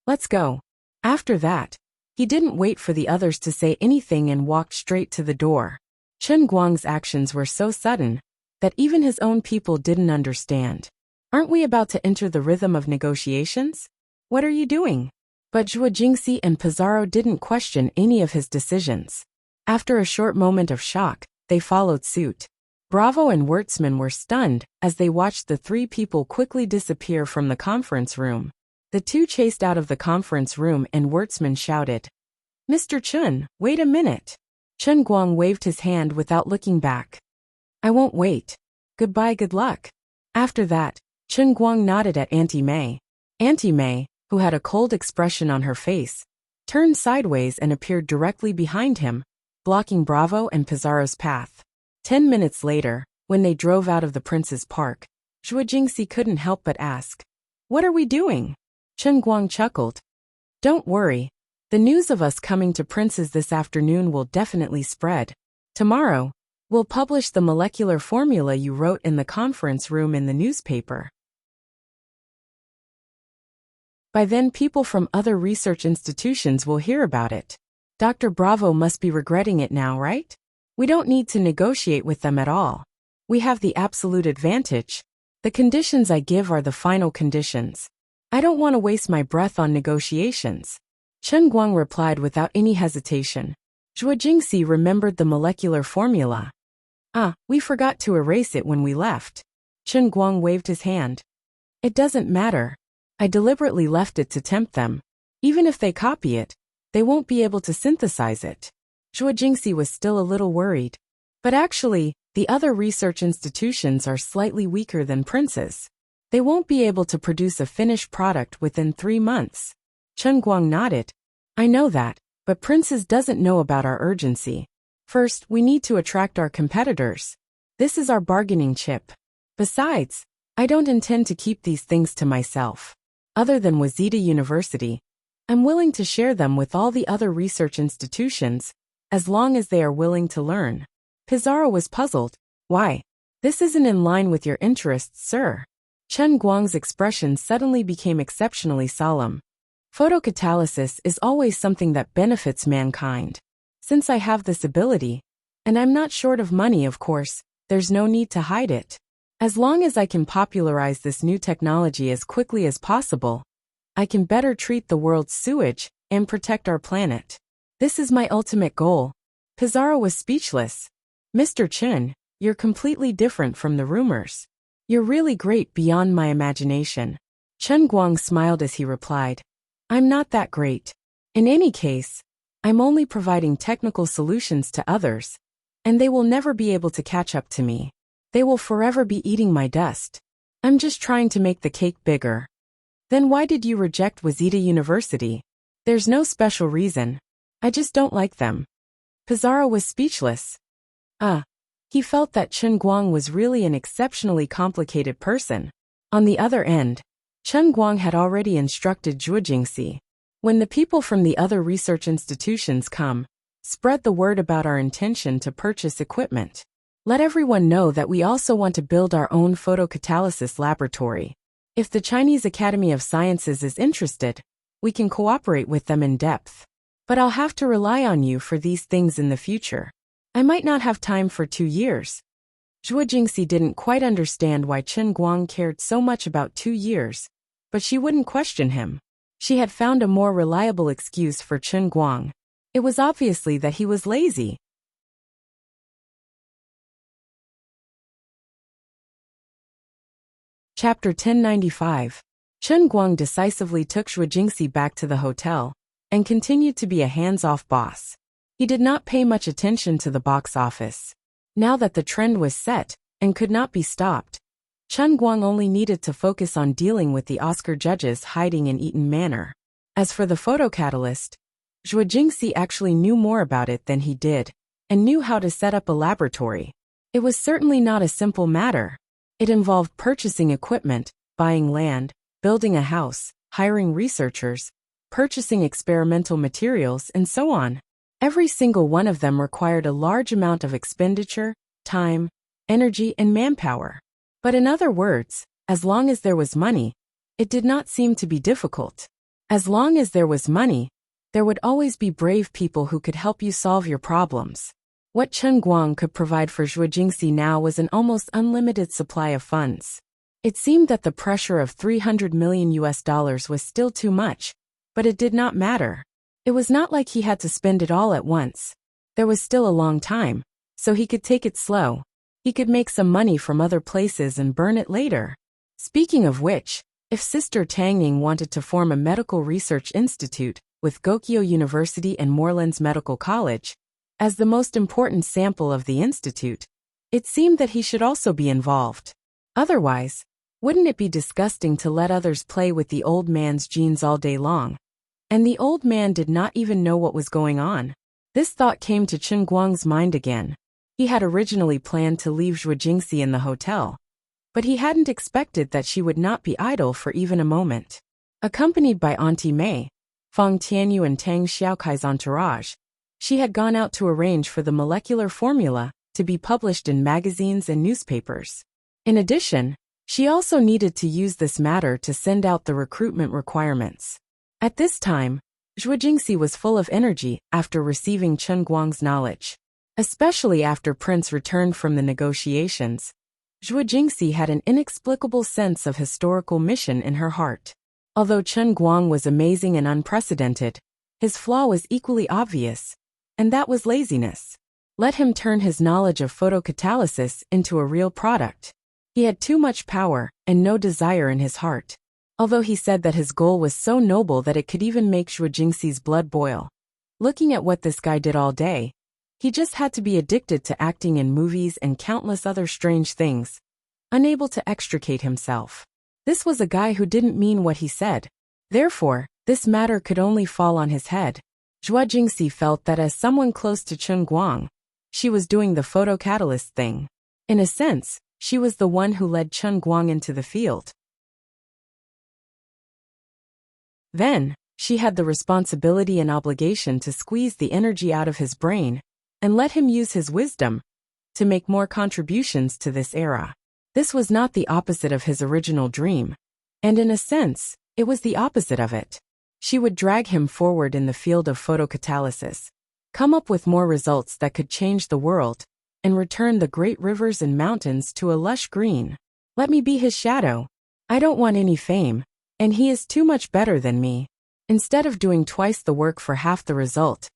Let's go. After that, he didn't wait for the others to say anything and walked straight to the door. Chen Guang's actions were so sudden that even his own people didn't understand. Aren't we about to enter the rhythm of negotiations? What are you doing? But Zhuo Jingxi and Pizarro didn't question any of his decisions. After a short moment of shock, they followed suit. Bravo and Wertzman were stunned as they watched the three people quickly disappear from the conference room. The two chased out of the conference room and Wertzman shouted, "Mr. Chun, wait a minute." Chen Guang waved his hand without looking back. "I won't wait. Goodbye, good luck." After that, Chen Guang nodded at Auntie May. Auntie May, who had a cold expression on her face, turned sideways and appeared directly behind him, blocking Bravo and Pizarro's path. 10 minutes later, when they drove out of the Prince's Park, Zhuo Jingxi couldn't help but ask, "What are we doing?" Chen Guang chuckled. "Don't worry. The news of us coming to Prince's this afternoon will definitely spread. Tomorrow, we'll publish the molecular formula you wrote in the conference room in the newspaper. By then people from other research institutions will hear about it. Dr. Bravo must be regretting it now, right? We don't need to negotiate with them at all. We have the absolute advantage. The conditions I give are the final conditions. I don't want to waste my breath on negotiations." Chen Guang replied without any hesitation. Zhuo Jingxi remembered the molecular formula. We forgot to erase it when we left." Chen Guang waved his hand. "It doesn't matter. I deliberately left it to tempt them. Even if they copy it, they won't be able to synthesize it." Zhuo Jingxi was still a little worried. But actually, the other research institutions are slightly weaker than Prince's. They won't be able to produce a finished product within 3 months. Chen Guang nodded. "I know that, but Prince's doesn't know about our urgency. First, we need to attract our competitors. This is our bargaining chip. Besides, I don't intend to keep these things to myself. Other than Waseda University, I'm willing to share them with all the other research institutions, as long as they are willing to learn." Pizarro was puzzled. "Why? This isn't in line with your interests, sir." Chen Guang's expression suddenly became exceptionally solemn. "Photocatalysis is always something that benefits mankind. Since I have this ability, and I'm not short of money, of course, there's no need to hide it. As long as I can popularize this new technology as quickly as possible, I can better treat the world's sewage and protect our planet. This is my ultimate goal." Pizarro was speechless. "Mr. Chen, you're completely different from the rumors. You're really great beyond my imagination." Chen Guang smiled as he replied, "I'm not that great. In any case, I'm only providing technical solutions to others, and they will never be able to catch up to me. They will forever be eating my dust. I'm just trying to make the cake bigger." "Then why did you reject Waseda University?" "There's no special reason. I just don't like them." Pizarro was speechless. He felt that Chen Guang was really an exceptionally complicated person. On the other end, Chen Guang had already instructed Zhuo Jingxi, "When the people from the other research institutions come, spread the word about our intention to purchase equipment. Let everyone know that we also want to build our own photocatalysis laboratory. If the Chinese Academy of Sciences is interested, we can cooperate with them in depth. But I'll have to rely on you for these things in the future. I might not have time for 2 years." Zhuo Jingxi didn't quite understand why Chen Guang cared so much about 2 years, but she wouldn't question him. She had found a more reliable excuse for Chen Guang. It was obviously that he was lazy. Chapter 1095. Chen Guang decisively took Zhuo Jingxi back to the hotel and continued to be a hands-off boss. He did not pay much attention to the box office. Now that the trend was set and could not be stopped, Chen Guang only needed to focus on dealing with the Oscar judges hiding in Eaton Manor. As for the photocatalyst, Zhuo Jingxi actually knew more about it than he did, and knew how to set up a laboratory. It was certainly not a simple matter. It involved purchasing equipment, buying land, building a house, hiring researchers, purchasing experimental materials, and so on. Every single one of them required a large amount of expenditure, time, energy, and manpower. But in other words, as long as there was money, it did not seem to be difficult. As long as there was money, there would always be brave people who could help you solve your problems. What Chen Guang could provide for Zhuo Jingxi now was an almost unlimited supply of funds. It seemed that the pressure of $300 million was still too much, but it did not matter. It was not like he had to spend it all at once. There was still a long time, so he could take it slow. He could make some money from other places and burn it later. Speaking of which, if Sister Tangning wanted to form a medical research institute with Gokyo University and Morelands Medical College as the most important sample of the institute, it seemed that he should also be involved. Otherwise, wouldn't it be disgusting to let others play with the old man's genes all day long? And the old man did not even know what was going on. This thought came to Chen Guang's mind again. He had originally planned to leave Zhuo Jingxi in the hotel, but he hadn't expected that she would not be idle for even a moment. Accompanied by Auntie Mei, Fang Tianyu and Tang Xiaokai's entourage, she had gone out to arrange for the molecular formula to be published in magazines and newspapers. In addition, she also needed to use this matter to send out the recruitment requirements. At this time, Zhuo Jingxi was full of energy after receiving Chen Guang's knowledge. Especially after Prince returned from the negotiations, Zhuo Jingxi had an inexplicable sense of historical mission in her heart. Although Chen Guang was amazing and unprecedented, his flaw was equally obvious, and that was laziness. Let him turn his knowledge of photocatalysis into a real product. He had too much power and no desire in his heart. Although he said that his goal was so noble that it could even make Zhuo Jingxi's blood boil. Looking at what this guy did all day, he just had to be addicted to acting in movies and countless other strange things, unable to extricate himself. This was a guy who didn't mean what he said. Therefore, this matter could only fall on his head. Zhuo Jingxi felt that as someone close to Chen Guang, she was doing the photocatalyst thing. In a sense, she was the one who led Chen Guang into the field. Then, she had the responsibility and obligation to squeeze the energy out of his brain and let him use his wisdom to make more contributions to this era. This was not the opposite of his original dream, and in a sense, it was the opposite of it. She would drag him forward in the field of photocatalysis, come up with more results that could change the world, and return the great rivers and mountains to a lush green. Let me be his shadow. I don't want any fame, and he is too much better than me. Instead of doing twice the work for half the result,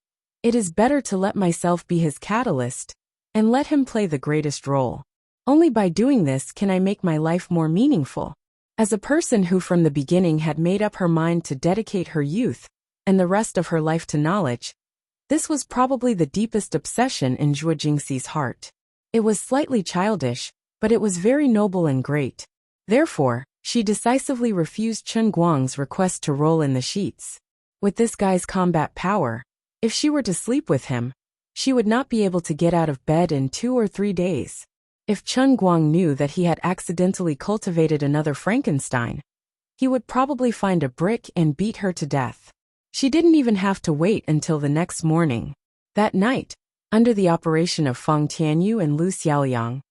it is better to let myself be his catalyst and let him play the greatest role. Only by doing this can I make my life more meaningful. As a person who from the beginning had made up her mind to dedicate her youth and the rest of her life to knowledge, this was probably the deepest obsession in Zhuo Jingxi's heart. It was slightly childish, but it was very noble and great. Therefore, she decisively refused Chen Guang's request to roll in the sheets. With this guy's combat power, if she were to sleep with him, she would not be able to get out of bed in 2 or 3 days. If Chen Guang knew that he had accidentally cultivated another Frankenstein, he would probably find a brick and beat her to death. She didn't even have to wait until the next morning. That night, under the operation of Fang Tianyu and Lu Xiaoliang,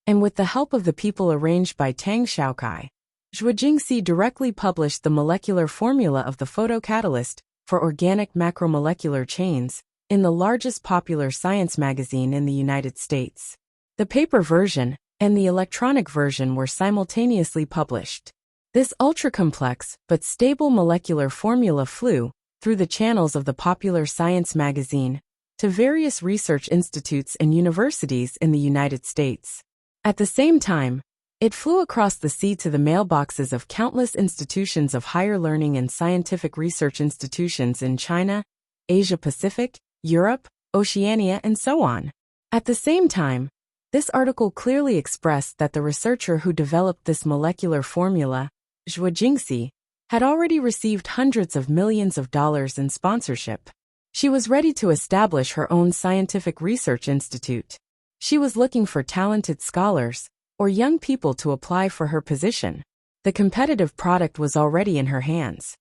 and with the help of the people arranged by Tang Xiaokai, Zhuo Jingxi directly published the molecular formula of the photocatalyst for organic macromolecular chains in the largest popular science magazine in the United States. The paper version and the electronic version were simultaneously published. This ultra-complex but stable molecular formula flew through the channels of the popular science magazine to various research institutes and universities in the United States. At the same time, it flew across the sea to the mailboxes of countless institutions of higher learning and scientific research institutions in China, Asia-Pacific, Europe, Oceania, and so on. At the same time, this article clearly expressed that the researcher who developed this molecular formula, Zhuo Jingxi, had already received hundreds of millions of dollars in sponsorship. She was ready to establish her own scientific research institute. She was looking for talented scholars or young people to apply for her position. The competitive product was already in her hands,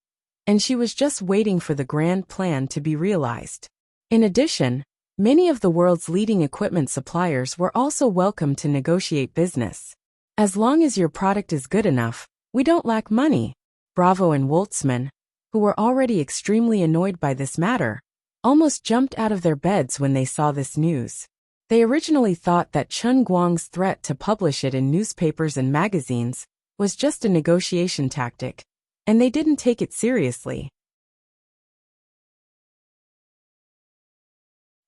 and she was just waiting for the grand plan to be realized. In addition, many of the world's leading equipment suppliers were also welcome to negotiate business. As long as your product is good enough, we don't lack money. Bravo and Woltzman, who were already extremely annoyed by this matter, almost jumped out of their beds when they saw this news. They originally thought that Chen Guang's threat to publish it in newspapers and magazines was just a negotiation tactic, and they didn't take it seriously.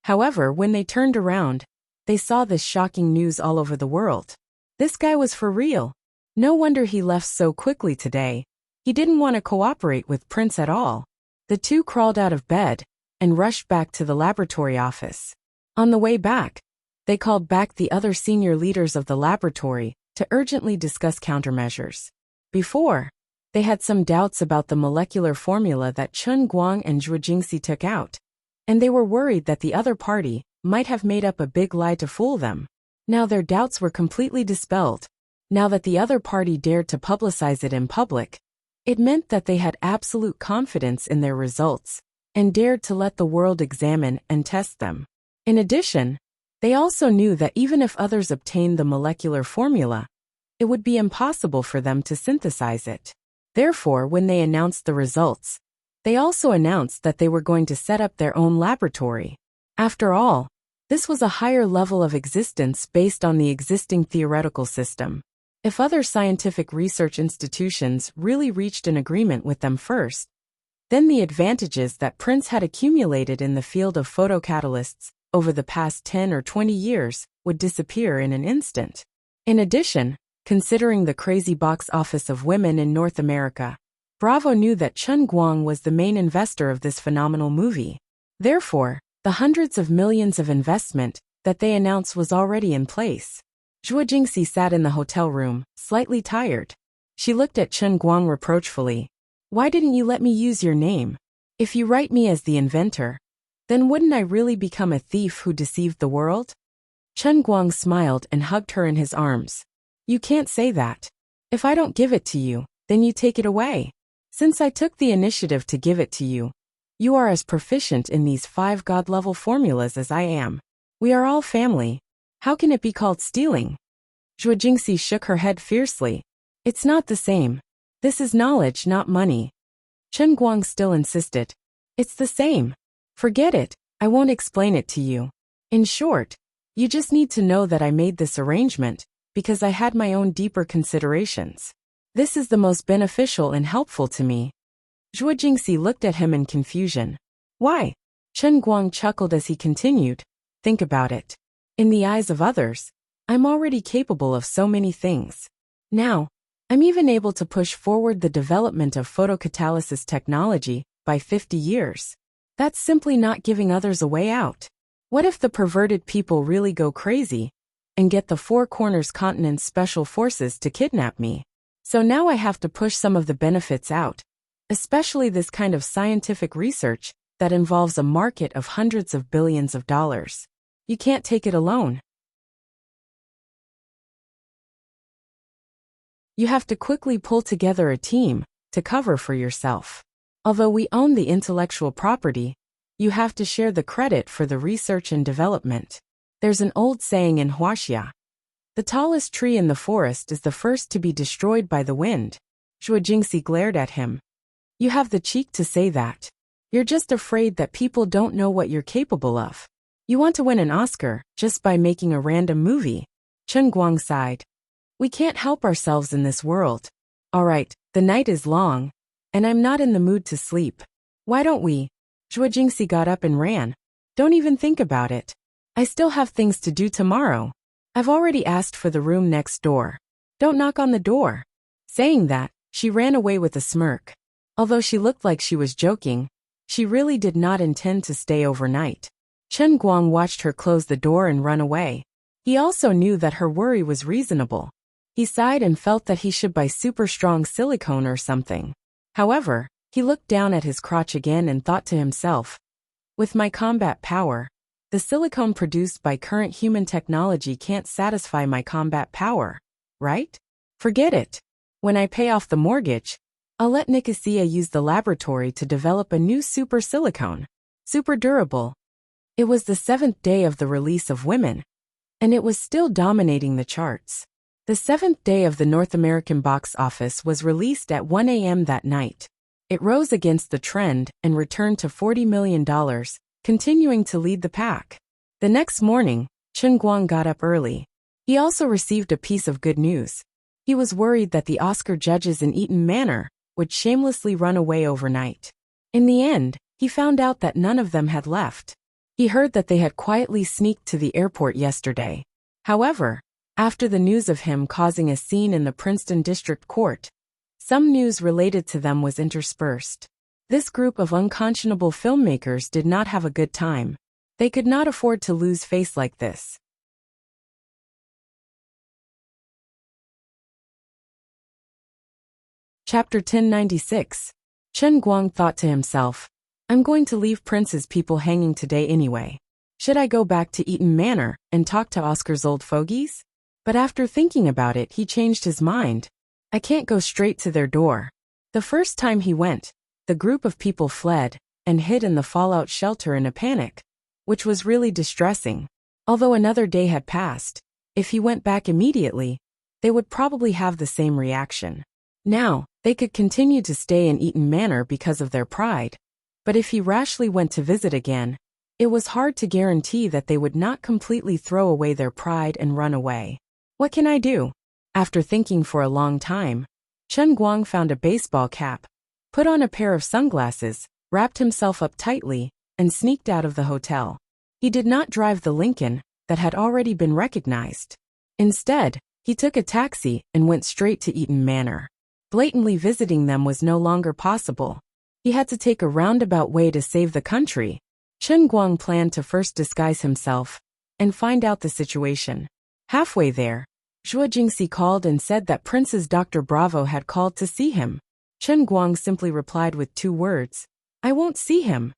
However, when they turned around, They saw this shocking news all over the world. This guy was for real. No wonder he left so quickly today. He didn't want to cooperate with Prince at all. The two crawled out of bed and rushed back to the laboratory office. On the way back, they called back the other senior leaders of the laboratory to urgently discuss countermeasures. Before, they had some doubts about the molecular formula that Chen Guang and Zhuo Jingxi took out, and they were worried that the other party might have made up a big lie to fool them. Now their doubts were completely dispelled. Now that the other party dared to publicize it in public, it meant that they had absolute confidence in their results and dared to let the world examine and test them. In addition, they also knew that even if others obtained the molecular formula, it would be impossible for them to synthesize it. Therefore, when they announced the results, they also announced that they were going to set up their own laboratory. After all, this was a higher level of existence based on the existing theoretical system. If other scientific research institutions really reached an agreement with them first, then the advantages that Prince had accumulated in the field of photocatalysts over the past 10 or 20 years would disappear in an instant. In addition, considering the crazy box office of women in North America, Bravo knew that Chen Guang was the main investor of this phenomenal movie. Therefore, the hundreds of millions of investment that they announced was already in place. Zhuo Jingxi sat in the hotel room, slightly tired. She looked at Chen Guang reproachfully. Why didn't you let me use your name? If you write me as the inventor, then wouldn't I really become a thief who deceived the world? Chen Guang smiled and hugged her in his arms. You can't say that. If I don't give it to you, then you take it away. Since I took the initiative to give it to you, you are as proficient in these 5 God-level formulas as I am. We are all family. How can it be called stealing? Zhuo Jingxi shook her head fiercely. It's not the same. This is knowledge, not money. Chen Guang still insisted. It's the same. Forget it, I won't explain it to you. In short, you just need to know that I made this arrangement because I had my own deeper considerations. This is the most beneficial and helpful to me. Zhuo Jingxi looked at him in confusion. Why? Chen Guang chuckled as he continued. Think about it. In the eyes of others, I'm already capable of so many things. Now, I'm even able to push forward the development of photocatalysis technology by 50 years. That's simply not giving others a way out. What if the perverted people really go crazy and get the Four Corners Continent's special forces to kidnap me? So now I have to push some of the benefits out, especially this kind of scientific research that involves a market of hundreds of billions of dollars. You can't take it alone. You have to quickly pull together a team to cover for yourself. Although we own the intellectual property, you have to share the credit for the research and development. There's an old saying in Huaxia. The tallest tree in the forest is the first to be destroyed by the wind. Zhuo Jingxi glared at him. You have the cheek to say that. You're just afraid that people don't know what you're capable of. You want to win an Oscar just by making a random movie. Chen Guang sighed. We can't help ourselves in this world. All right, the night is long, and I'm not in the mood to sleep. Why don't we? Zhuo Jingxi got up and ran. Don't even think about it. I still have things to do tomorrow. I've already asked for the room next door. Don't knock on the door. Saying that, she ran away with a smirk. Although she looked like she was joking, she really did not intend to stay overnight. Chen Guang watched her close the door and run away. He also knew that her worry was reasonable. He sighed and felt that he should buy super strong silicone or something. However, he looked down at his crotch again and thought to himself, with my combat power, the silicone produced by current human technology can't satisfy my combat power, right? Forget it. When I pay off the mortgage, I'll let Nicosia use the laboratory to develop a new super silicone. Super durable. It was the 7th day of the release of Women, and it was still dominating the charts. The 7th day of the North American box office was released at 1 a.m. that night. It rose against the trend and returned to $40 million, continuing to lead the pack. The next morning, Chen Guang got up early. He also received a piece of good news. He was worried that the Oscar judges in Eaton Manor would shamelessly run away overnight. In the end, he found out that none of them had left. He heard that they had quietly sneaked to the airport yesterday. However, after the news of him causing a scene in the Princeton District Court, some news related to them was interspersed. This group of unconscionable filmmakers did not have a good time. They could not afford to lose face like this. Chapter 1096. Chen Guang thought to himself, I'm going to leave Prince's people hanging today anyway. Should I go back to Eaton Manor and talk to Oscar's old fogies? But after thinking about it, he changed his mind. I can't go straight to their door. The first time he went, the group of people fled and hid in the fallout shelter in a panic, which was really distressing. Although another day had passed, if he went back immediately, they would probably have the same reaction. Now, they could continue to stay in Eaton Manor because of their pride, but if he rashly went to visit again, it was hard to guarantee that they would not completely throw away their pride and run away. What can I do? After thinking for a long time, Chen Guang found a baseball cap, put on a pair of sunglasses, wrapped himself up tightly, and sneaked out of the hotel. He did not drive the Lincoln that had already been recognized. Instead, he took a taxi and went straight to Eaton Manor. Blatantly visiting them was no longer possible. He had to take a roundabout way to save the country. Chen Guang planned to first disguise himself and find out the situation. Halfway there, Zhuo Jingxi called and said that Prince's Dr. Bravo had called to see him. Chen Guang simply replied with 2 words, I won't see him.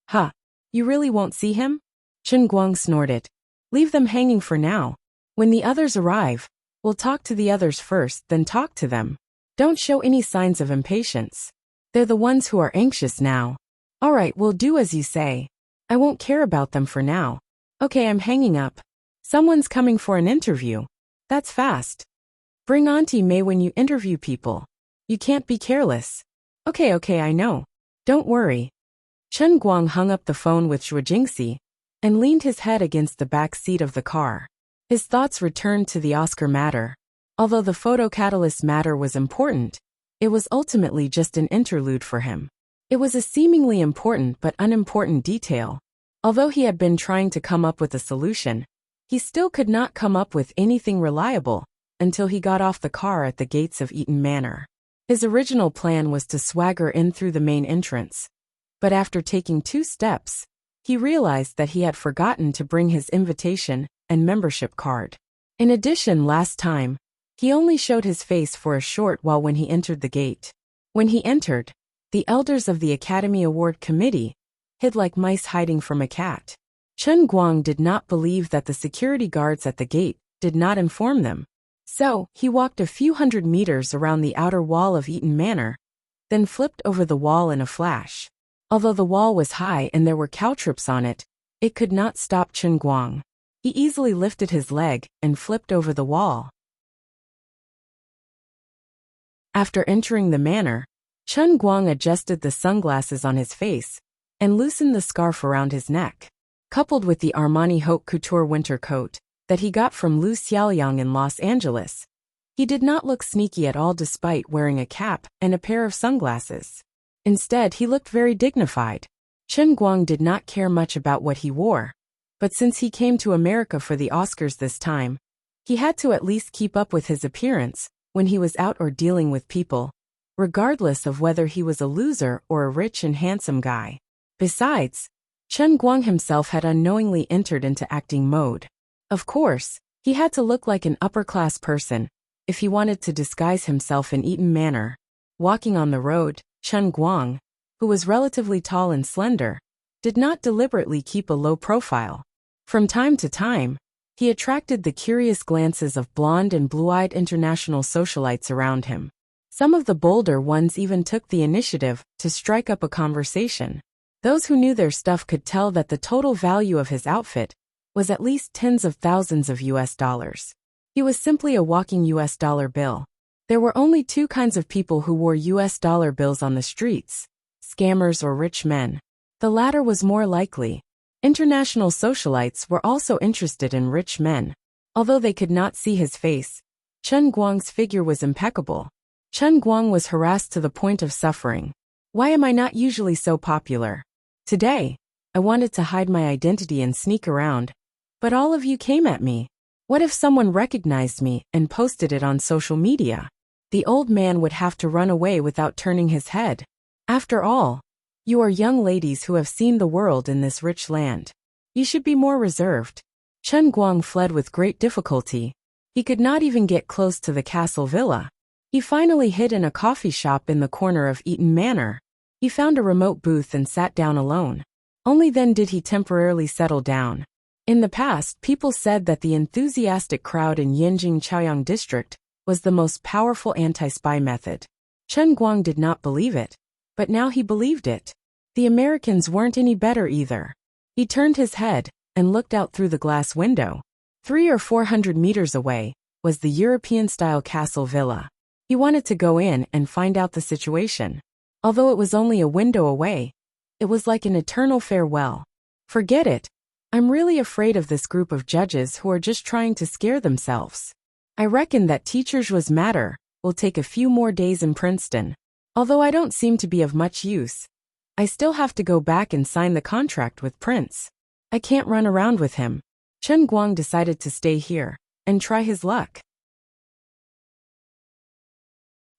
Huh, you really won't see him? Chen Guang snorted. Leave them hanging for now. When the others arrive, we'll talk to the others first, then talk to them. Don't show any signs of impatience. They're the ones who are anxious now. All right, we'll do as you say. I won't care about them for now. Okay, I'm hanging up. Someone's coming for an interview. That's fast. Bring Auntie May when you interview people. You can't be careless. Okay, I know. Don't worry. Chen Guang hung up the phone with Zhuo Jingxi and leaned his head against the back seat of the car. His thoughts returned to the Oscar matter. Although the photocatalyst matter was important, it was ultimately just an interlude for him. It was a seemingly important but unimportant detail. Although he had been trying to come up with a solution, he still could not come up with anything reliable until he got off the car at the gates of Eaton Manor. His original plan was to swagger in through the main entrance, but after taking 2 steps, he realized that he had forgotten to bring his invitation and membership card. In addition, last time, he only showed his face for a short while when he entered the gate. When he entered, the elders of the Academy Award Committee hid like mice hiding from a cat. Chen Guang did not believe that the security guards at the gate did not inform them. So, he walked a few hundred meters around the outer wall of Eaton Manor, then flipped over the wall in a flash. Although the wall was high and there were caltrops on it, it could not stop Chen Guang. He easily lifted his leg and flipped over the wall. After entering the manor, Chen Guang adjusted the sunglasses on his face and loosened the scarf around his neck. Coupled with the Armani Haute Couture winter coat that he got from Lu Xiaoyang in Los Angeles, he did not look sneaky at all despite wearing a cap and a pair of sunglasses. Instead, he looked very dignified. Chen Guang did not care much about what he wore, but since he came to America for the Oscars this time, he had to at least keep up with his appearance when he was out or dealing with people, regardless of whether he was a loser or a rich and handsome guy. Besides, Chen Guang himself had unknowingly entered into acting mode. Of course, he had to look like an upper-class person if he wanted to disguise himself in Eaton Manor. Walking on the road, Chen Guang, who was relatively tall and slender, did not deliberately keep a low profile. From time to time, he attracted the curious glances of blonde and blue-eyed international socialites around him. Some of the bolder ones even took the initiative to strike up a conversation. Those who knew their stuff could tell that the total value of his outfit was at least tens of thousands of US dollars. He was simply a walking US dollar bill. There were only 2 kinds of people who wore US dollar bills on the streets: scammers or rich men. The latter was more likely. International socialites were also interested in rich men. Although they could not see his face, Chen Guang's figure was impeccable. Chen Guang was harassed to the point of suffering. Why am I not usually so popular? Today, I wanted to hide my identity and sneak around. But all of you came at me. What if someone recognized me and posted it on social media? The old man would have to run away without turning his head. After all, you are young ladies who have seen the world in this rich land. You should be more reserved. Chen Guang fled with great difficulty. He could not even get close to the castle villa. He finally hid in a coffee shop in the corner of Eaton Manor. He found a remote booth and sat down alone. Only then did he temporarily settle down. In the past, people said that the enthusiastic crowd in Yanjing Chaoyang district was the most powerful anti-spy method. Chen Guang did not believe it, but now he believed it. The Americans weren't any better either. He turned his head and looked out through the glass window. 300 or 400 meters away was the European-style castle villa. He wanted to go in and find out the situation. Although it was only a window away, it was like an eternal farewell. Forget it. I'm really afraid of this group of judges who are just trying to scare themselves. I reckon that teacher Zhu's matter will take a few more days in Princeton. Although I don't seem to be of much use, I still have to go back and sign the contract with Prince. I can't run around with him. Chen Guang decided to stay here and try his luck.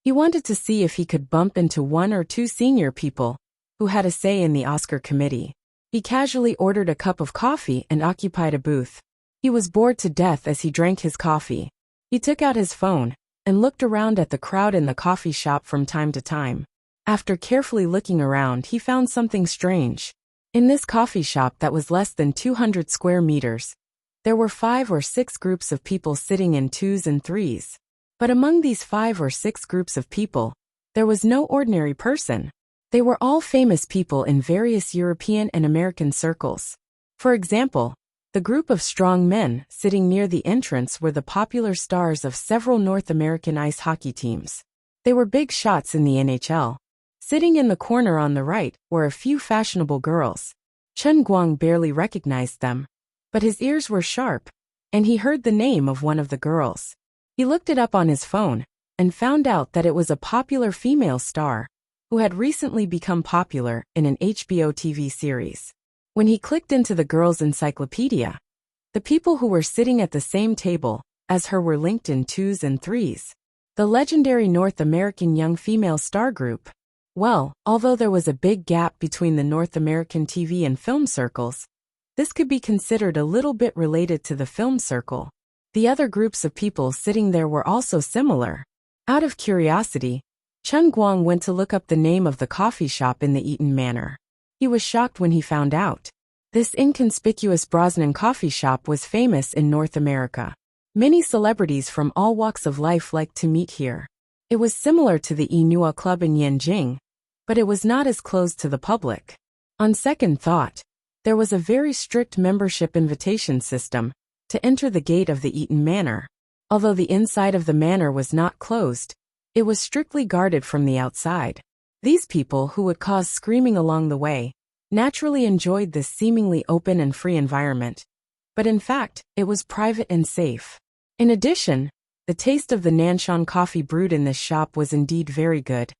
He wanted to see if he could bump into one or two senior people who had a say in the Oscar committee. He casually ordered a cup of coffee and occupied a booth. He was bored to death as he drank his coffee. He took out his phone and looked around at the crowd in the coffee shop from time to time. After carefully looking around, he found something strange. In this coffee shop that was less than 200 square meters, there were 5 or 6 groups of people sitting in 2s and 3s. But among these 5 or 6 groups of people, there was no ordinary person. They were all famous people in various European and American circles. For example, the group of strong men sitting near the entrance were the popular stars of several North American ice hockey teams. They were big shots in the NHL. Sitting in the corner on the right were a few fashionable girls. Chen Guang barely recognized them, but his ears were sharp, and he heard the name of one of the girls. He looked it up on his phone and found out that it was a popular female star who had recently become popular in an HBO TV series. When he clicked into the girl's encyclopedia, the people who were sitting at the same table as her were linked in 2s and 3s. The legendary North American young female star group. Well, although there was a big gap between the North American TV and film circles, this could be considered a little bit related to the film circle. The other groups of people sitting there were also similar. Out of curiosity, Chen Guang went to look up the name of the coffee shop in the Eaton Manor. He was shocked when he found out. This inconspicuous Brosnan coffee shop was famous in North America. Many celebrities from all walks of life liked to meet here. It was similar to the Inua Club in Yanjing, but it was not as closed to the public. On second thought, there was a very strict membership invitation system to enter the gate of the Eaton Manor. Although the inside of the manor was not closed, it was strictly guarded from the outside. These people, who would cause screaming along the way, naturally enjoyed this seemingly open and free environment. But in fact, it was private and safe. In addition, the taste of the Nanshan coffee brewed in this shop was indeed very good,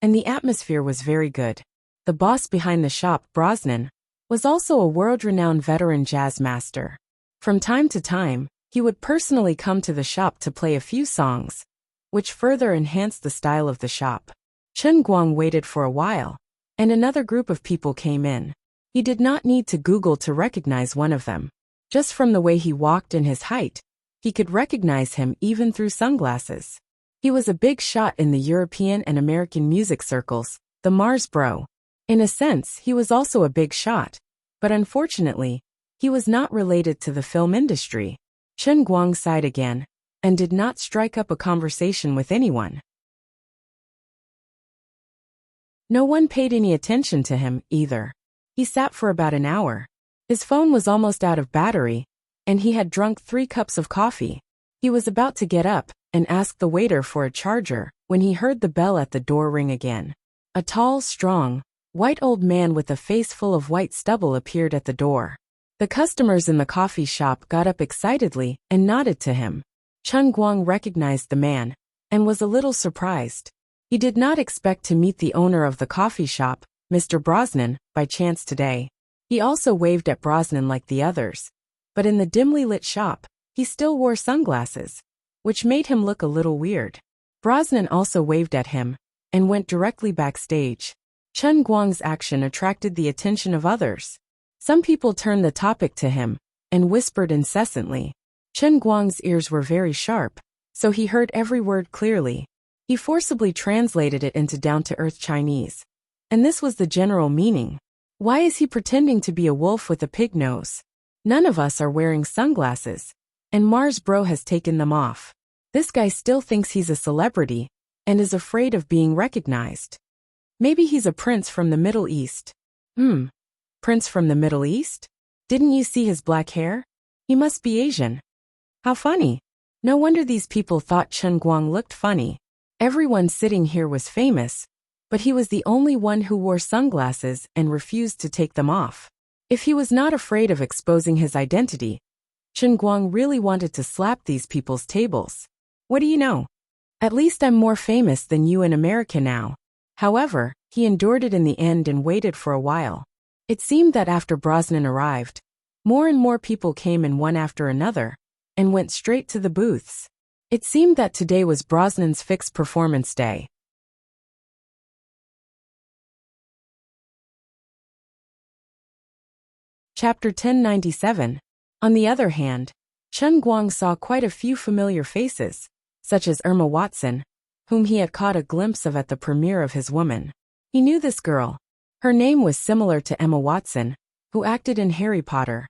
and the atmosphere was very good. The boss behind the shop, Brosnan, was also a world-renowned veteran jazz master. From time to time, he would personally come to the shop to play a few songs, which further enhanced the style of the shop. Chen Guang waited for a while, and another group of people came in. He did not need to Google to recognize one of them. Just from the way he walked and his height, he could recognize him even through sunglasses. He was a big shot in the European and American music circles, the Mars Bro. In a sense, he was also a big shot, but unfortunately, he was not related to the film industry. Chen Guang sighed again, and did not strike up a conversation with anyone. No one paid any attention to him, either. He sat for about an hour. His phone was almost out of battery, and he had drunk 3 cups of coffee. He was about to get up and ask the waiter for a charger when he heard the bell at the door ring again. A tall, strong, white old man with a face full of white stubble appeared at the door. The customers in the coffee shop got up excitedly and nodded to him. Chen Guang recognized the man and was a little surprised. He did not expect to meet the owner of the coffee shop, Mr. Brosnan, by chance today. He also waved at Brosnan like the others, but in the dimly lit shop, he still wore sunglasses, which made him look a little weird. Brosnan also waved at him and went directly backstage. Chen Guang's action attracted the attention of others. Some people turned the topic to him and whispered incessantly. Chen Guang's ears were very sharp, so he heard every word clearly. He forcibly translated it into down-to-earth Chinese. And this was the general meaning. Why is he pretending to be a wolf with a pig nose? None of us are wearing sunglasses, and Mars Bro has taken them off. This guy still thinks he's a celebrity and is afraid of being recognized. Maybe he's a prince from the Middle East. Prince from the Middle East? Didn't you see his black hair? He must be Asian. How funny. No wonder these people thought Chen Guang looked funny. Everyone sitting here was famous, but he was the only one who wore sunglasses and refused to take them off. If he was not afraid of exposing his identity, Chen Guang really wanted to slap these people's tables. What do you know? At least I'm more famous than you in America now. However, he endured it in the end and waited for a while. It seemed that after Brosnan arrived, more and more people came in one after another, and went straight to the booths. It seemed that today was Brosnan's fixed performance day. Chapter 1097. On the other hand, Chen Guang saw quite a few familiar faces, such as Irma Watson, whom he had caught a glimpse of at the premiere of His Woman. He knew this girl. Her name was similar to Emma Watson, who acted in Harry Potter.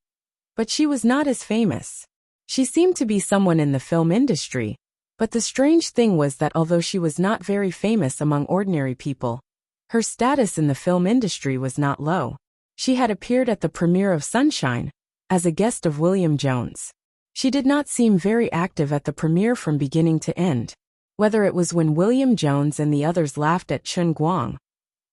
But she was not as famous. She seemed to be someone in the film industry, but the strange thing was that although she was not very famous among ordinary people, her status in the film industry was not low. She had appeared at the premiere of Sunshine as a guest of William Jones. She did not seem very active at the premiere from beginning to end. Whether it was when William Jones and the others laughed at Chen Guang,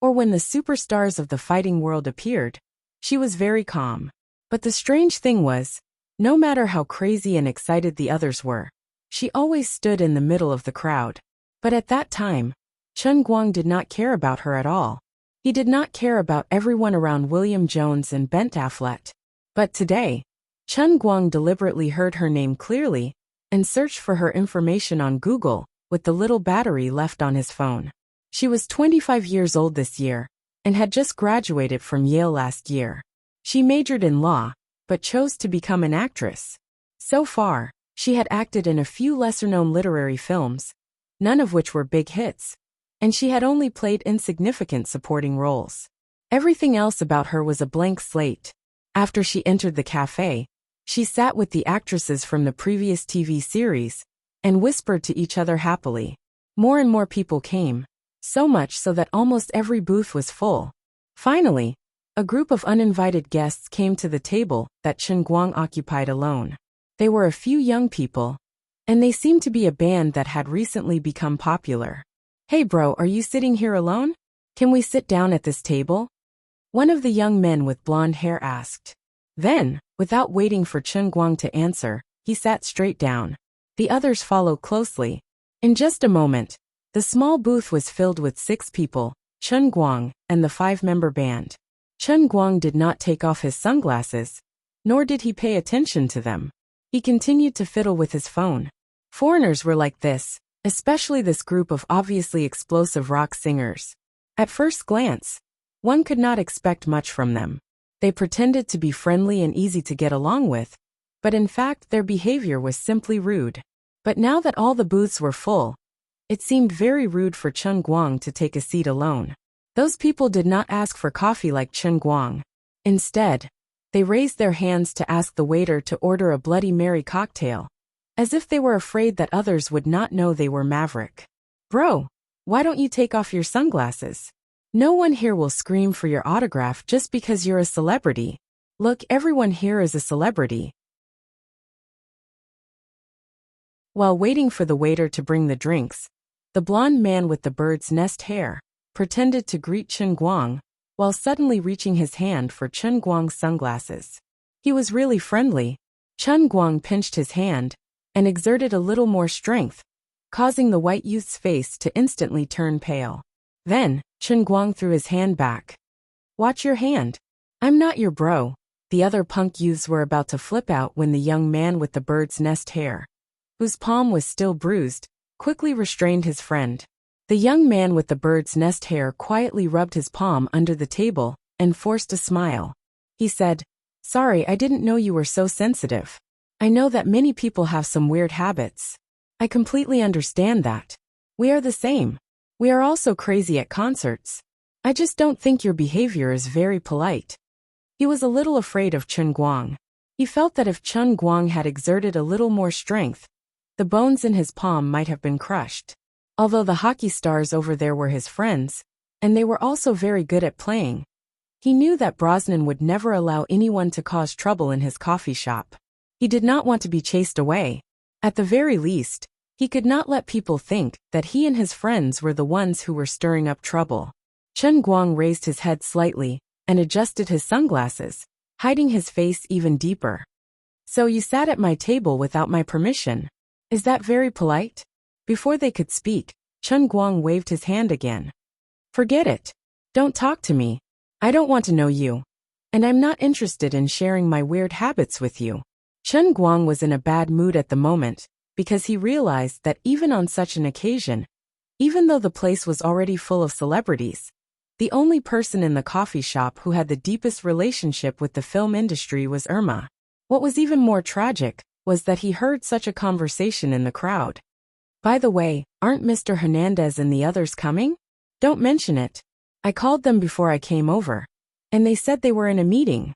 or when the superstars of the fighting world appeared, she was very calm. But the strange thing was, no matter how crazy and excited the others were, she always stood in the middle of the crowd. But at that time, Chen Guang did not care about her at all. He did not care about everyone around William Jones and Ben Affleck. But today, Chen Guang deliberately heard her name clearly and searched for her information on Google with the little battery left on his phone. She was 25 years old this year and had just graduated from Yale last year. She majored in law, but chose to become an actress. So far, she had acted in a few lesser-known literary films, none of which were big hits, and she had only played insignificant supporting roles. Everything else about her was a blank slate. After she entered the cafe, she sat with the actresses from the previous TV series and whispered to each other happily. More and more people came, so much so that almost every booth was full. Finally, a group of uninvited guests came to the table that Chen Guang occupied alone. They were a few young people, and they seemed to be a band that had recently become popular. "Hey bro, are you sitting here alone? Can we sit down at this table?" One of the young men with blonde hair asked. Then, without waiting for Chen Guang to answer, he sat straight down. The others followed closely. In just a moment, the small booth was filled with 6 people, Chen Guang, and the 5-member band. Chen Guang did not take off his sunglasses, nor did he pay attention to them. He continued to fiddle with his phone. Foreigners were like this, especially this group of obviously explosive rock singers. At first glance, one could not expect much from them. They pretended to be friendly and easy to get along with, but in fact their behavior was simply rude. But now that all the booths were full, it seemed very rude for Chen Guang to take a seat alone. Those people did not ask for coffee like Chen Guang. Instead, they raised their hands to ask the waiter to order a Bloody Mary cocktail, as if they were afraid that others would not know they were Maverick. "Bro, why don't you take off your sunglasses? No one here will scream for your autograph just because you're a celebrity. Look, everyone here is a celebrity." While waiting for the waiter to bring the drinks, the blonde man with the bird's nest hair pretended to greet Chen Guang while suddenly reaching his hand for Chen Guang's sunglasses. He was really friendly. Chen Guang pinched his hand and exerted a little more strength, causing the white youth's face to instantly turn pale. Then, Chen Guang threw his hand back. "Watch your hand. I'm not your bro. The other punk youths were about to flip out when the young man with the bird's nest hair, whose palm was still bruised, quickly restrained his friend. The young man with the bird's nest hair quietly rubbed his palm under the table and forced a smile. He said, "Sorry, I didn't know you were so sensitive. I know that many people have some weird habits. I completely understand that. We are the same. We are also crazy at concerts. I just don't think your behavior is very polite." He was a little afraid of Chen Guang. He felt that if Chen Guang had exerted a little more strength, the bones in his palm might have been crushed. Although the hockey stars over there were his friends, and they were also very good at playing, he knew that Brosnan would never allow anyone to cause trouble in his coffee shop. He did not want to be chased away. At the very least, he could not let people think that he and his friends were the ones who were stirring up trouble. Chen Guang raised his head slightly and adjusted his sunglasses, hiding his face even deeper. "So you sat at my table without my permission. Is that very polite?" Before they could speak, Chen Guang waved his hand again. "Forget it. Don't talk to me. I don't want to know you. And I'm not interested in sharing my weird habits with you." Chen Guang was in a bad mood at the moment, because he realized that even on such an occasion, even though the place was already full of celebrities, the only person in the coffee shop who had the deepest relationship with the film industry was Irma. What was even more tragic was that he heard such a conversation in the crowd. "By the way, aren't Mr. Hernandez and the others coming? Don't mention it. I called them before I came over, and they said they were in a meeting."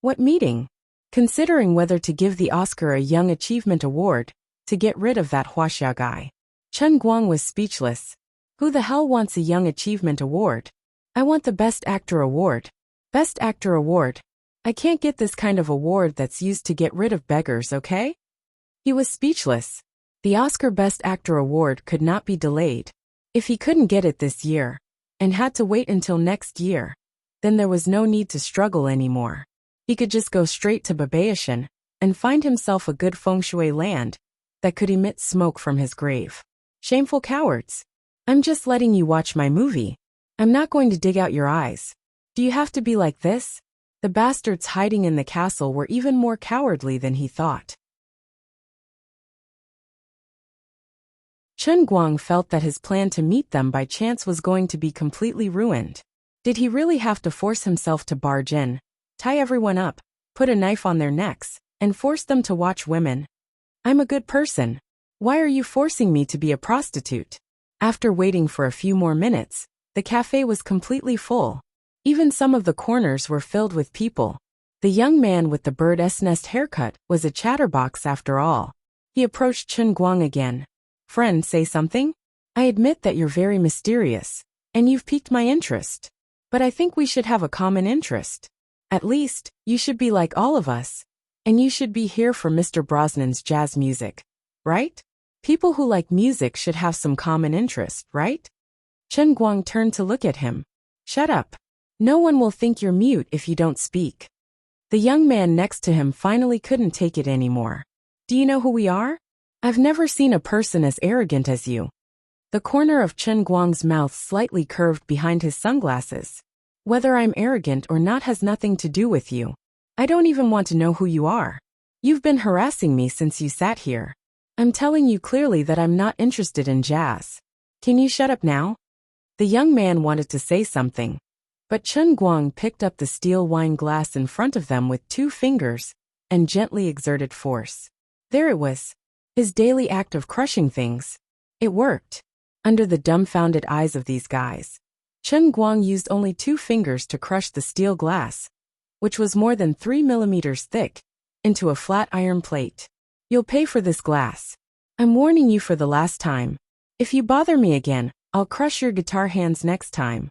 "What meeting?" "Considering whether to give the Oscar a Young Achievement Award to get rid of that Huaxia guy." Chen Guang was speechless. Who the hell wants a Young Achievement Award? "I want the Best Actor Award." "Best Actor Award? I can't get this kind of award that's used to get rid of beggars, okay?" He was speechless. The Oscar Best Actor Award could not be delayed. If he couldn't get it this year, and had to wait until next year, then there was no need to struggle anymore. He could just go straight to Babaishan and find himself a good feng shui land that could emit smoke from his grave. Shameful cowards. "I'm just letting you watch my movie. I'm not going to dig out your eyes. Do you have to be like this?" The bastards hiding in the castle were even more cowardly than he thought. Chen Guang felt that his plan to meet them by chance was going to be completely ruined. Did he really have to force himself to barge in, tie everyone up, put a knife on their necks, and force them to watch women? "I'm a good person. Why are you forcing me to be a prostitute?" After waiting for a few more minutes, the cafe was completely full. Even some of the corners were filled with people. The young man with the bird's nest haircut was a chatterbox after all. He approached Chen Guang again. "Friend, say something? I admit that you're very mysterious, and you've piqued my interest. But I think we should have a common interest. At least, you should be like all of us. And you should be here for Mr. Brosnan's jazz music. Right? People who like music should have some common interest, right?" Chen Guang turned to look at him. "Shut up. No one will think you're mute if you don't speak." The young man next to him finally couldn't take it anymore. "Do you know who we are? I've never seen a person as arrogant as you." The corner of Chen Guang's mouth slightly curved behind his sunglasses. "Whether I'm arrogant or not has nothing to do with you. I don't even want to know who you are. You've been harassing me since you sat here. I'm telling you clearly that I'm not interested in jazz. Can you shut up now?" The young man wanted to say something, but Chen Guang picked up the steel wine glass in front of them with 2 fingers and gently exerted force. There it was. His daily act of crushing things. It worked. Under the dumbfounded eyes of these guys, Chen Guang used only 2 fingers to crush the steel glass, which was more than 3 millimeters thick, into a flat iron plate. "You'll pay for this glass. I'm warning you for the last time. If you bother me again, I'll crush your guitar hands next time."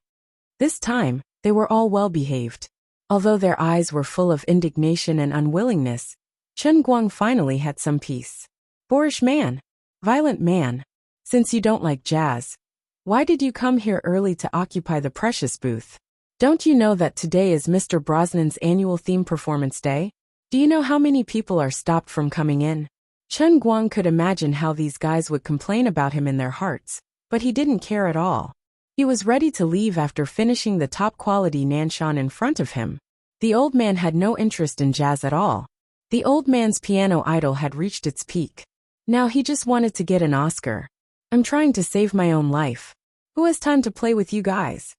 This time, they were all well behaved. Although their eyes were full of indignation and unwillingness, Chen Guang finally had some peace. "Boorish man. Violent man. Since you don't like jazz, why did you come here early to occupy the precious booth? Don't you know that today is Mr. Brosnan's annual theme performance day? Do you know how many people are stopped from coming in?" Chen Guang could imagine how these guys would complain about him in their hearts, but he didn't care at all. He was ready to leave after finishing the top-quality Nanshan in front of him. The old man had no interest in jazz at all. The old man's piano idol had reached its peak. Now he just wanted to get an Oscar. I'm trying to save my own life. Who has time to play with you guys?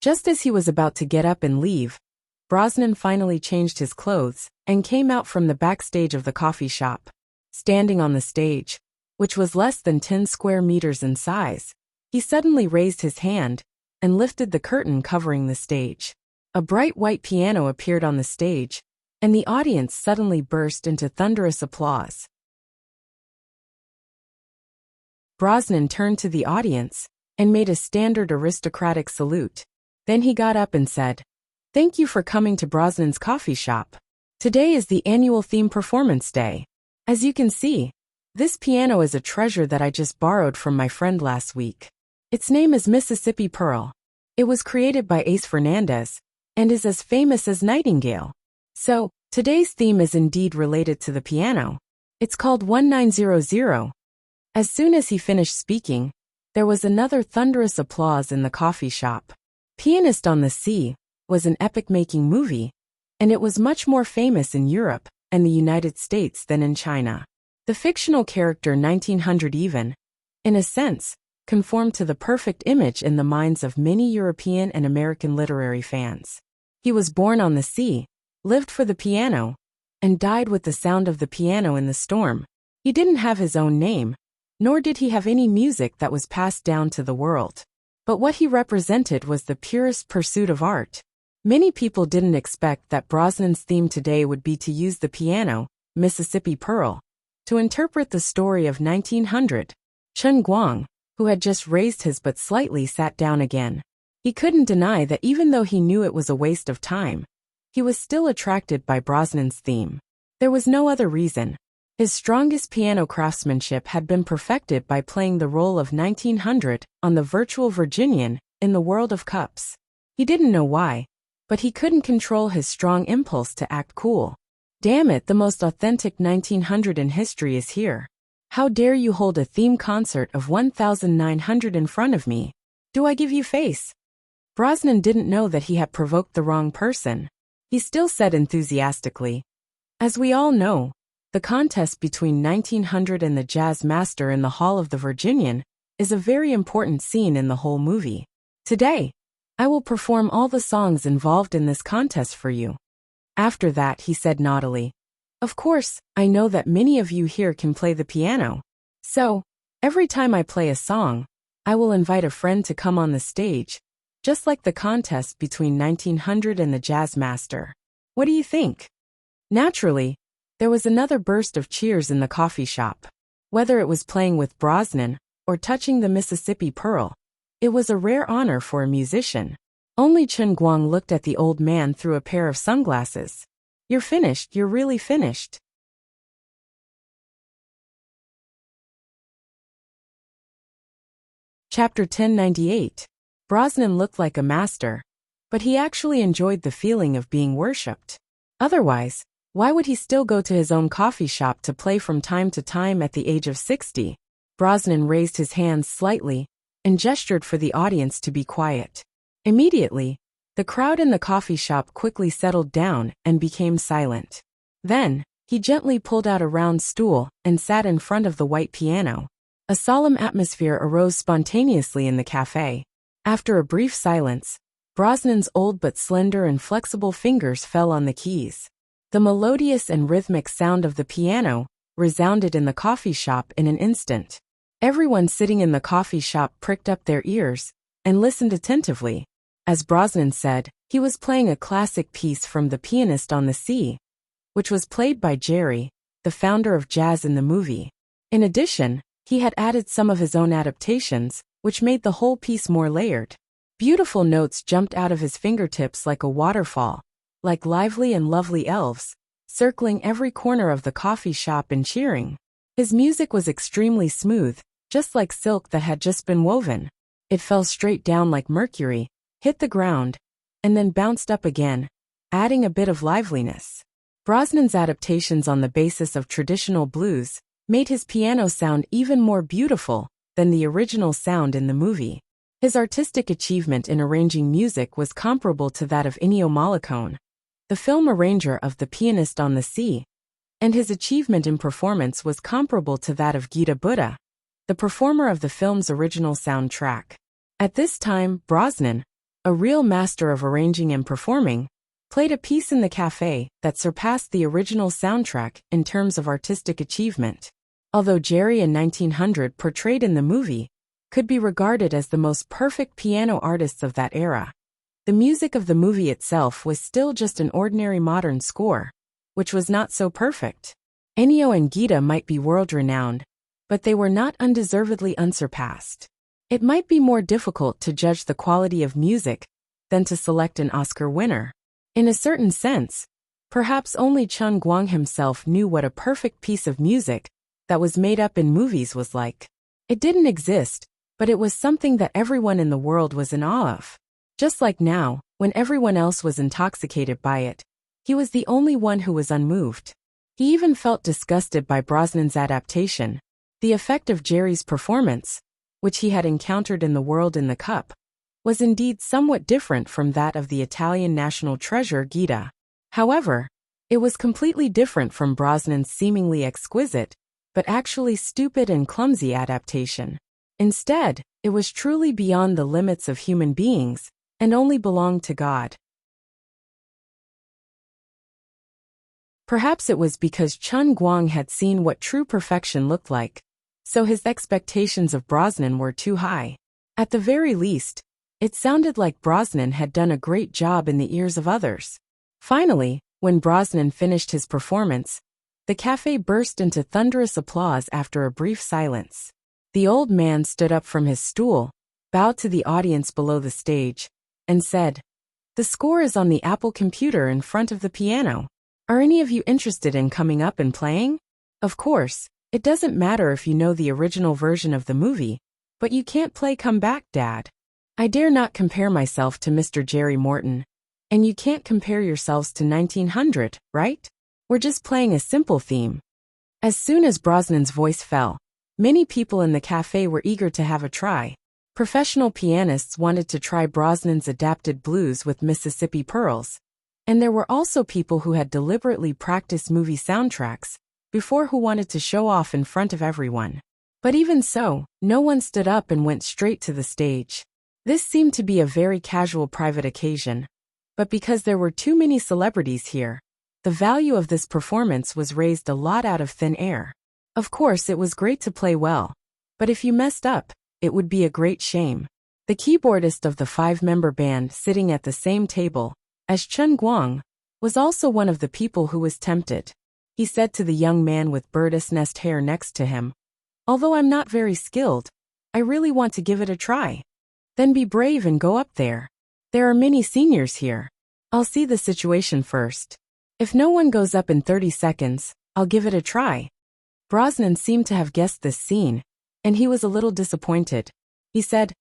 Just as he was about to get up and leave, Brosnan finally changed his clothes and came out from the backstage of the coffee shop. Standing on the stage, which was less than 10 square meters in size, he suddenly raised his hand and lifted the curtain covering the stage. A bright white piano appeared on the stage, and the audience suddenly burst into thunderous applause. Brosnan turned to the audience and made a standard aristocratic salute. Then he got up and said, "Thank you for coming to Brosnan's coffee shop. Today is the annual theme performance day. As you can see, this piano is a treasure that I just borrowed from my friend last week. Its name is Mississippi Pearl. It was created by Ace Fernandez and is as famous as Nightingale. So, today's theme is indeed related to the piano. It's called 1900. As soon as he finished speaking, there was another thunderous applause in the coffee shop. Pianist on the Sea was an epic-making movie, and it was much more famous in Europe and the United States than in China. The fictional character 1900 even, in a sense, conformed to the perfect image in the minds of many European and American literary fans. He was born on the sea, lived for the piano, and died with the sound of the piano in the storm. He didn't have his own name, nor did he have any music that was passed down to the world. But what he represented was the purest pursuit of art. Many people didn't expect that Brosnan's theme today would be to use the piano, Mississippi Pearl, to interpret the story of 1900. Chen Guang, who had just raised his but slightly sat down again. He couldn't deny that even though he knew it was a waste of time, he was still attracted by Brosnan's theme. There was no other reason. His strongest piano craftsmanship had been perfected by playing the role of 1900 on the virtual Virginian in the World of Cups. He didn't know why, but he couldn't control his strong impulse to act cool. Damn it, the most authentic 1900 in history is here. How dare you hold a theme concert of 1900 in front of me? Do I give you face? Brosnan didn't know that he had provoked the wrong person. He still said enthusiastically, "As we all know, the contest between 1900 and the jazz master in the Hall of the Virginian is a very important scene in the whole movie. Today, I will perform all the songs involved in this contest for you." After that, he said naughtily, "Of course, I know that many of you here can play the piano. So, every time I play a song, I will invite a friend to come on the stage, just like the contest between 1900 and the jazz master. What do you think?" Naturally, there was another burst of cheers in the coffee shop. Whether it was playing with Brosnan or touching the Mississippi Pearl, it was a rare honor for a musician. Only Chen Guang looked at the old man through a pair of sunglasses. "You're finished, you're really finished." Chapter 1098. Brosnan looked like a master, but he actually enjoyed the feeling of being worshipped. Otherwise, why would he still go to his own coffee shop to play from time to time at the age of 60? Brosnan raised his hands slightly and gestured for the audience to be quiet. Immediately, the crowd in the coffee shop quickly settled down and became silent. Then, he gently pulled out a round stool and sat in front of the white piano. A solemn atmosphere arose spontaneously in the cafe. After a brief silence, Brosnan's old but slender and flexible fingers fell on the keys. The melodious and rhythmic sound of the piano resounded in the coffee shop in an instant. Everyone sitting in the coffee shop pricked up their ears and listened attentively. As Brosnan said, he was playing a classic piece from The Pianist on the Sea, which was played by Jerry, the founder of jazz in the movie. In addition, he had added some of his own adaptations, which made the whole piece more layered. Beautiful notes jumped out of his fingertips like a waterfall, like lively and lovely elves, circling every corner of the coffee shop and cheering. His music was extremely smooth, just like silk that had just been woven. It fell straight down like mercury, hit the ground, and then bounced up again, adding a bit of liveliness. Brosnan's adaptations on the basis of traditional blues made his piano sound even more beautiful than the original sound in the movie. His artistic achievement in arranging music was comparable to that of Ennio Morricone. the film arranger of The Pianist on the Sea, and his achievement in performance was comparable to that of Gita Buddha, the performer of the film's original soundtrack. At this time, Brosnan, a real master of arranging and performing, played a piece in the cafe that surpassed the original soundtrack in terms of artistic achievement. Although Jerry in 1900 portrayed in the movie could be regarded as the most perfect piano artists of that era, the music of the movie itself was still just an ordinary modern score, which was not so perfect. Ennio and Gita might be world-renowned, but they were not undeservedly unsurpassed. It might be more difficult to judge the quality of music than to select an Oscar winner. In a certain sense, perhaps only Chun Guang himself knew what a perfect piece of music that was made up in movies was like. It didn't exist, but it was something that everyone in the world was in awe of. Just like now, when everyone else was intoxicated by it, he was the only one who was unmoved. He even felt disgusted by Brosnan's adaptation. The effect of Jerry's performance, which he had encountered in The World in the Cup, was indeed somewhat different from that of the Italian national treasure Gita. However, it was completely different from Brosnan's seemingly exquisite, but actually stupid and clumsy adaptation. Instead, it was truly beyond the limits of human beings, and only belonged to God. Perhaps it was because Chun Guang had seen what true perfection looked like, so his expectations of Brosnan were too high. At the very least, it sounded like Brosnan had done a great job in the ears of others. Finally, when Brosnan finished his performance, the cafe burst into thunderous applause after a brief silence. The old man stood up from his stool, bowed to the audience below the stage, and said, "The score is on the Apple computer in front of the piano. Are any of you interested in coming up and playing? Of course, it doesn't matter if you know the original version of the movie, but you can't play Come Back, Dad. I dare not compare myself to Mr. Jerry Morton, and you can't compare yourselves to 1900, right? We're just playing a simple theme." As soon as Brosnan's voice fell, many people in the cafe were eager to have a try. Professional pianists wanted to try Brosnan's adapted blues with Mississippi Pearls, and there were also people who had deliberately practiced movie soundtracks before who wanted to show off in front of everyone. But even so, no one stood up and went straight to the stage. This seemed to be a very casual private occasion, but because there were too many celebrities here, the value of this performance was raised a lot out of thin air. Of course, it was great to play well, but if you messed up, it would be a great shame. The keyboardist of the 5-member band sitting at the same table as Chun Guang was also one of the people who was tempted. He said to the young man with bird's nest hair next to him, "Although I'm not very skilled, I really want to give it a try." "Then be brave and go up there. There are many seniors here. I'll see the situation first. If no one goes up in 30 seconds, I'll give it a try." Brosnan seemed to have guessed this scene, and he was a little disappointed. He said,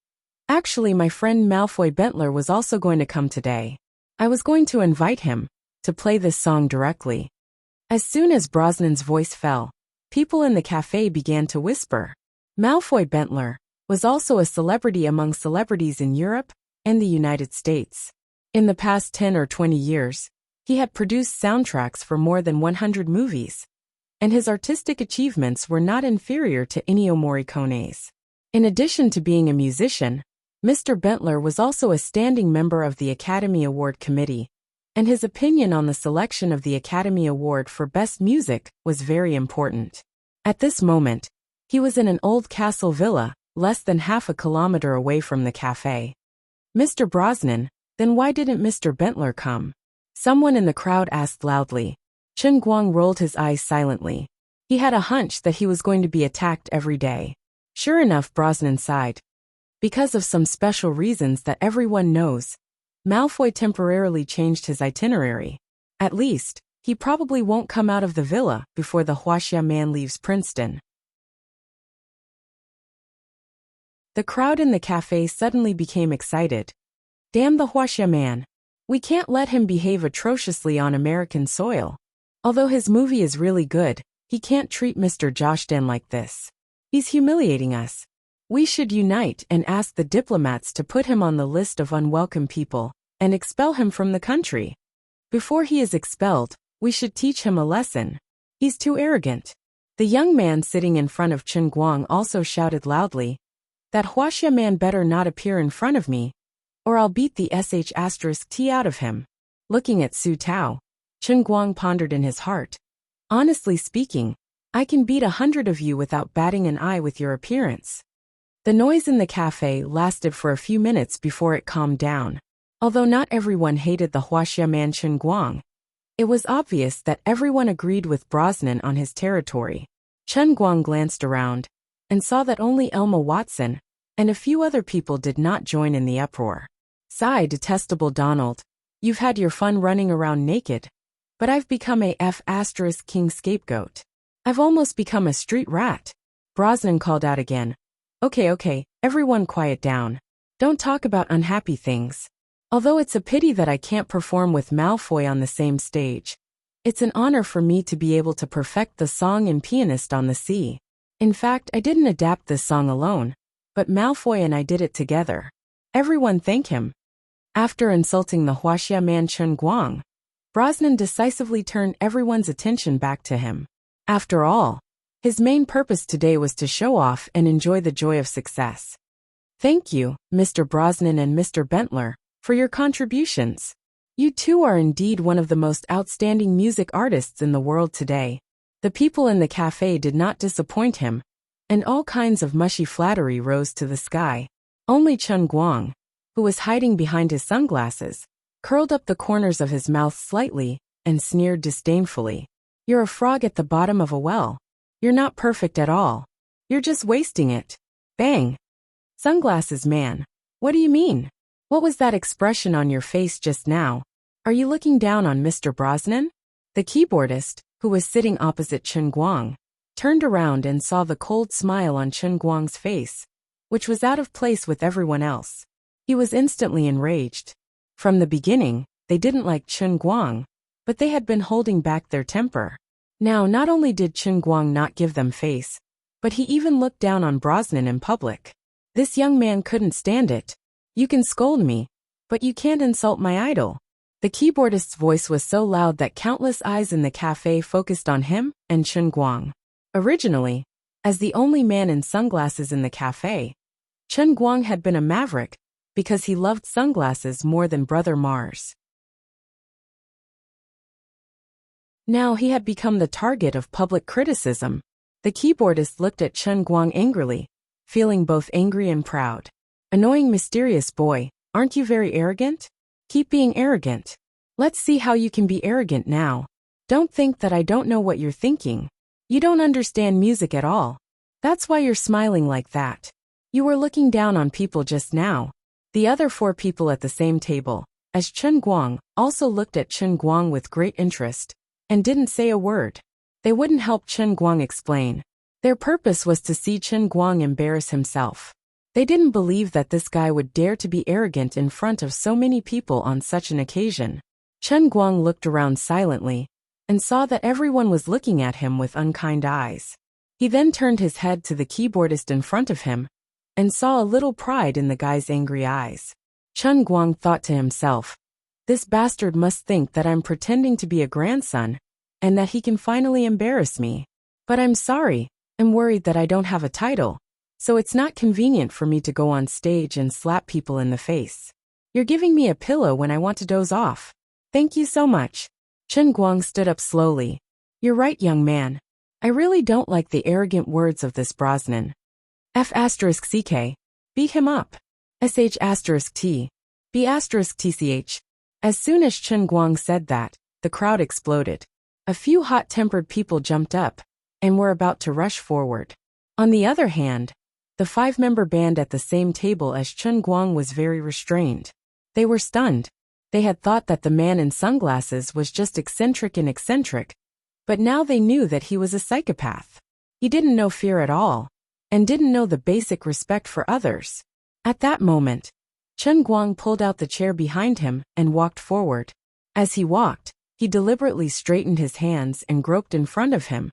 "Actually, my friend Malfoy Bentler was also going to come today. I was going to invite him to play this song directly." As soon as Brosnan's voice fell, people in the cafe began to whisper. Malfoy Bentler was also a celebrity among celebrities in Europe and the United States. In the past 10 or 20 years, he had produced soundtracks for more than 100 movies, and his artistic achievements were not inferior to Ennio Morricone's. In addition to being a musician, Mr. Bentler was also a standing member of the Academy Award Committee, and his opinion on the selection of the Academy Award for Best Music was very important. At this moment, he was in an old castle villa, less than half a kilometer away from the cafe. "Mr. Brosnan, then why didn't Mr. Bentler come?" someone in the crowd asked loudly. Chun Guang rolled his eyes silently. He had a hunch that he was going to be attacked every day. Sure enough, Brosnan sighed. Because of some special reasons that everyone knows, Malfoy temporarily changed his itinerary. At least, he probably won't come out of the villa before the Huaxia man leaves Princeton. The crowd in the cafe suddenly became excited. "Damn the Huaxia man. We can't let him behave atrociously on American soil. Although his movie is really good, he can't treat Mr. Joshden like this. He's humiliating us. We should unite and ask the diplomats to put him on the list of unwelcome people and expel him from the country." Before he is expelled, we should teach him a lesson. He's too arrogant. The young man sitting in front of Chen Guang also shouted loudly, that Huaxia man better not appear in front of me, or I'll beat the sh*t out of him. Looking at Su Tao, Chen Guang pondered in his heart. Honestly speaking, I can beat 100 of you without batting an eye with your appearance. The noise in the cafe lasted for a few minutes before it calmed down. Although not everyone hated the Huaxia man Chen Guang, it was obvious that everyone agreed with Brosnan on his territory. Chen Guang glanced around and saw that only Elma Watson and a few other people did not join in the uproar. Sigh, detestable Donald. You've had your fun running around naked, but I've become a *king scapegoat. I've almost become a street rat. Brosnan called out again. Okay, everyone quiet down. Don't talk about unhappy things. Although it's a pity that I can't perform with Malfoy on the same stage, it's an honor for me to be able to perfect the song in Pianist on the Sea. In fact, I didn't adapt this song alone, but Malfoy and I did it together. Everyone thank him. After insulting the Huaxia man Chen Guang, Brosnan decisively turned everyone's attention back to him. After all, his main purpose today was to show off and enjoy the joy of success. Thank you, Mr. Brosnan and Mr. Bentler, for your contributions. You two are indeed one of the most outstanding music artists in the world today. The people in the cafe did not disappoint him, and all kinds of mushy flattery rose to the sky. Only Chen Guang, who was hiding behind his sunglasses, curled up the corners of his mouth slightly and sneered disdainfully. You're a frog at the bottom of a well. You're not perfect at all. You're just wasting it. Bang! Sunglasses man. What do you mean? What was that expression on your face just now? Are you looking down on Mr. Brosnan? The keyboardist, who was sitting opposite Chen Guang, turned around and saw the cold smile on Chen Guang's face, which was out of place with everyone else. He was instantly enraged. From the beginning, they didn't like Chen Guang, but they had been holding back their temper. Now, not only did Chen Guang not give them face, but he even looked down on Brosnan in public. This young man couldn't stand it. You can scold me, but you can't insult my idol. The keyboardist's voice was so loud that countless eyes in the cafe focused on him and Chen Guang. Originally, as the only man in sunglasses in the cafe, Chen Guang had been a maverick because he loved sunglasses more than Brother Mars. Now he had become the target of public criticism. The keyboardist looked at Chen Guang angrily, feeling both angry and proud. Annoying mysterious boy, aren't you very arrogant? Keep being arrogant. Let's see how you can be arrogant now. Don't think that I don't know what you're thinking. You don't understand music at all. That's why you're smiling like that. You were looking down on people just now. The other 4 people at the same table, as Chen Guang, also looked at Chen Guang with great interest, and didn't say a word. They wouldn't help Chen Guang explain. Their purpose was to see Chen Guang embarrass himself. They didn't believe that this guy would dare to be arrogant in front of so many people on such an occasion. Chen Guang looked around silently and saw that everyone was looking at him with unkind eyes. He then turned his head to the keyboardist in front of him and saw a little pride in the guy's angry eyes. Chen Guang thought to himself, this bastard must think that I'm pretending to be a grandson and that he can finally embarrass me. But I'm sorry, I'm worried that I don't have a title. So it's not convenient for me to go on stage and slap people in the face. You're giving me a pillow when I want to doze off. Thank you so much. Chen Guang stood up slowly. You're right, young man. I really don't like the arrogant words of this Brosnan. F***ck. Beat him up. sh*t. B***tch. As soon as Chen Guang said that, the crowd exploded. A few hot-tempered people jumped up and were about to rush forward. On the other hand, the 5-member band at the same table as Chen Guang was very restrained. They were stunned. They had thought that the man in sunglasses was just eccentric, but now they knew that he was a psychopath. He didn't know fear at all, and didn't know the basic respect for others. At that moment, Chen Guang pulled out the chair behind him and walked forward. As he walked, he deliberately straightened his hands and groped in front of him,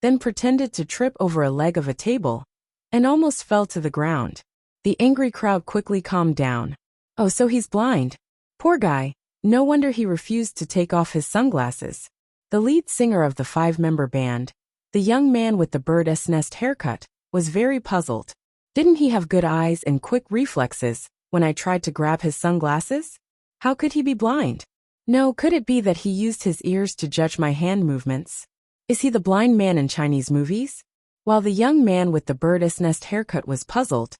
then pretended to trip over a leg of a table, and almost fell to the ground. The angry crowd quickly calmed down. Oh, so he's blind. Poor guy. No wonder he refused to take off his sunglasses. The lead singer of the five-member band, the young man with the bird's nest haircut, was very puzzled. Didn't he have good eyes and quick reflexes when I tried to grab his sunglasses? How could he be blind? No, could it be that he used his ears to judge my hand movements? Is he the blind man in Chinese movies? While the young man with the bird's nest haircut was puzzled,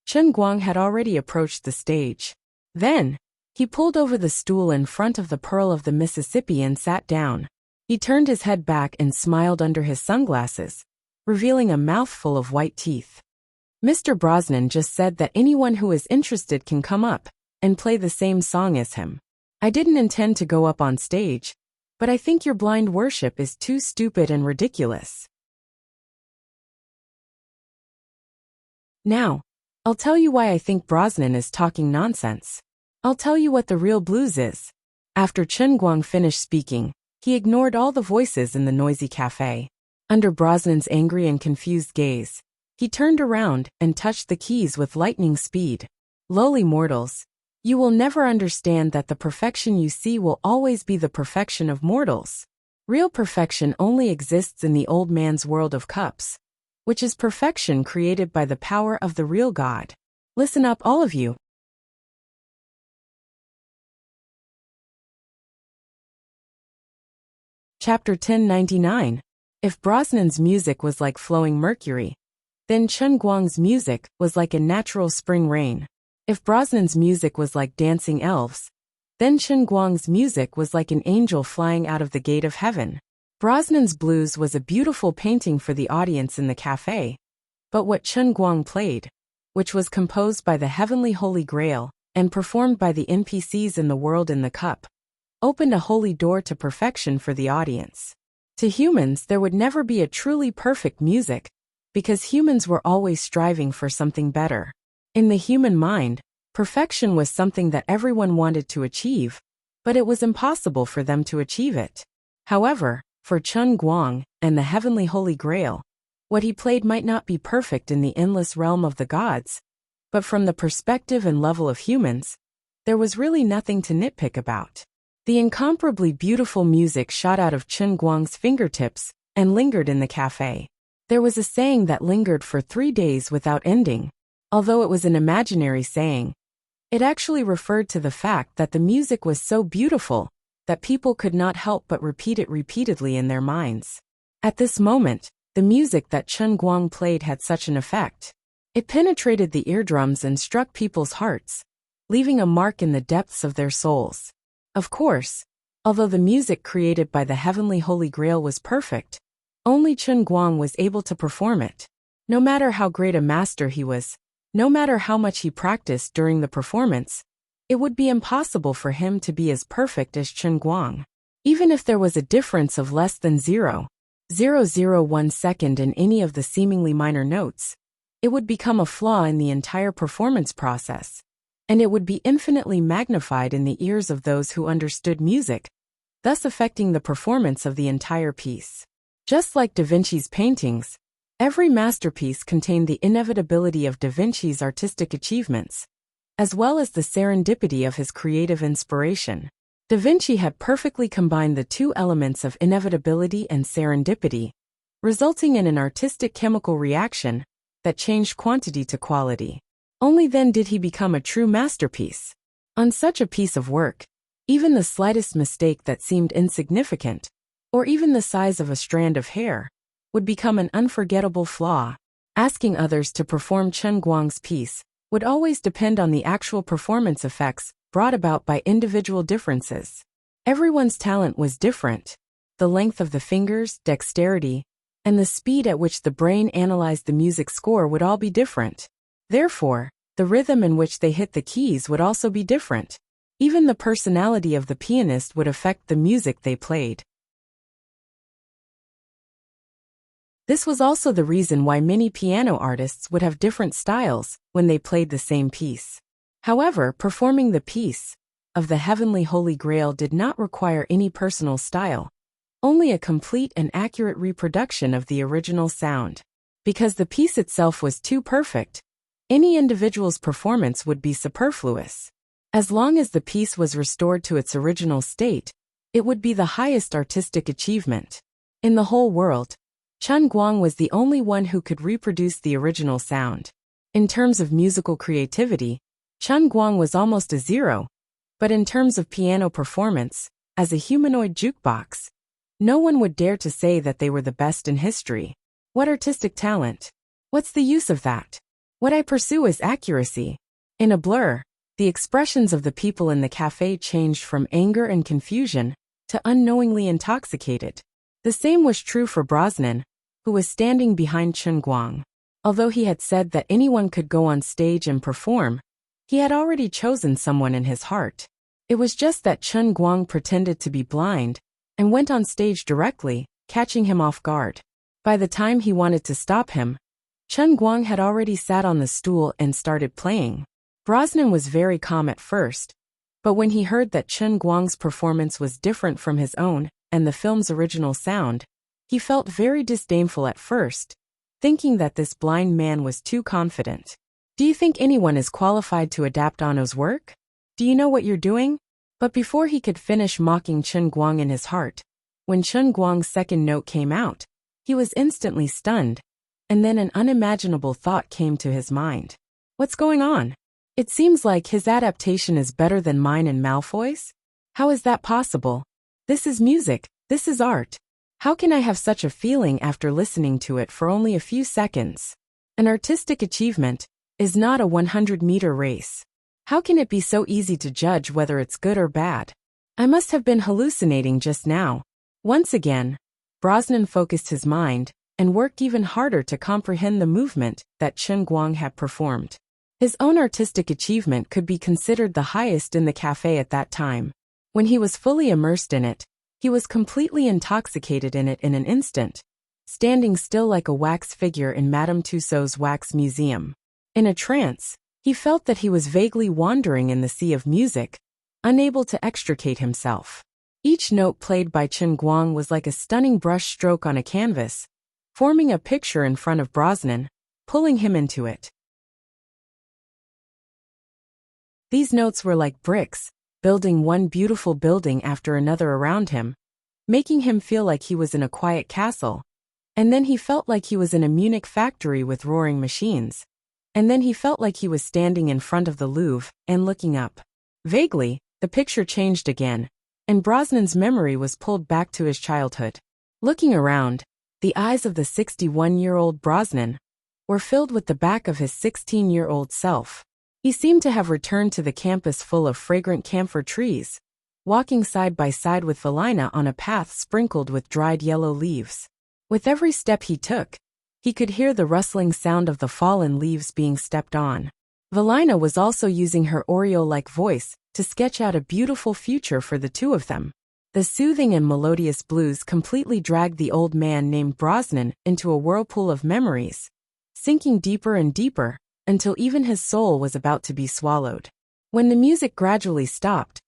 Chen Guang had already approached the stage. Then, he pulled over the stool in front of the Pearl of the Mississippi and sat down. He turned his head back and smiled under his sunglasses, revealing a mouthful of white teeth. Mr. Brosnan just said that anyone who is interested can come up and play the same song as him. I didn't intend to go up on stage, but I think your blind worship is too stupid and ridiculous. Now, I'll tell you why I think Brosnan is talking nonsense. I'll tell you what the real blues is. After Chen Guang finished speaking, he ignored all the voices in the noisy cafe. Under Brosnan's angry and confused gaze, he turned around and touched the keys with lightning speed. Lowly mortals, you will never understand that the perfection you see will always be the perfection of mortals. Real perfection only exists in the old man's world of cups, which is perfection created by the power of the real God. Listen up, all of you. Chapter 1099. If Brosnan's music was like flowing mercury, then Chen Guang's music was like a natural spring rain. If Brosnan's music was like dancing elves, then Chen Guang's music was like an angel flying out of the gate of heaven. Brosnan's blues was a beautiful painting for the audience in the cafe, but what Chen Guang played, which was composed by the heavenly Holy Grail and performed by the NPCs in the world in the cup, opened a holy door to perfection for the audience. To humans, there would never be a truly perfect music, because humans were always striving for something better. In the human mind, perfection was something that everyone wanted to achieve, but it was impossible for them to achieve it. However, for Chen Guang and the heavenly Holy Grail, what he played might not be perfect in the endless realm of the gods, but from the perspective and level of humans, there was really nothing to nitpick about. The incomparably beautiful music shot out of Chen Guang's fingertips and lingered in the cafe. There was a saying that lingered for 3 days without ending. Although it was an imaginary saying, it actually referred to the fact that the music was so beautiful that people could not help but repeat it repeatedly in their minds. At this moment, the music that Chen Guang played had such an effect. It penetrated the eardrums and struck people's hearts, leaving a mark in the depths of their souls. Of course, although the music created by the heavenly Holy Grail was perfect, only Chen Guang was able to perform it. No matter how great a master he was, no matter how much he practiced during the performance, it would be impossible for him to be as perfect as Chen Guang. Even if there was a difference of less than 0.001 second in any of the seemingly minor notes, it would become a flaw in the entire performance process, and it would be infinitely magnified in the ears of those who understood music, thus affecting the performance of the entire piece. Just like Da Vinci's paintings, every masterpiece contained the inevitability of Da Vinci's artistic achievements, as well as the serendipity of his creative inspiration. Da Vinci had perfectly combined the two elements of inevitability and serendipity, resulting in an artistic chemical reaction that changed quantity to quality. Only then did he become a true masterpiece. On such a piece of work, even the slightest mistake that seemed insignificant, or even the size of a strand of hair, would become an unforgettable flaw. Asking others to perform Chen Guang's piece would always depend on the actual performance effects brought about by individual differences. Everyone's talent was different. The length of the fingers, dexterity, and the speed at which the brain analyzed the music score would all be different. Therefore, the rhythm in which they hit the keys would also be different. Even the personality of the pianist would affect the music they played. This was also the reason why many piano artists would have different styles when they played the same piece. However, performing the piece of the Heavenly Holy Grail did not require any personal style, only a complete and accurate reproduction of the original sound. Because the piece itself was too perfect, any individual's performance would be superfluous. As long as the piece was restored to its original state, it would be the highest artistic achievement. In the whole world, Chen Guang was the only one who could reproduce the original sound. In terms of musical creativity, Chen Guang was almost a zero, but in terms of piano performance, as a humanoid jukebox, no one would dare to say that they were the best in history. What artistic talent! What's the use of that? What I pursue is accuracy. In a blur, the expressions of the people in the cafe changed from anger and confusion to unknowingly intoxicated. The same was true for Brosnan, who was standing behind Chen Guang. Although he had said that anyone could go on stage and perform, he had already chosen someone in his heart. It was just that Chen Guang pretended to be blind and went on stage directly, catching him off guard. By the time he wanted to stop him, Chen Guang had already sat on the stool and started playing. Brosnan was very calm at first, but when he heard that Chen Guang's performance was different from his own and the film's original sound, he felt very disdainful at first, thinking that this blind man was too confident. Do you think anyone is qualified to adapt Ano's work? Do you know what you're doing? But before he could finish mocking Chen Guang in his heart, when Chen Guang's second note came out, he was instantly stunned, and then an unimaginable thought came to his mind. What's going on? It seems like his adaptation is better than mine and Malfoy's? How is that possible? This is music, this is art. How can I have such a feeling after listening to it for only a few seconds? An artistic achievement is not a 100-meter race. How can it be so easy to judge whether it's good or bad? I must have been hallucinating just now. Once again, Brosnan focused his mind and worked even harder to comprehend the movement that Chen Guang had performed. His own artistic achievement could be considered the highest in the cafe at that time. When he was fully immersed in it, he was completely intoxicated in it in an instant, standing still like a wax figure in Madame Tussauds wax museum. In a trance, he felt that he was vaguely wandering in the sea of music, unable to extricate himself. Each note played by Chen Guang was like a stunning brush stroke on a canvas, forming a picture in front of Brosnan, pulling him into it. These notes were like bricks, building one beautiful building after another around him, making him feel like he was in a quiet castle. And then he felt like he was in a Munich factory with roaring machines. And then he felt like he was standing in front of the Louvre and looking up. Vaguely, the picture changed again, and Brosnan's memory was pulled back to his childhood. Looking around, the eyes of the 61-year-old Brosnan were filled with the back of his 16-year-old self. He seemed to have returned to the campus full of fragrant camphor trees, walking side by side with Valina on a path sprinkled with dried yellow leaves. With every step he took, he could hear the rustling sound of the fallen leaves being stepped on. Valina was also using her Oreo-like voice to sketch out a beautiful future for the two of them. The soothing and melodious blues completely dragged the old man named Brosnan into a whirlpool of memories, sinking deeper and deeper, until even his soul was about to be swallowed. When the music gradually stopped,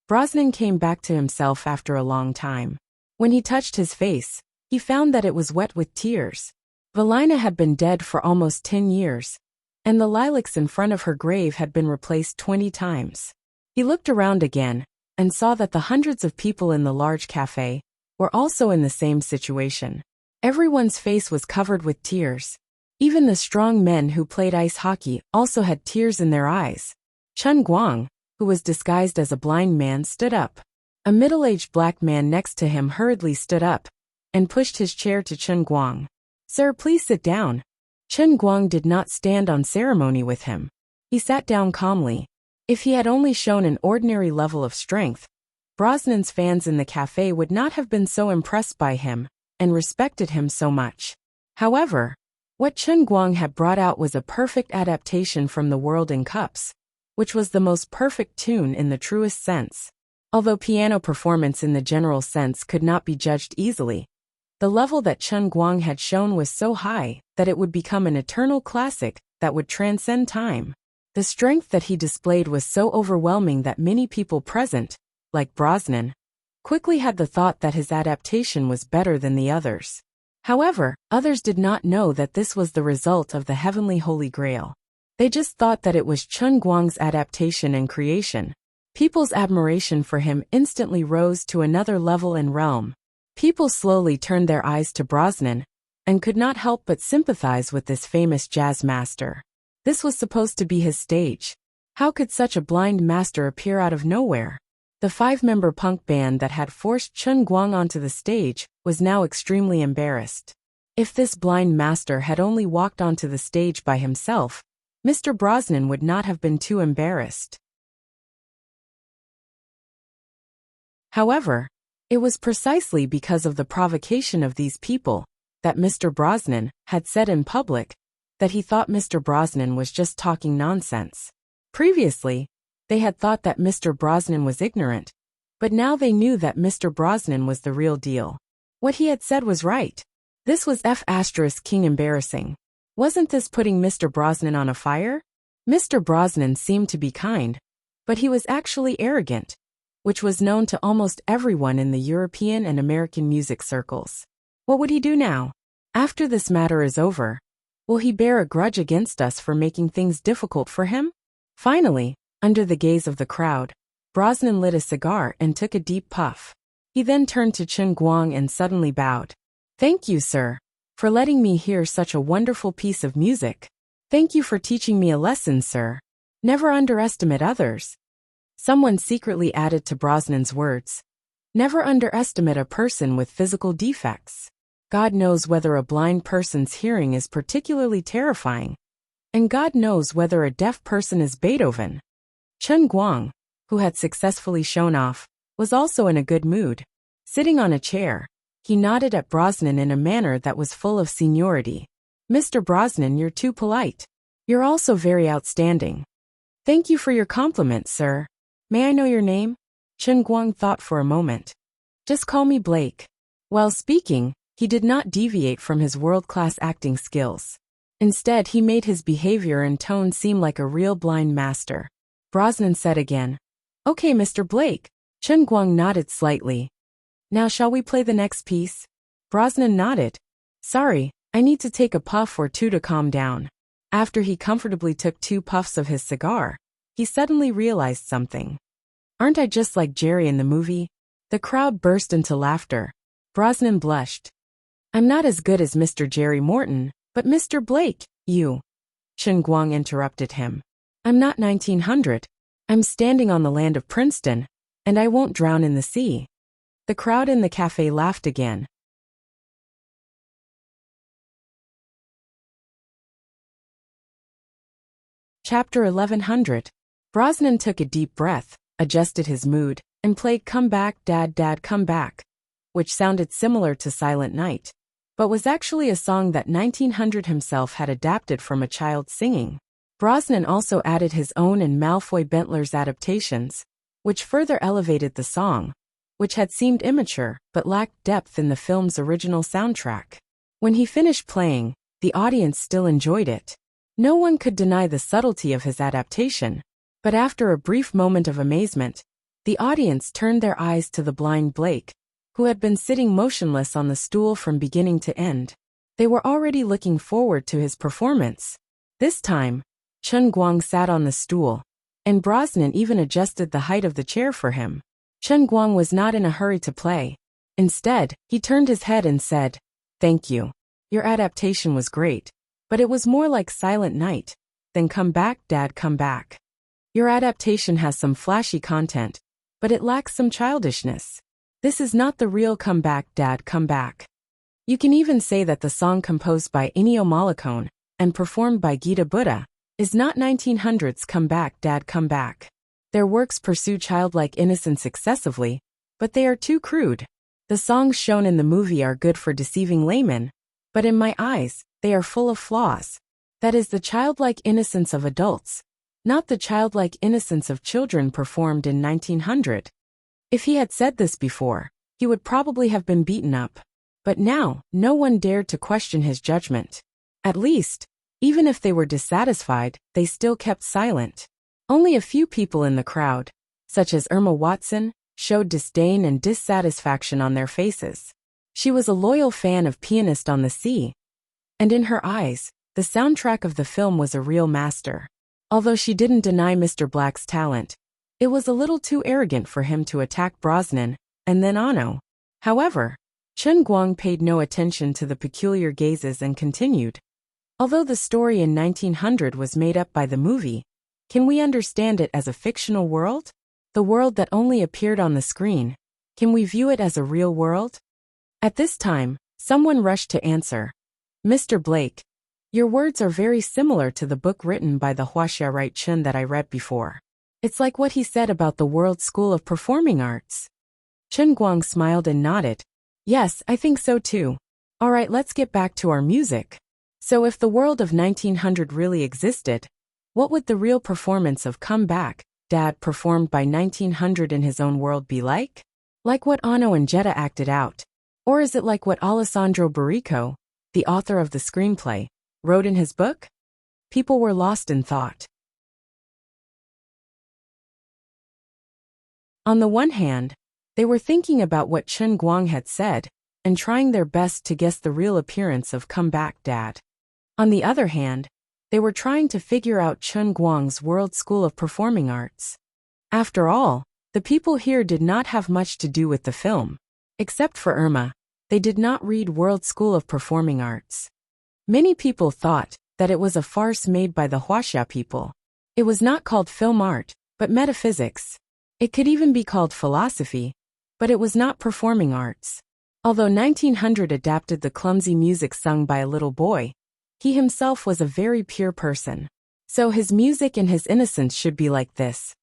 Brosnan came back to himself after a long time. When he touched his face, he found that it was wet with tears. Valina had been dead for almost 10 years, and the lilacs in front of her grave had been replaced 20 times. He looked around again, and saw that the hundreds of people in the large cafe were also in the same situation. Everyone's face was covered with tears. Even the strong men who played ice hockey also had tears in their eyes. Chen Guang, who was disguised as a blind man, stood up. A middle-aged black man next to him hurriedly stood up and pushed his chair to Chen Guang. "Sir, please sit down." Chen Guang did not stand on ceremony with him. He sat down calmly. If he had only shown an ordinary level of strength, Brosnan's fans in the cafe would not have been so impressed by him and respected him so much. However, what Chen Guang had brought out was a perfect adaptation from The World in Cups, which was the most perfect tune in the truest sense. Although piano performance in the general sense could not be judged easily, the level that Chen Guang had shown was so high that it would become an eternal classic that would transcend time. The strength that he displayed was so overwhelming that many people present, like Brosnan, quickly had the thought that his adaptation was better than the others. However, others did not know that this was the result of the heavenly Holy Grail. They just thought that it was Chen Guang's adaptation and creation. People's admiration for him instantly rose to another level and realm. People slowly turned their eyes to Brosnan, and could not help but sympathize with this famous jazz master. This was supposed to be his stage. How could such a blind master appear out of nowhere? The 5-member punk band that had forced Chen Guang onto the stage was now extremely embarrassed. If this blind master had only walked onto the stage by himself, Mr. Brosnan would not have been too embarrassed. However, it was precisely because of the provocation of these people that Mr. Brosnan had said in public that he thought Mr. Brosnan was just talking nonsense. Previously, they had thought that Mr. Brosnan was ignorant, but now they knew that Mr. Brosnan was the real deal. What he had said was right. This was King embarrassing. Wasn't this putting Mr. Brosnan on a fire? Mr. Brosnan seemed to be kind, but he was actually arrogant, which was known to almost everyone in the European and American music circles. What would he do now? After this matter is over, will he bear a grudge against us for making things difficult for him? Finally, under the gaze of the crowd, Brosnan lit a cigar and took a deep puff. He then turned to Chen Guang and suddenly bowed. "Thank you, sir, for letting me hear such a wonderful piece of music. Thank you for teaching me a lesson, sir. Never underestimate others." Someone secretly added to Brosnan's words. "Never underestimate a person with physical defects. God knows whether a blind person's hearing is particularly terrifying, and God knows whether a deaf person is Beethoven." Chen Guang, who had successfully shown off, was also in a good mood. Sitting on a chair, he nodded at Brosnan in a manner that was full of seniority. "Mr. Brosnan, you're too polite. You're also very outstanding. Thank you for your compliment, sir. May I know your name?" Chen Guang thought for a moment. "Just call me Blake." While speaking, he did not deviate from his world-class acting skills. Instead, he made his behavior and tone seem like a real blind master. Brosnan said again, "Okay, Mr. Blake." Chen Guang nodded slightly. "Now shall we play the next piece?" Brosnan nodded. "Sorry, I need to take a puff or two to calm down." After he comfortably took 2 puffs of his cigar, he suddenly realized something. "Aren't I just like Jerry in the movie?" The crowd burst into laughter. Brosnan blushed. "I'm not as good as Mr. Jerry Morton, but Mr. Blake, you..." Chen Guang interrupted him. "I'm not 1900. I'm standing on the land of Princeton, and I won't drown in the sea." The crowd in the cafe laughed again. Chapter 1100. Brosnan took a deep breath, adjusted his mood, and played "Come Back, Dad, Dad, Come Back," which sounded similar to Silent Night, but was actually a song that 1900 himself had adapted from a child singing. Brosnan also added his own and Malfoy Bentler's adaptations, which further elevated the song, which had seemed immature but lacked depth in the film's original soundtrack. When he finished playing, the audience still enjoyed it. No one could deny the subtlety of his adaptation, but after a brief moment of amazement, the audience turned their eyes to the blind Blake, who had been sitting motionless on the stool from beginning to end. They were already looking forward to his performance. This time, Chen Guang sat on the stool, and Brosnan even adjusted the height of the chair for him. Chen Guang was not in a hurry to play. Instead, he turned his head and said, "Thank you. Your adaptation was great, but it was more like Silent Night than Come Back, Dad, Come Back. Your adaptation has some flashy content, but it lacks some childishness. This is not the real Come Back, Dad, Come Back." You can even say that the song composed by Ennio Morricone and performed by Gita Buddha is not 1900's Come Back, Dad, Come Back. Their works pursue childlike innocence excessively, but they are too crude. The songs shown in the movie are good for deceiving laymen, but in my eyes, they are full of flaws. That is the childlike innocence of adults, not the childlike innocence of children performed in 1900. If he had said this before, he would probably have been beaten up. But now, no one dared to question his judgment. At least, even if they were dissatisfied, they still kept silent. Only a few people in the crowd, such as Irma Watson, showed disdain and dissatisfaction on their faces. She was a loyal fan of Pianist on the Sea, and in her eyes, the soundtrack of the film was a real master. Although she didn't deny Mr. Black's talent, it was a little too arrogant for him to attack Brosnan, and then Ano. However, Chen Guang paid no attention to the peculiar gazes and continued. Although the story in 1900 was made up by the movie, can we understand it as a fictional world? The world that only appeared on the screen. Can we view it as a real world? At this time, someone rushed to answer. Mr. Blake, your words are very similar to the book written by the Huaxia Right Chen that I read before. It's like what he said about the World School of Performing Arts. Chen Guang smiled and nodded. Yes, I think so too. Alright, let's get back to our music. So if the world of 1900 really existed, what would the real performance of Come Back, Dad performed by 1900 in his own world be like? Like what Ano and Jetta acted out? Or is it like what Alessandro Barrico, the author of the screenplay, wrote in his book? People were lost in thought. On the one hand, they were thinking about what Chen Guang had said, and trying their best to guess the real appearance of Come Back, Dad. On the other hand, they were trying to figure out Chen Guang's World School of Performing Arts. After all, the people here did not have much to do with the film. Except for Irma, they did not read World School of Performing Arts. Many people thought that it was a farce made by the Huaxia people. It was not called film art, but metaphysics. It could even be called philosophy, but it was not performing arts. Although 1900 adapted the clumsy music sung by a little boy, he himself was a very pure person. So his music and his innocence should be like this.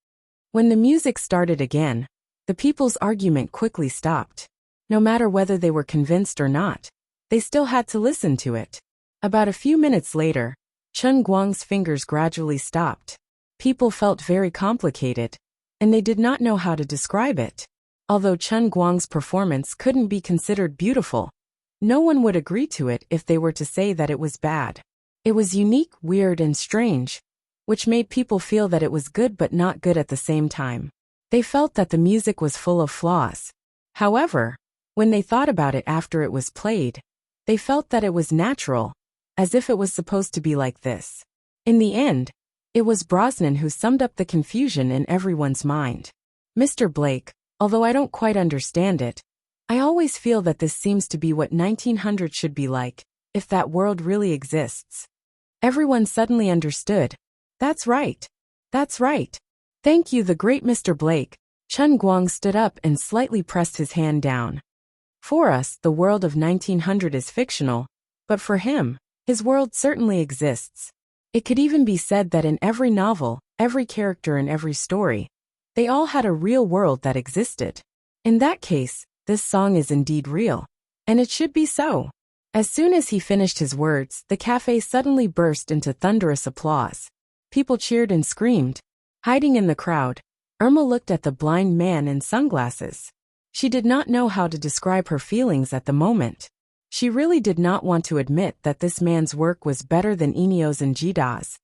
When the music started again, the people's argument quickly stopped. No matter whether they were convinced or not, they still had to listen to it. About a few minutes later, Chen Guang's fingers gradually stopped. People felt very complicated, and they did not know how to describe it. Although Chen Guang's performance couldn't be considered beautiful, no one would agree to it if they were to say that it was bad. It was unique, weird, and strange, which made people feel that it was good but not good at the same time. They felt that the music was full of flaws. However, when they thought about it after it was played, they felt that it was natural, as if it was supposed to be like this. In the end, it was Brosnan who summed up the confusion in everyone's mind. Mr. Blake, although I don't quite understand it, I always feel that this seems to be what 1900 should be like, if that world really exists. Everyone suddenly understood. That's right. That's right. Thank you, the great Mr. Blake. Chen Guang stood up and slightly pressed his hand down. For us, the world of 1900 is fictional, but for him, his world certainly exists. It could even be said that in every novel, every character in every story, they all had a real world that existed. In that case, this song is indeed real. And it should be so. As soon as he finished his words, the cafe suddenly burst into thunderous applause. People cheered and screamed. Hiding in the crowd, Irma looked at the blind man in sunglasses. She did not know how to describe her feelings at the moment. She really did not want to admit that this man's work was better than Inyo's and Jida's.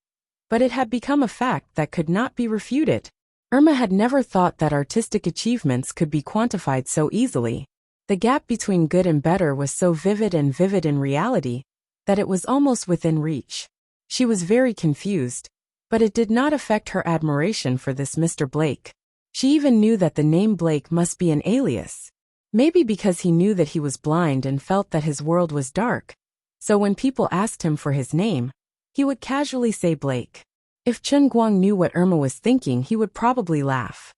But it had become a fact that could not be refuted. Irma had never thought that artistic achievements could be quantified so easily. The gap between good and better was so vivid and vivid in reality that it was almost within reach. She was very confused, but it did not affect her admiration for this Mr. Blake. She even knew that the name Blake must be an alias. Maybe because he knew that he was blind and felt that his world was dark. So when people asked him for his name, he would casually say Blake. If Chen Guang knew what Irma was thinking, he would probably laugh.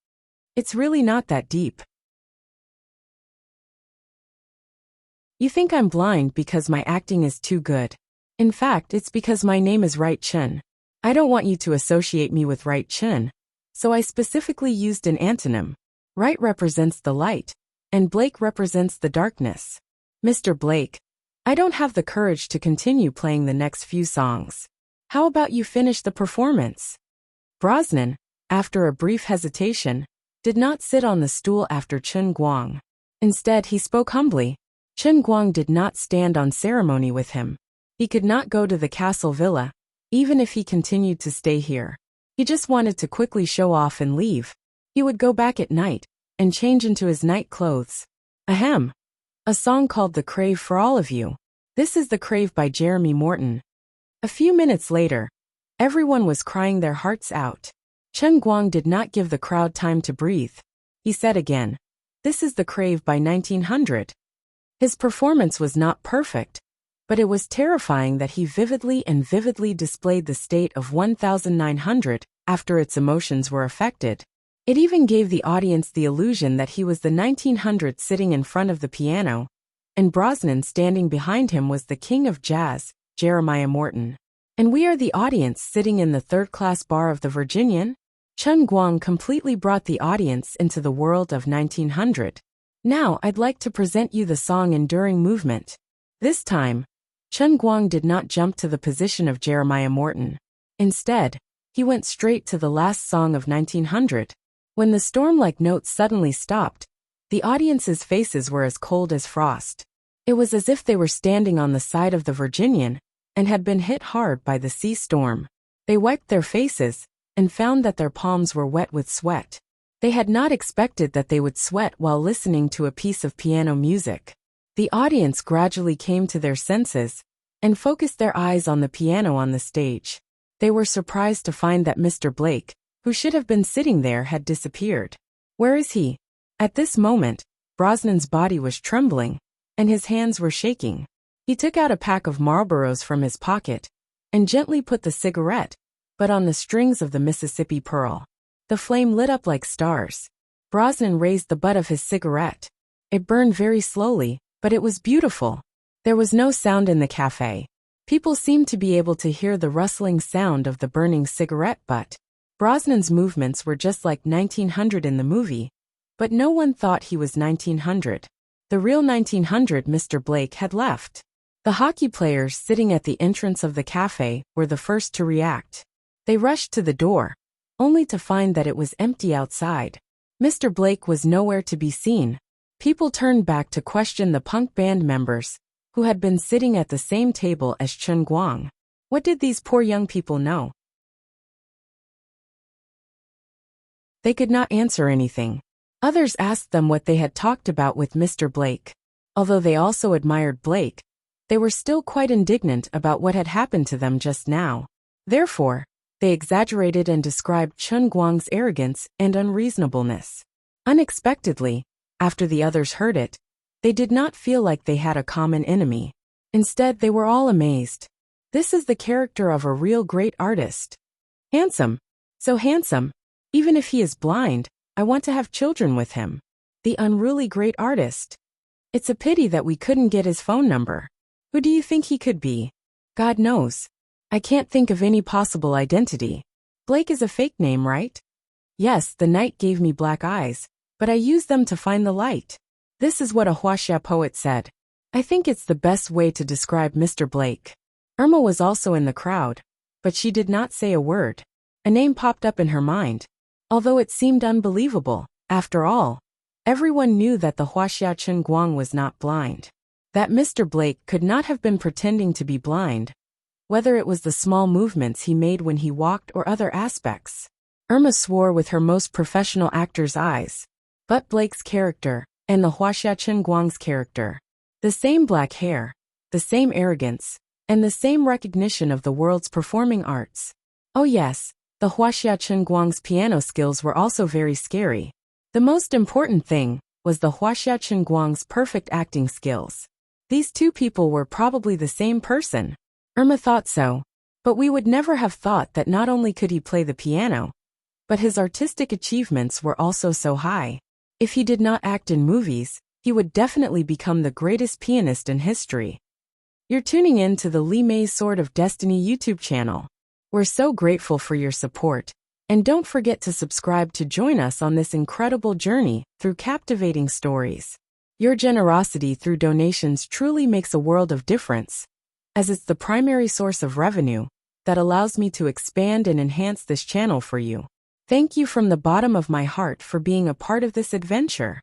It's really not that deep. You think I'm blind because my acting is too good. In fact, it's because my name is Right Chen. I don't want you to associate me with Right Chen, so I specifically used an antonym. Right represents the light, and Blake represents the darkness. Mr. Blake, I don't have the courage to continue playing the next few songs. How about you finish the performance? Brosnan, after a brief hesitation, did not sit on the stool after Chen Guang. Instead, he spoke humbly. Chen Guang did not stand on ceremony with him. He could not go to the castle villa, even if he continued to stay here. He just wanted to quickly show off and leave. He would go back at night and change into his night clothes. Ahem. A song called The Crave for All of You. This is The Crave by Jeremy Morton. A few minutes later, everyone was crying their hearts out. Chen Guang did not give the crowd time to breathe. He said again, "This is the Crave by 1900. His performance was not perfect, but it was terrifying that he vividly displayed the state of 1900 after its emotions were affected. It even gave the audience the illusion that he was the 1900 sitting in front of the piano, and Brosnan standing behind him was the king of jazz, Jeremiah Morton. And we are the audience sitting in the third-class bar of the Virginian?" Chen Guang completely brought the audience into the world of 1900. Now I'd like to present you the song Enduring Movement. This time, Chen Guang did not jump to the position of Jeremiah Morton. Instead, he went straight to the last song of 1900. When the storm-like notes suddenly stopped, the audience's faces were as cold as frost. It was as if they were standing on the side of the Virginian and had been hit hard by the sea storm. They wiped their faces and found that their palms were wet with sweat. They had not expected that they would sweat while listening to a piece of piano music. The audience gradually came to their senses and focused their eyes on the piano on the stage. They were surprised to find that Mr. Blake, who should have been sitting there, had disappeared. Where is he? At this moment, Brosnan's body was trembling, and his hands were shaking. He took out a pack of Marlboros from his pocket and gently put the cigarette, but on the strings of the Mississippi Pearl. The flame lit up like stars. Brosnan raised the butt of his cigarette. It burned very slowly, but it was beautiful. There was no sound in the cafe. People seemed to be able to hear the rustling sound of the burning cigarette butt. Brosnan's movements were just like 1900 in the movie, but no one thought he was 1900. The real 1900 Mr. Blake had left. The hockey players sitting at the entrance of the cafe were the first to react. They rushed to the door, only to find that it was empty outside. Mr. Blake was nowhere to be seen. People turned back to question the punk band members, who had been sitting at the same table as Chen Guang. What did these poor young people know? They could not answer anything. Others asked them what they had talked about with Mr. Blake. Although they also admired Blake, they were still quite indignant about what had happened to them just now. Therefore, they exaggerated and described Chen Guang's arrogance and unreasonableness. Unexpectedly, after the others heard it, they did not feel like they had a common enemy. Instead, they were all amazed. This is the character of a real great artist. Handsome. So handsome. Even if he is blind, I want to have children with him. The unruly great artist. It's a pity that we couldn't get his phone number. Who do you think he could be? God knows. I can't think of any possible identity. Blake is a fake name, right? Yes, the night gave me black eyes, but I used them to find the light. This is what a Huaxia poet said. I think it's the best way to describe Mr. Blake. Irma was also in the crowd, but she did not say a word. A name popped up in her mind. Although it seemed unbelievable, after all, everyone knew that the Huaxia Chen Guang was not blind. That Mr. Blake could not have been pretending to be blind, whether it was the small movements he made when he walked or other aspects. Irma swore with her most professional actor's eyes. But Blake's character, and the Huaxia Chen Guang's character. The same black hair, the same arrogance, and the same recognition of the world's performing arts. Oh yes, the Huaxia Chen Guang's piano skills were also very scary. The most important thing was the Huaxia Chen Guang's perfect acting skills. These two people were probably the same person. Irma thought so, but we would never have thought that not only could he play the piano, but his artistic achievements were also so high. If he did not act in movies, he would definitely become the greatest pianist in history. You're tuning in to the Li Mei's Sword of Destiny YouTube channel. We're so grateful for your support, and don't forget to subscribe to join us on this incredible journey through captivating stories. Your generosity through donations truly makes a world of difference, as it's the primary source of revenue that allows me to expand and enhance this channel for you. Thank you from the bottom of my heart for being a part of this adventure.